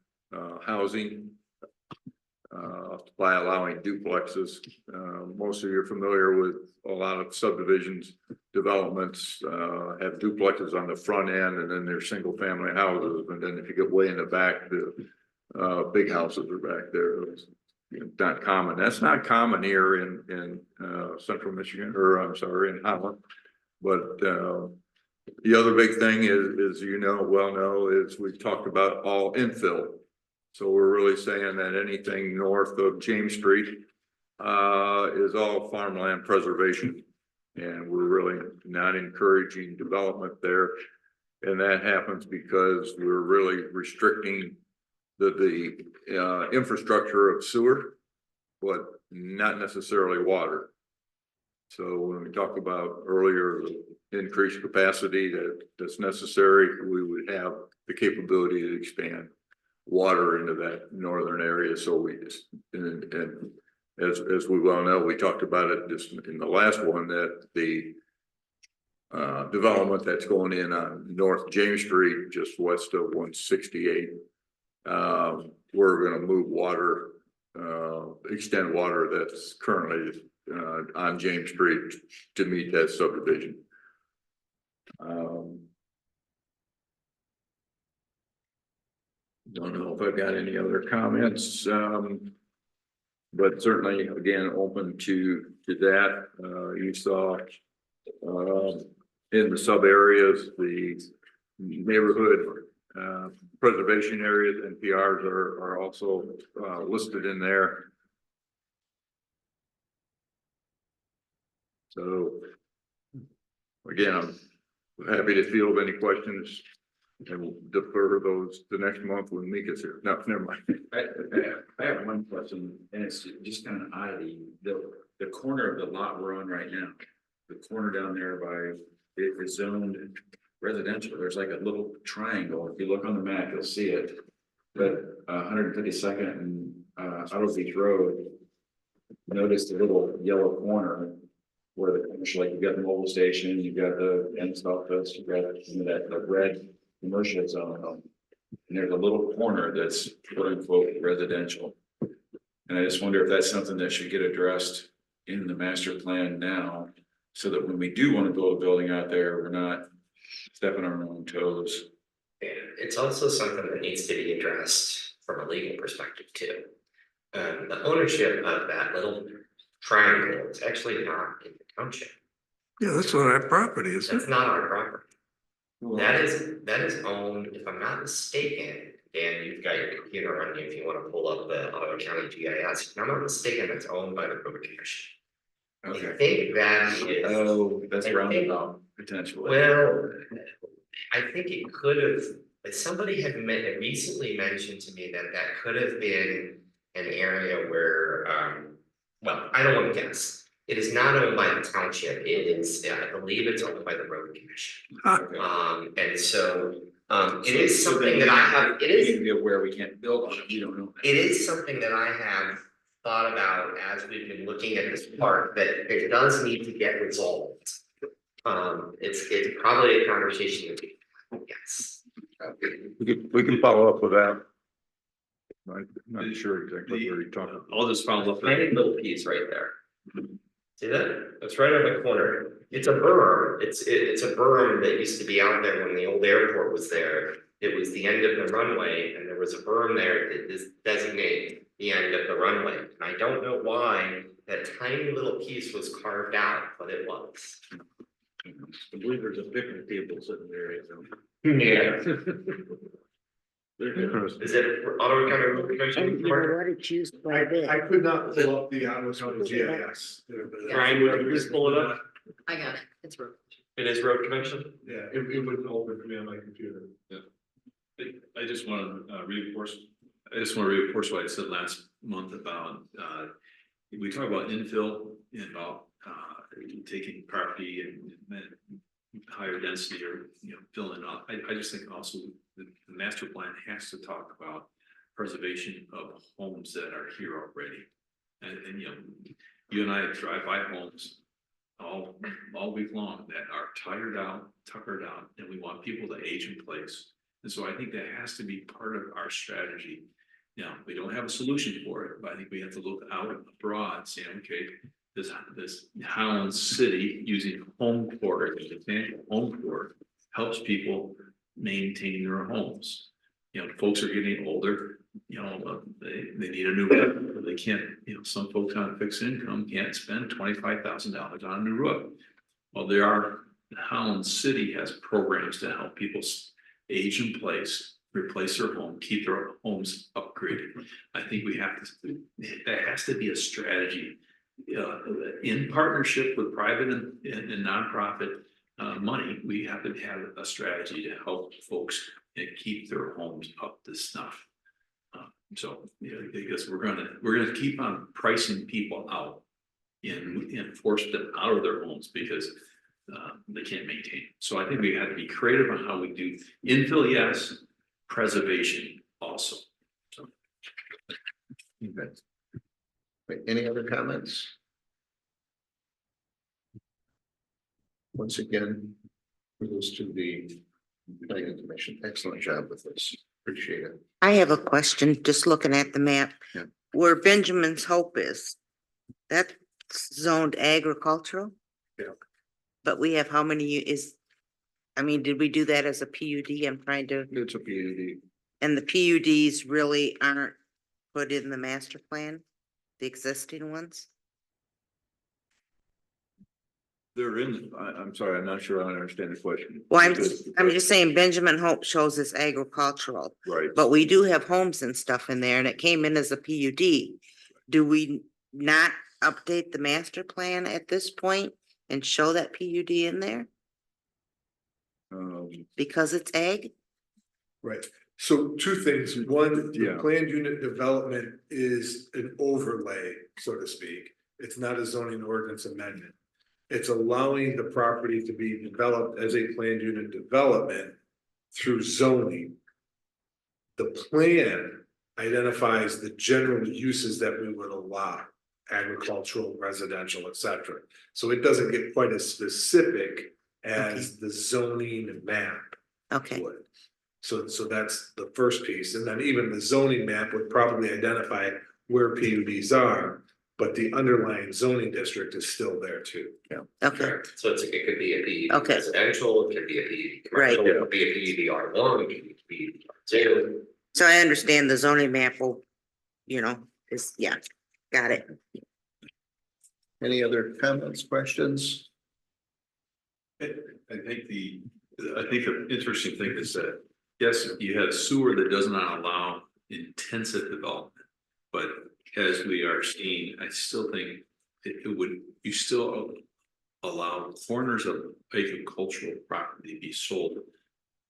housing by allowing duplexes. Most of you are familiar with a lot of subdivisions, developments have duplexes on the front end, and then there's single family houses. And then if you get way in the back, the big houses are back there. It's not common. That's not common here in central Michigan, or I'm sorry, in Holland. But the other big thing is, you know, is we've talked about all infill. So we're really saying that anything north of James Street is all farmland preservation. And we're really not encouraging development there. And that happens because we're really restricting the infrastructure of sewer, but not necessarily water. So when we talk about earlier increased capacity that's necessary, we would have the capability to expand water into that northern area. So we just, and as we well know, we talked about it just in the last one, that the development that's going in on North James Street, just west of 168, we're going to move water, extend water that's currently on James Street to meet that subdivision. Don't know if I've got any other comments, but certainly, again, open to that. You saw in the sub areas, the neighborhood preservation areas, NPRs are also listed in there. So again, I'm happy to field any questions, and we'll defer those the next month when Mika's here. No, never mind.
I have one question, and it's just kind of oddity. The corner of the lot we're on right now, the corner down there by the zoned residential, there's like a little triangle. If you look on the map, you'll see it. But 152nd and Auto Beach Road, notice the little yellow corner where the commercial, like you've got the mobile station, you've got the dentist office, you've got that red commercial zone. And there's a little corner that's quote unquote residential. And I just wonder if that's something that should get addressed in the master plan now, so that when we do want to build a building out there, we're not stepping on our own toes.
It's also something that needs to be addressed from a legal perspective too. The ownership of that little triangle is actually not in the township.
Yeah, that's not our property, is it?
That's not our property. That is owned, if I'm not mistaken, Dan, you've got your computer on you if you want to pull up the Ottawa County GIS. If I'm not mistaken, it's owned by the Road Commission.
Okay.
I think that is.
Oh, that's roundabout potentially.
Well, I think it could have, somebody had recently mentioned to me that could have been an area where, well, I don't want to guess. It is not owned by the township. It is, I believe it's owned by the Road Commission. And so, it is something that I have, it is.
We need to be aware we can't build on it. We don't know.
It is something that I have thought about as we've been looking at this park, that it does need to get resolved. It's probably a conversation that we, yes.
We can follow up with that. I'm not sure exactly what you're talking about.
I'll just follow up.
Tiny little piece right there. See that? It's right on the corner. It's a berm. It's a berm that used to be out there when the old airport was there. It was the end of the runway, and there was a berm there that designated the end of the runway. And I don't know why that tiny little piece was carved out, but it was.
I believe there's a picnic table sitting there.
Yeah.
Interesting.
Is it Ottawa County Road Commission?
I could not pull up the Ottawa County GIS.
Brian, would you please pull it up?
I got it. It's broken.
It is road commission?
Yeah, it wouldn't open for me on my computer.
I just want to reinforce what I said last month about, we talk about infill and about, taking property and higher density or, filling up. I just think also the master plan has to talk about preservation of homes that are here already. And you and I drive by homes all week long that are tired out, tuckered out, and we want people to age in place. And so I think that has to be part of our strategy. Now, we don't have a solution for it, but I think we have to look out abroad, saying, okay, this Highland City using home court, as an example, home court helps people maintain their homes. Folks are getting older, they need a new roof. They can't, some folks on fixed income can't spend $25,000 on a new roof. Well, Highland City has programs to help people age in place, replace their home, keep their homes upgraded. I think that has to be a strategy in partnership with private and nonprofit money. We have to have a strategy to help folks keep their homes up to snuff. Because we're gonna keep on pricing people out and force them out of their homes because they can't maintain. So I think we have to be creative on how we do infill, yes, preservation also. So.
Okay. Wait, any other comments? Once again, kudos to the planning commission. Excellent job with this. Appreciate it.
I have a question, just looking at the map.
Yeah.
Where Benjamin's Hope is, that's zoned agricultural?
Yeah.
But we have how many did we do that as a PUD? I'm trying to,
It's a PUD.
and the PUDs really aren't put in the master plan, the existing ones?
They're in, I'm sorry, I'm not sure I understand the question.
Well, I'm just saying Benjamin Hope shows as agricultural,
Right.
but we do have homes and stuff in there and it came in as a PUD. Do we not update the master plan at this point and show that PUD in there because it's ag?
Right, so two things, one, the
Yeah.
planned unit development is an overlay, so to speak. It's not a zoning ordinance amendment. It's allowing the property to be developed as a planned unit development through zoning. The plan identifies the general uses that we would allow, agricultural, residential, etc. So it doesn't get quite as specific as the zoning map
Okay,
would. So that's the first piece, and then even the zoning map would probably identify where PUDs are, but the underlying zoning district is still there too.
Yeah.
okay,
Correct. So it could be a PUD
Okay.
residential, it could be a PUD
Right.
commercial, it could be a PUD R1, it could be a PUD R2.
so I understand the zoning map will, got it.
Any other comments, questions?
I think the interesting thing is that, yes, you have sewer that does not allow intensive development. But as we are seeing, I still think you still allow corners of agricultural property to be sold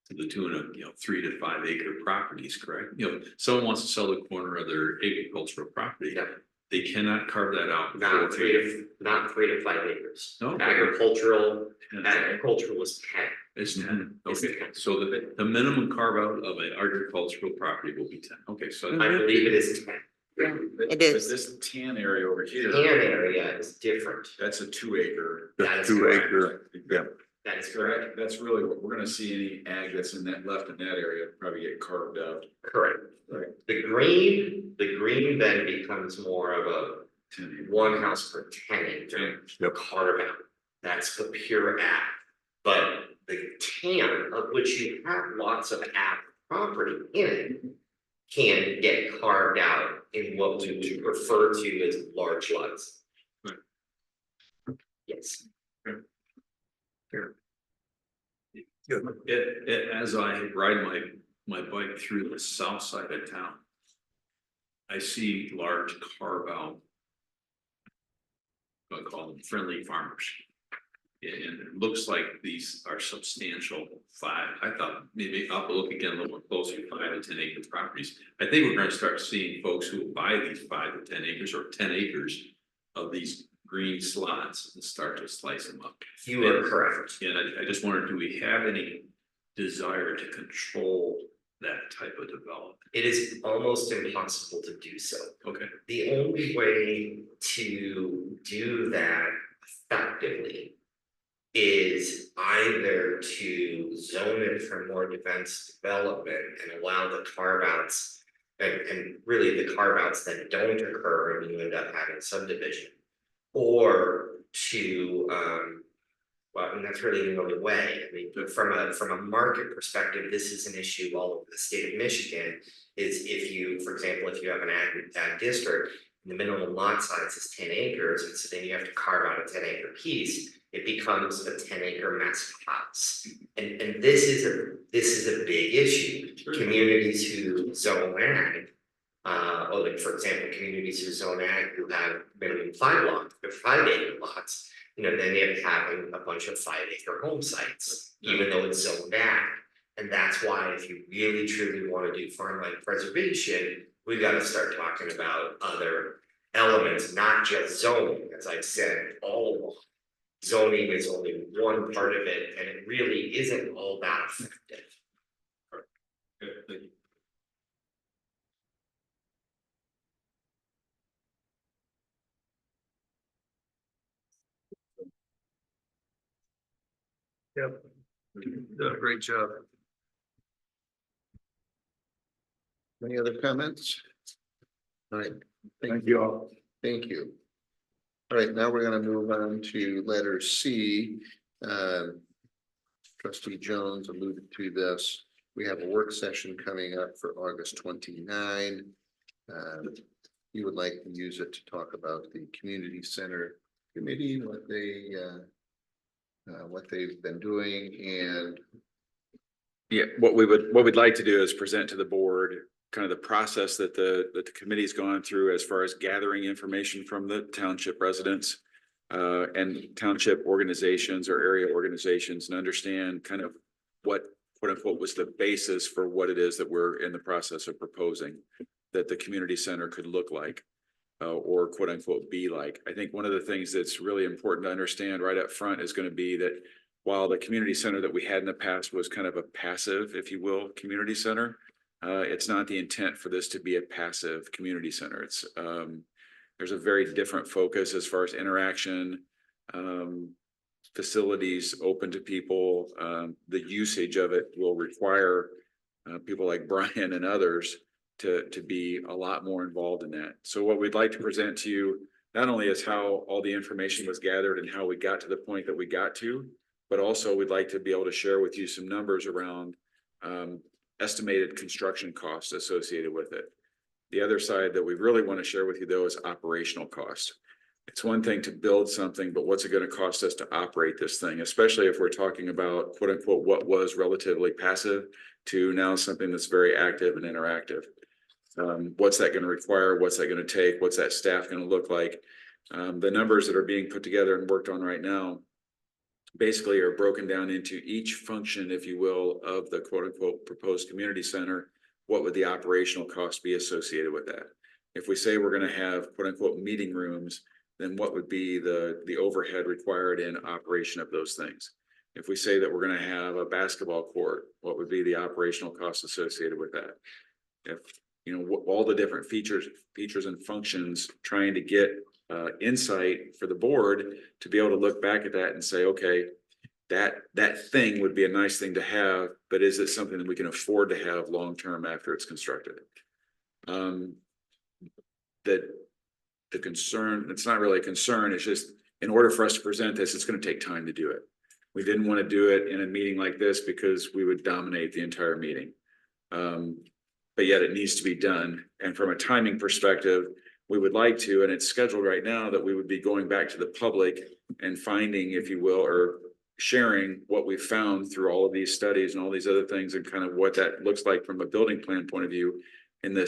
to the tune of, 3 to 5 acre properties, correct? Someone wants to sell the corner of their agricultural property.
Yeah.
They cannot carve that out.
Not 3 to 5 acres.
No.
Agricultural is 10.
It's 10,
It's
okay,
10.
so the minimum carve out of an agricultural property will be 10, okay, so.
I believe it is 10.
It is.
But this tan area over here.
Tan area is different.
That's a 2 acre.
That is
2
correct.
acre, yeah.
That is correct.
That's really what we're gonna see. Any ag that's in that left in that area probably get carved out.
Correct.
Right.
The green then becomes more of a
10 acre.
1 house per 10 acre
Yep.
carve out. That's the pure ag. But the tan, of which you have lots of ag property in it, can get carved out in what we would refer to as large lots.
Right.
Yes.
As I ride my bike through the south side of town, I see large carve out. I call them friendly farmers. And it looks like these are substantial I thought maybe I'll look again a little more closely, 5 to 10 acre properties. I think we're gonna start seeing folks who will buy these 5 to 10 acres or 10 acres of these green slots and start to slice them up.
You are correct.
And I just wondered, do we have any desire to control that type of development?
It is almost impossible to do so.
Okay.
The only way to do that effectively is either to zone it for more defense development and allow the carve outs and really the carve outs that don't occur and you end up having subdivision, or to well, and that's really the only way. I mean, but from a market perspective, this is an issue all over the state of Michigan. Is if you, for example, if you have an ag district, the minimum lot size is 10 acres, and so then you have to carve out a 10 acre piece. It becomes a 10 acre massive house, and this is a big issue. Communities who zone ag, or like for example, communities who zone ag who have minimum 5 acre lots. You know, then they're having a bunch of 5 acre home sites, even though it's zoned ag. And that's why if you really truly want to do farmland preservation, we've got to start talking about other elements, not just zoning. As I've said all along, zoning is only one part of it, and it really isn't all that effective.
Good, thank you.
Yep. Did a great job.
Any other comments? All right.
Thank you all.
Thank you. All right, now we're gonna move on to letter C. Trustee Jones alluded to this. We have a work session coming up for August 29. You would like to use it to talk about the community center committee, what they've been doing, and
Yeah, what we'd like to do is present to the board kind of the process that the committee's gone through as far as gathering information from the township residents and township organizations or area organizations, and understand kind of what quote unquote was the basis for what it is that we're in the process of proposing that the community center could look like or quote unquote be like. I think one of the things that's really important to understand right up front is going to be that while the community center that we had in the past was kind of a passive, if you will, community center, it's not the intent for this to be a passive community center. It's there's a very different focus as far as interaction, facilities open to people. The usage of it will require people like Brian and others to be a lot more involved in that. So what we'd like to present to you not only is how all the information was gathered and how we got to the point that we got to, but also we'd like to be able to share with you some numbers around estimated construction costs associated with it. The other side that we really want to share with you though is operational costs. It's one thing to build something, but what's it going to cost us to operate this thing, especially if we're talking about quote unquote what was relatively passive to now something that's very active and interactive. What's that going to require? What's that going to take? What's that staff going to look like? The numbers that are being put together and worked on right now basically are broken down into each function, if you will, of the quote unquote proposed community center. What would the operational cost be associated with that? If we say we're going to have quote unquote meeting rooms, then what would be the overhead required in operation of those things? If we say that we're going to have a basketball court, what would be the operational costs associated with that? If you know all the different features and functions, trying to get insight for the board to be able to look back at that and say, okay, that thing would be a nice thing to have, but is it something that we can afford to have long term after it's constructed? The concern, it's not really a concern, it's just in order for us to present this, it's going to take time to do it. We didn't want to do it in a meeting like this because we would dominate the entire meeting. But yet it needs to be done. And from a timing perspective, we would like to, and it's scheduled right now, that we would be going back to the public and finding, if you will, or sharing what we've found through all of these studies and all these other things and kind of what that looks like from a building plan point of view in the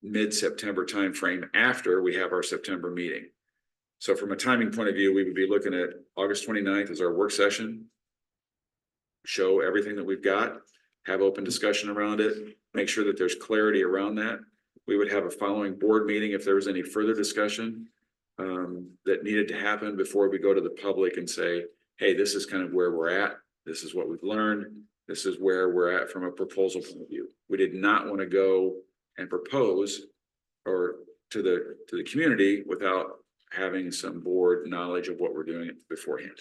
mid-September timeframe after we have our September meeting. So from a timing point of view, we would be looking at August 29th as our work session. Show everything that we've got, have open discussion around it, make sure that there's clarity around that. We would have a following board meeting if there was any further discussion that needed to happen before we go to the public and say, hey, this is kind of where we're at. This is what we've learned. This is where we're at from a proposal point of view. We did not want to go and propose or to the community without having some board knowledge of what we're doing beforehand.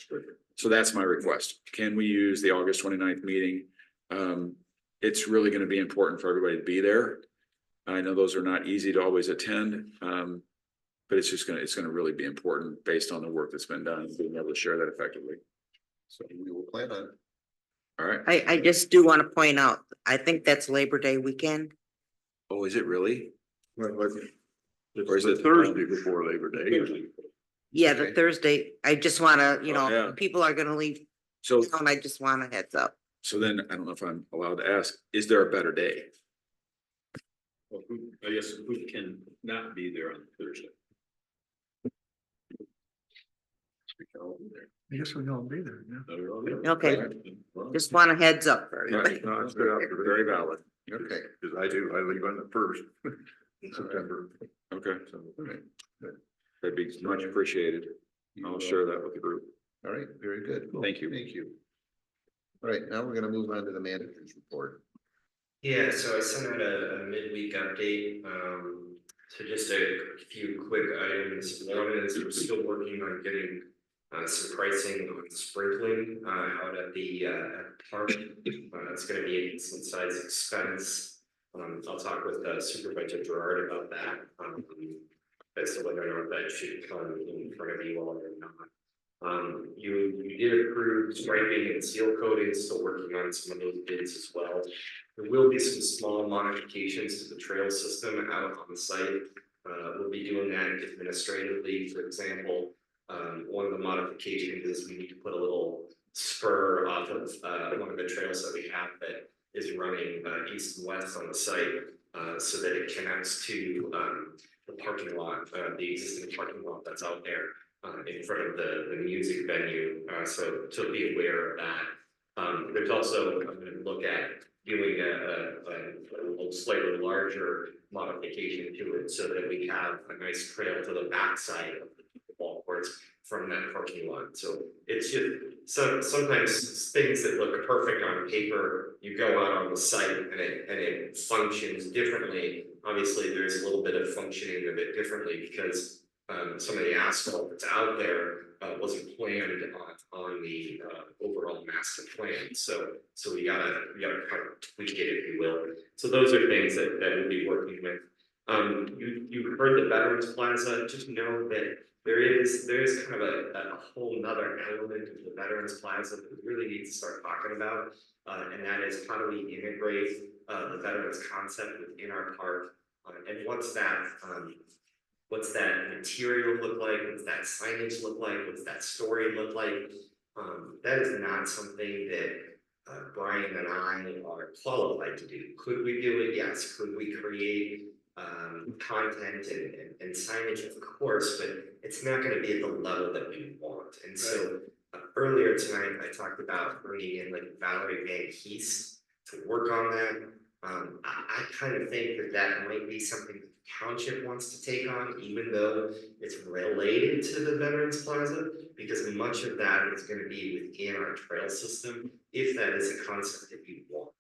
So that's my request. Can we use the August 29th meeting? It's really going to be important for everybody to be there. I know those are not easy to always attend, but it's gonna really be important based on the work that's been done and being able to share that effectively.
So we will plan on it.
All right.
I just do want to point out, I think that's Labor Day weekend.
Oh, is it really?
It's
Or is
the
it
Thursday before Labor Day?
Yeah, the
Okay.
Thursday. I just want to,
yeah.
people are gonna leave
So,
town. I just want a heads up.
so then I don't know if I'm allowed to ask, is there a better day?
Well, I guess who can not be there on Thursday?
I guess we don't be there, yeah.
Okay. Just want a heads up for
Right.
everybody.
No, it's good out there.
Very valid.
Okay.
Cause I leave on the first. September.
Okay.
So,
That'd be much appreciated. I'll share that with the group.
All right, very good.
Thank you.
Thank you. All right, now we're gonna move on to the manager's report.
Yeah, so I sent out a midweek update, so just a few quick items. One is we're still working on getting some pricing on sprinkling out at the park. It's gonna be a decent size expense. I'll talk with Supervisor Gerard about that. As to whether or not that should come in front of you all or not. You did approve striping and seal coating, still working on some of those bids as well. There will be some small modifications to the trail system out on the site. We'll be doing that administratively. For example, one of the modifications is we need to put a little spur off of one of the trails that we have that is running east and west on the site, so that it connects to the parking lot, the existing parking lot that's out there in front of the music venue. So to be aware of that. There's also, I'm going to look at doing a slightly larger modification to it so that we have a nice trail to the backside of the ball courts from that parking lot. So it's just sometimes things that look perfect on paper, you go out on the site and it functions differently. Obviously, there's a little bit of functioning of it differently because some of the asphalt that's out there wasn't planned on the overall master plan. So we gotta kind of tweak it, if you will. So those are things that we'll be working with. You heard the Veterans Plaza. Just know that there is kind of a whole nother element of the Veterans Plaza that we really need to start talking about, and that is how do we integrate the veterans concept within our park, and what's that material look like? What's that signage look like? What's that story look like? That is not something that Brian and I are qualified to do. Could we do it? Yes. Could we create content and signage? Of course, but it's not going to be at the level that we want. And so earlier tonight, I talked about bringing in like Valerie Van Hees to work on that. I kind of think that might be something that the township wants to take on, even though it's related to the Veterans Plaza, because much of that is going to be within our trail system, if that is a concept that you want.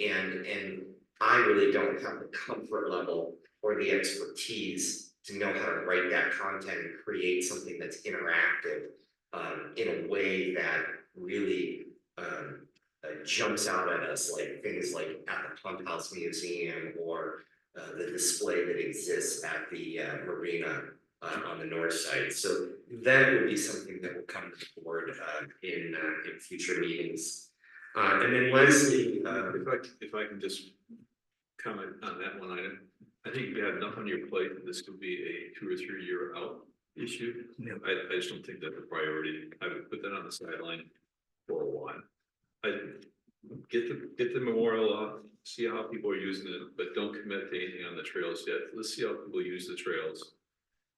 And I really don't have the comfort level or the expertise to know how to write that content and create something that's interactive in a way that really jumps out at us, like things like at the Pump House Museum or the display that exists at the marina on the north side. So that would be something that will come to the board in future meetings. And then lastly,
if I can just comment on that one item, I think you have enough on your plate that this could be a 2 or 3 year out issue.
Yeah.
I just don't think that's a priority. I would put that on the sideline for a while. I get the memorial off, see how people are using it, but don't commit to anything on the trails yet. Let's see how people use the trails.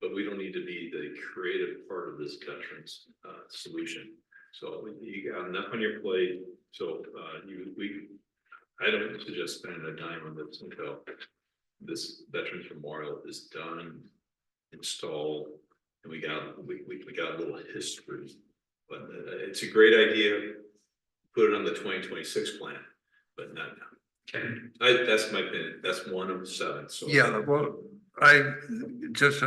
but we don't need to be the creative part of this veterans solution. So you got enough on your plate, so I don't suggest spending a dime on this until this Veterans Memorial is done, installed, and we got a little history. But it's a great idea, put it on the 2026 plan, but not now. That's my opinion, that's one of 7, so.
Yeah, well, just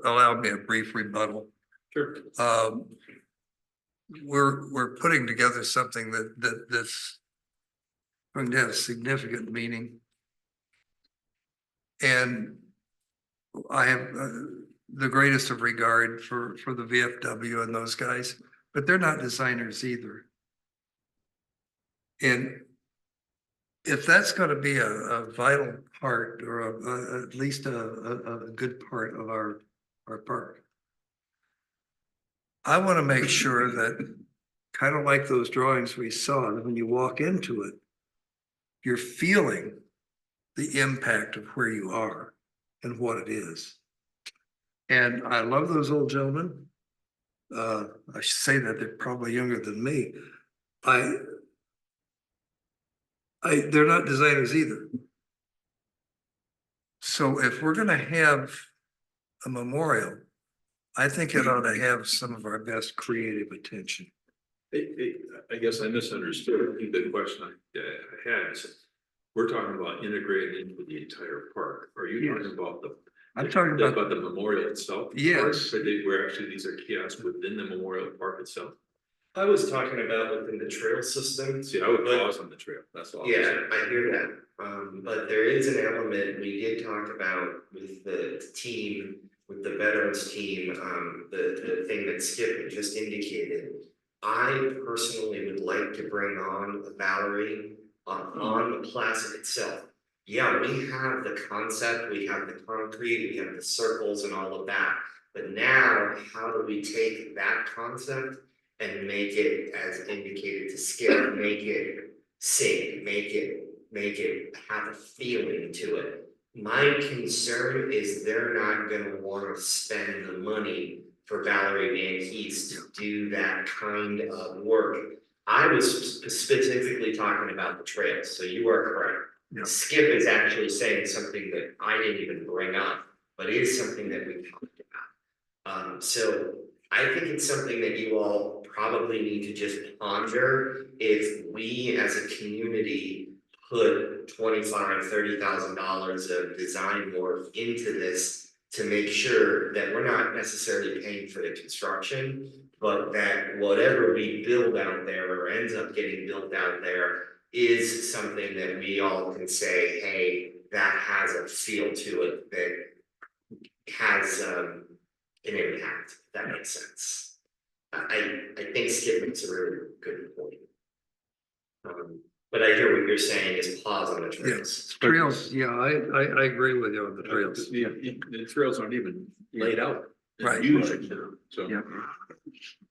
allow me a brief rebuttal.
Sure.
We're putting together something that's going to have significant meaning. And I have the greatest of regard for the VFW and those guys, but they're not designers either. And if that's going to be a vital part, or at least a good part of our park, I want to make sure that, kind of like those drawings we saw, that when you walk into it, you're feeling the impact of where you are and what it is. And I love those old gentlemen. I should say that they're probably younger than me. They're not designers either. So if we're going to have a memorial, I think it ought to have some of our best creative attention.
I guess I misunderstood. I think the question I had is, we're talking about integrating into the entire park. Are you talking about
I'm talking about
the memorial itself?
Yes.
Or where actually these are kiosks within the memorial park itself?
I was talking about within the trail system.
See, I would pause on the trail, that's all.
Yeah, I hear that. But there is an element we did talk about with the team, with the veterans team, the thing that Skip had just indicated. I personally would like to bring on Valerie on the plaza itself. Yeah, we have the concept, we have the concrete, we have the circles and all of that. But now, how do we take that concept and make it, as indicated to Skip, make it sing, make it have a feeling to it. My concern is they're not gonna wanna spend the money for Valerie Van Hees to do that kind of work. I was specifically talking about the trails, so you are correct.
Yeah.
Skip is actually saying something that I didn't even bring up, but it is something that we talked about. So I think it's something that you all probably need to just ponder. If we as a community put $25,000-$30,000 of design work into this to make sure that we're not necessarily paying for the construction, but that whatever we build out there or ends up getting built out there is something that we all can say, hey, that has a feel to it that has an impact, if that makes sense. I think Skip makes a really good point. But I hear what you're saying is pause on the trails.
Yes, trails, yeah, I agree with you on the trails.
The trails aren't even laid out.
Right.
So.
Yeah.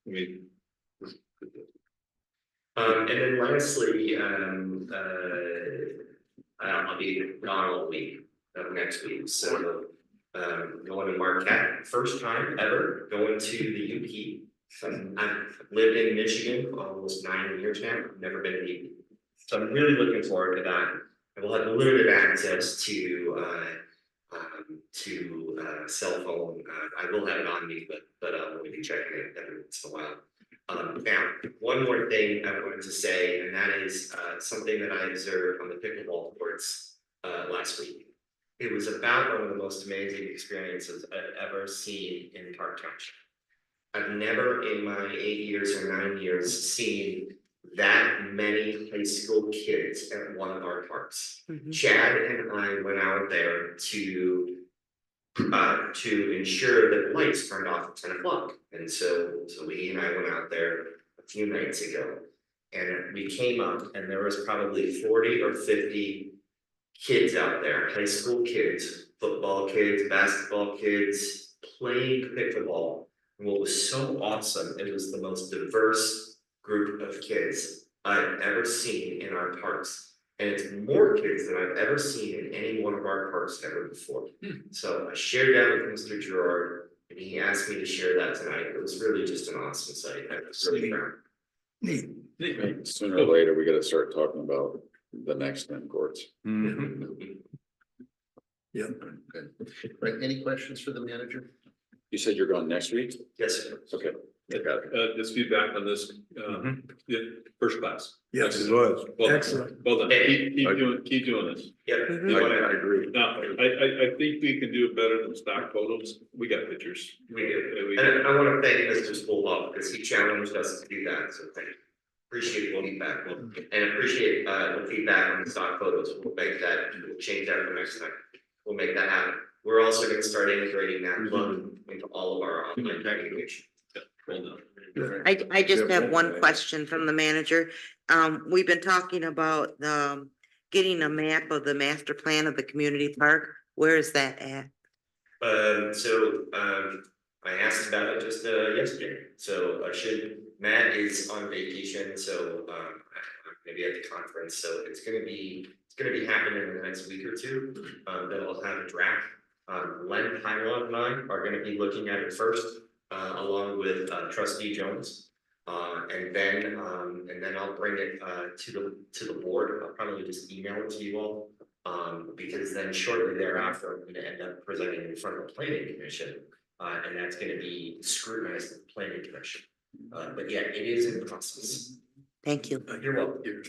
I mean.
And then lastly, I'll be gone all week of next week, so going to Marquette, first time ever going to the UP. I've lived in Michigan for almost 9 years now. I've never been to the UP, so I'm really looking forward to that. I will have limited access to cell phone. I will have it on me, but we'll be checking it every once in a while. Now, one more thing I wanted to say, and that is something that I observed on the pickleball courts last week. It was about one of the most amazing experiences I've ever seen in Park Township. I've never in my 8 years or 9 years seen that many high school kids at one of our parks. Chad and I went out there to ensure that the lights turned off at 10 o'clock. And so we and I went out there a few nights ago, and we came up and there was probably 40 or 50 kids out there, high school kids, football kids, basketball kids, playing pickleball. And what was so awesome, it was the most diverse group of kids I've ever seen in our parks. And it's more kids than I've ever seen in any one of our parks ever before. So I shared that with Mr. Gerard. And he asked me to share that tonight. It was really just an awesome site. I was really proud.
Neat.
Sooner or later, we gotta start talking about the next 10 courts.
Yeah.
Good. Right, any questions for the manager?
You said you're going next week?
Yes, sir.
Okay.
This feedback on this, yeah, first class.
Yes,
It was.
Well done.
excellent.
Well done. Keep doing this.
Yeah.
I agree.
Now, I think we can do it better than stock photos. We got pictures.
We do.
We
And I want to thank Mr. Spolov because he challenged us to do that. So thank you. Appreciate the feedback. And appreciate the feedback on the stock photos. We'll make that, we'll change that for next time. We'll make that happen. We're also going to start integrating that plug into all of our online communication.
Well done.
I just have one question from the manager. We've been talking about getting a map of the master plan of the community park. Where is that at?
I asked about it just yesterday. So Matt is on vacation, so maybe at the conference. So it's gonna be happening in the next week or two. That I'll have a draft. Len, Highland and I are gonna be looking at it first, along with Trustee Jones. And then I'll bring it to the board. I'll probably just email it to you all. Because then shortly thereafter, I'm gonna end up presenting in front of the planning commission. And that's gonna be scrutinized at the planning commission. But yeah, it is in the process.
Thank you.
You're welcome.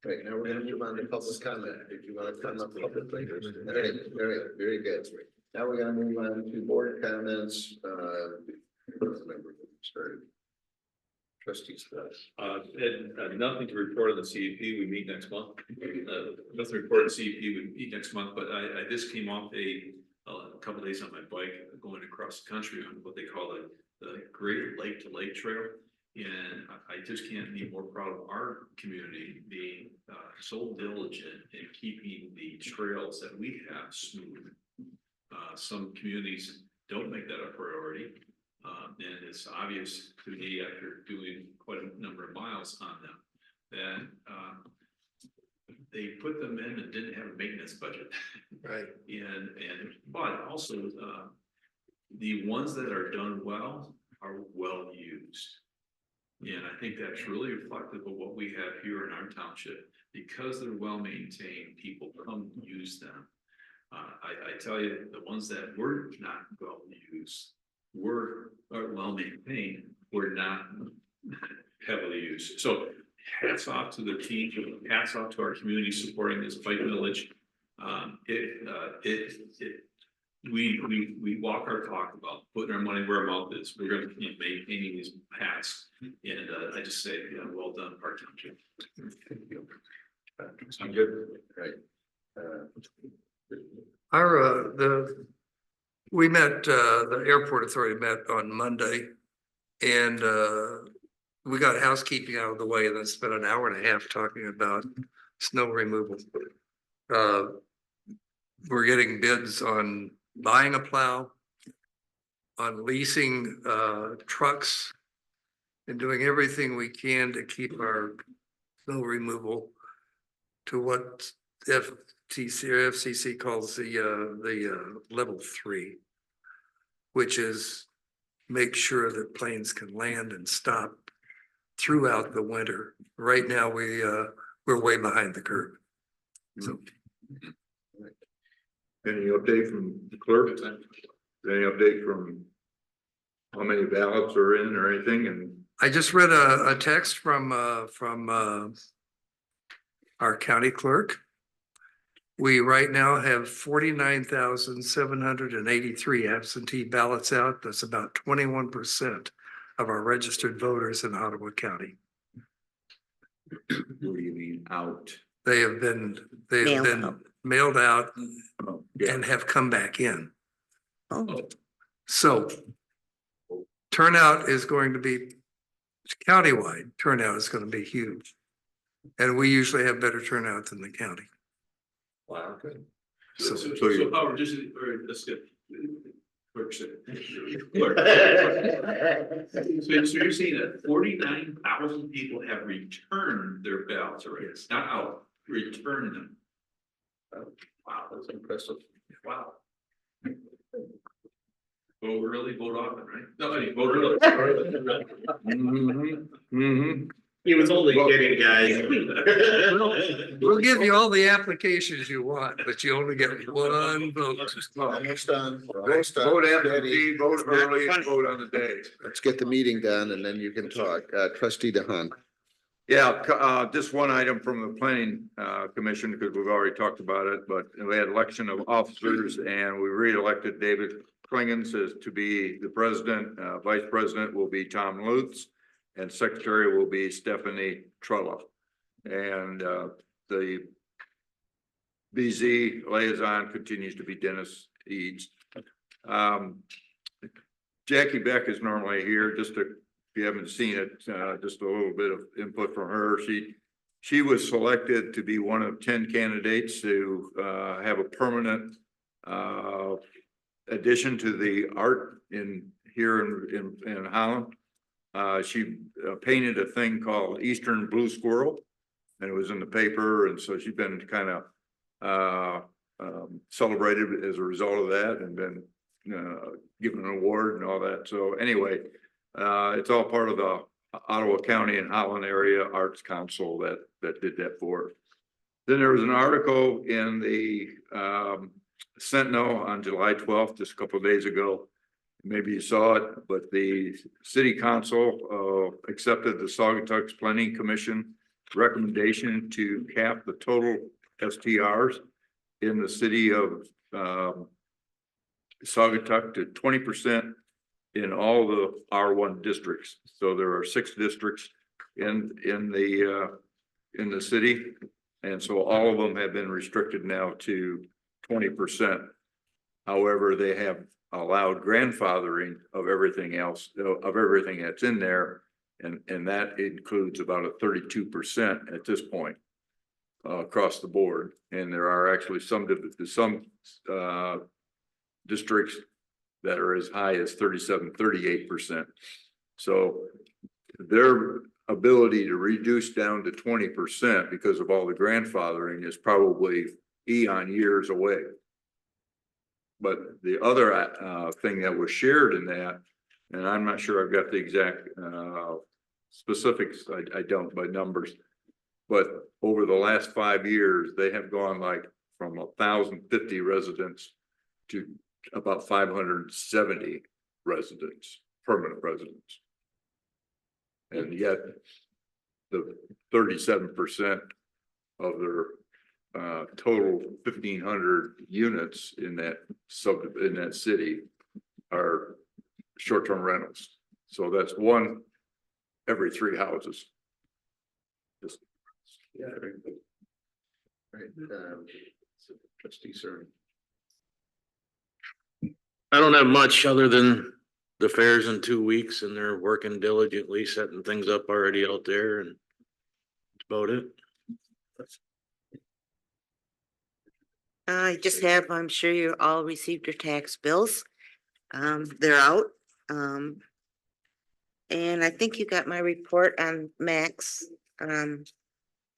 Right, now we're gonna move on to public comment. If you want to come up publicly. Very good. Now we're gonna move on to board comments. Started. Trustees.
And nothing to report on the CEP. We meet next month. Nothing to report on CEP. We meet next month, but I just came off a couple days on my bike going across the country on what they call the Great Lake to Lake Trail. And I just can't be more proud of our community being so diligent in keeping the trails that we have smooth. Some communities don't make that a priority. And it's obvious to me after doing quite a number of miles on them that they put them in and didn't have a maintenance budget.
Right.
But also the ones that are done well are well used. And I think that's really reflective of what we have here in our township. Because they're well maintained, people come use them. I tell you, the ones that were not well used are well maintained, were not heavily used. So hats off to the team, hats off to our community supporting this bike village. We walk our talk about putting our money where our mouth is. We're going to keep maintaining these paths, and I just say, yeah, well done, Park Township.
I'm good.
Right.
We met, the airport authority met on Monday. And we got housekeeping out of the way and then spent an hour and a half talking about snow removal. We're getting bids on buying a plow, on leasing trucks, and doing everything we can to keep our snow removal to what FCC calls the level 3, which is make sure that planes can land and stop throughout the winter. Right now, we're way behind the curve. So.
Any update from the clerk? Any update from how many ballots are in or anything? And
I just read a text from our county clerk. We right now have 49,783 absentee ballots out. That's about 21% of our registered voters in Ottawa County.
What do you mean out?
They have been mailed out and have come back in.
Oh.
So turnout is going to be countywide. Turnout is going to be huge. And we usually have better turnout than the county.
Wow, good.
So
Howard, just, or let's get. Clerk said. So you're saying that 49,000 people have returned their ballots already? It's not out, returned them.
Wow, that's impressive.
Wow. Vote early, vote often, right? No, I mean, vote early.
He was only kidding, guys.
We'll give you all the applications you want, but you only get one vote.
Almost done.
Vote absentee, vote early, and vote on the day.
Let's get the meeting done and then you can talk. Trustee DeHaan.
Yeah, just one item from the planning commission, because we've already talked about it, but we had election of officers and we re-elected David Klingons as to be the president. Vice president will be Tom Lutz and secretary will be Stephanie Trella. And the BZ liaison continues to be Dennis Eads. Jackie Beck is normally here, just to, if you haven't seen it, just a little bit of input from her. She was selected to be one of 10 candidates to have a permanent addition to the art here in Holland. She painted a thing called Eastern Blue Squirrel, and it was in the paper, and so she's been kind of celebrated as a result of that, and been given an award and all that. So anyway, it's all part of the Ottawa County and Holland Area Arts Council that did that for her. Then there was an article in the Sentinel on July 12th, just a couple of days ago. Maybe you saw it, but the city council accepted the Saugatuck's Planning Commission recommendation to cap the total STRs in the city of Saugatuck to 20% in all the R1 districts. So there are 6 districts in the city, and so all of them have been restricted now to 20%. However, they have allowed grandfathering of everything else, of everything that's in there, and that includes about a 32% at this point across the board. And there are actually some districts that are as high as 38%. So their ability to reduce down to 20% because of all the grandfathering is probably eon years away. But the other thing that was shared in that, and I'm not sure I've got the exact specifics, I don't by numbers, but over the last 5 years, they have gone like from 1,050 residents to about 570 residents, permanent residents. And yet the 37% of their total 1,500 units in that city are short-term rentals. So that's 1 every 3 houses. Just,
Yeah. Right. Trustee Sir.
I don't have much other than the fair's in 2 weeks and they're working diligently, setting things up already out there, and that's about it.
I just have, I'm sure you all received your tax bills. They're out. And I think you got my report on Max.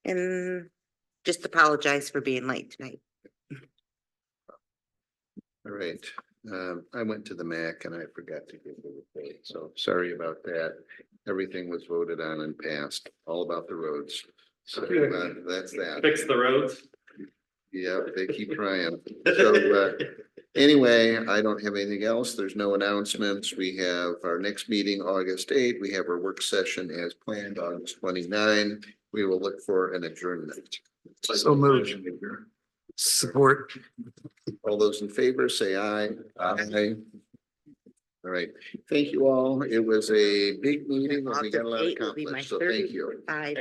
And just apologize for being late tonight.
All right. I went to the MAC and I forgot to give the report, so sorry about that. Everything was voted on and passed, all about the roads. So that's that.
Fix the roads.
Yeah, they keep trying. So anyway, I don't have anything else. There's no announcements. We have our next meeting, August 8th. We have our work session as planned, August 29. We will look for an adjournment.
So moved. Support.
All those in favor, say aye. Aye. All right. Thank you all. It was a big meeting and we got a lot
August 8th will be my
accomplished, so thank you.
35th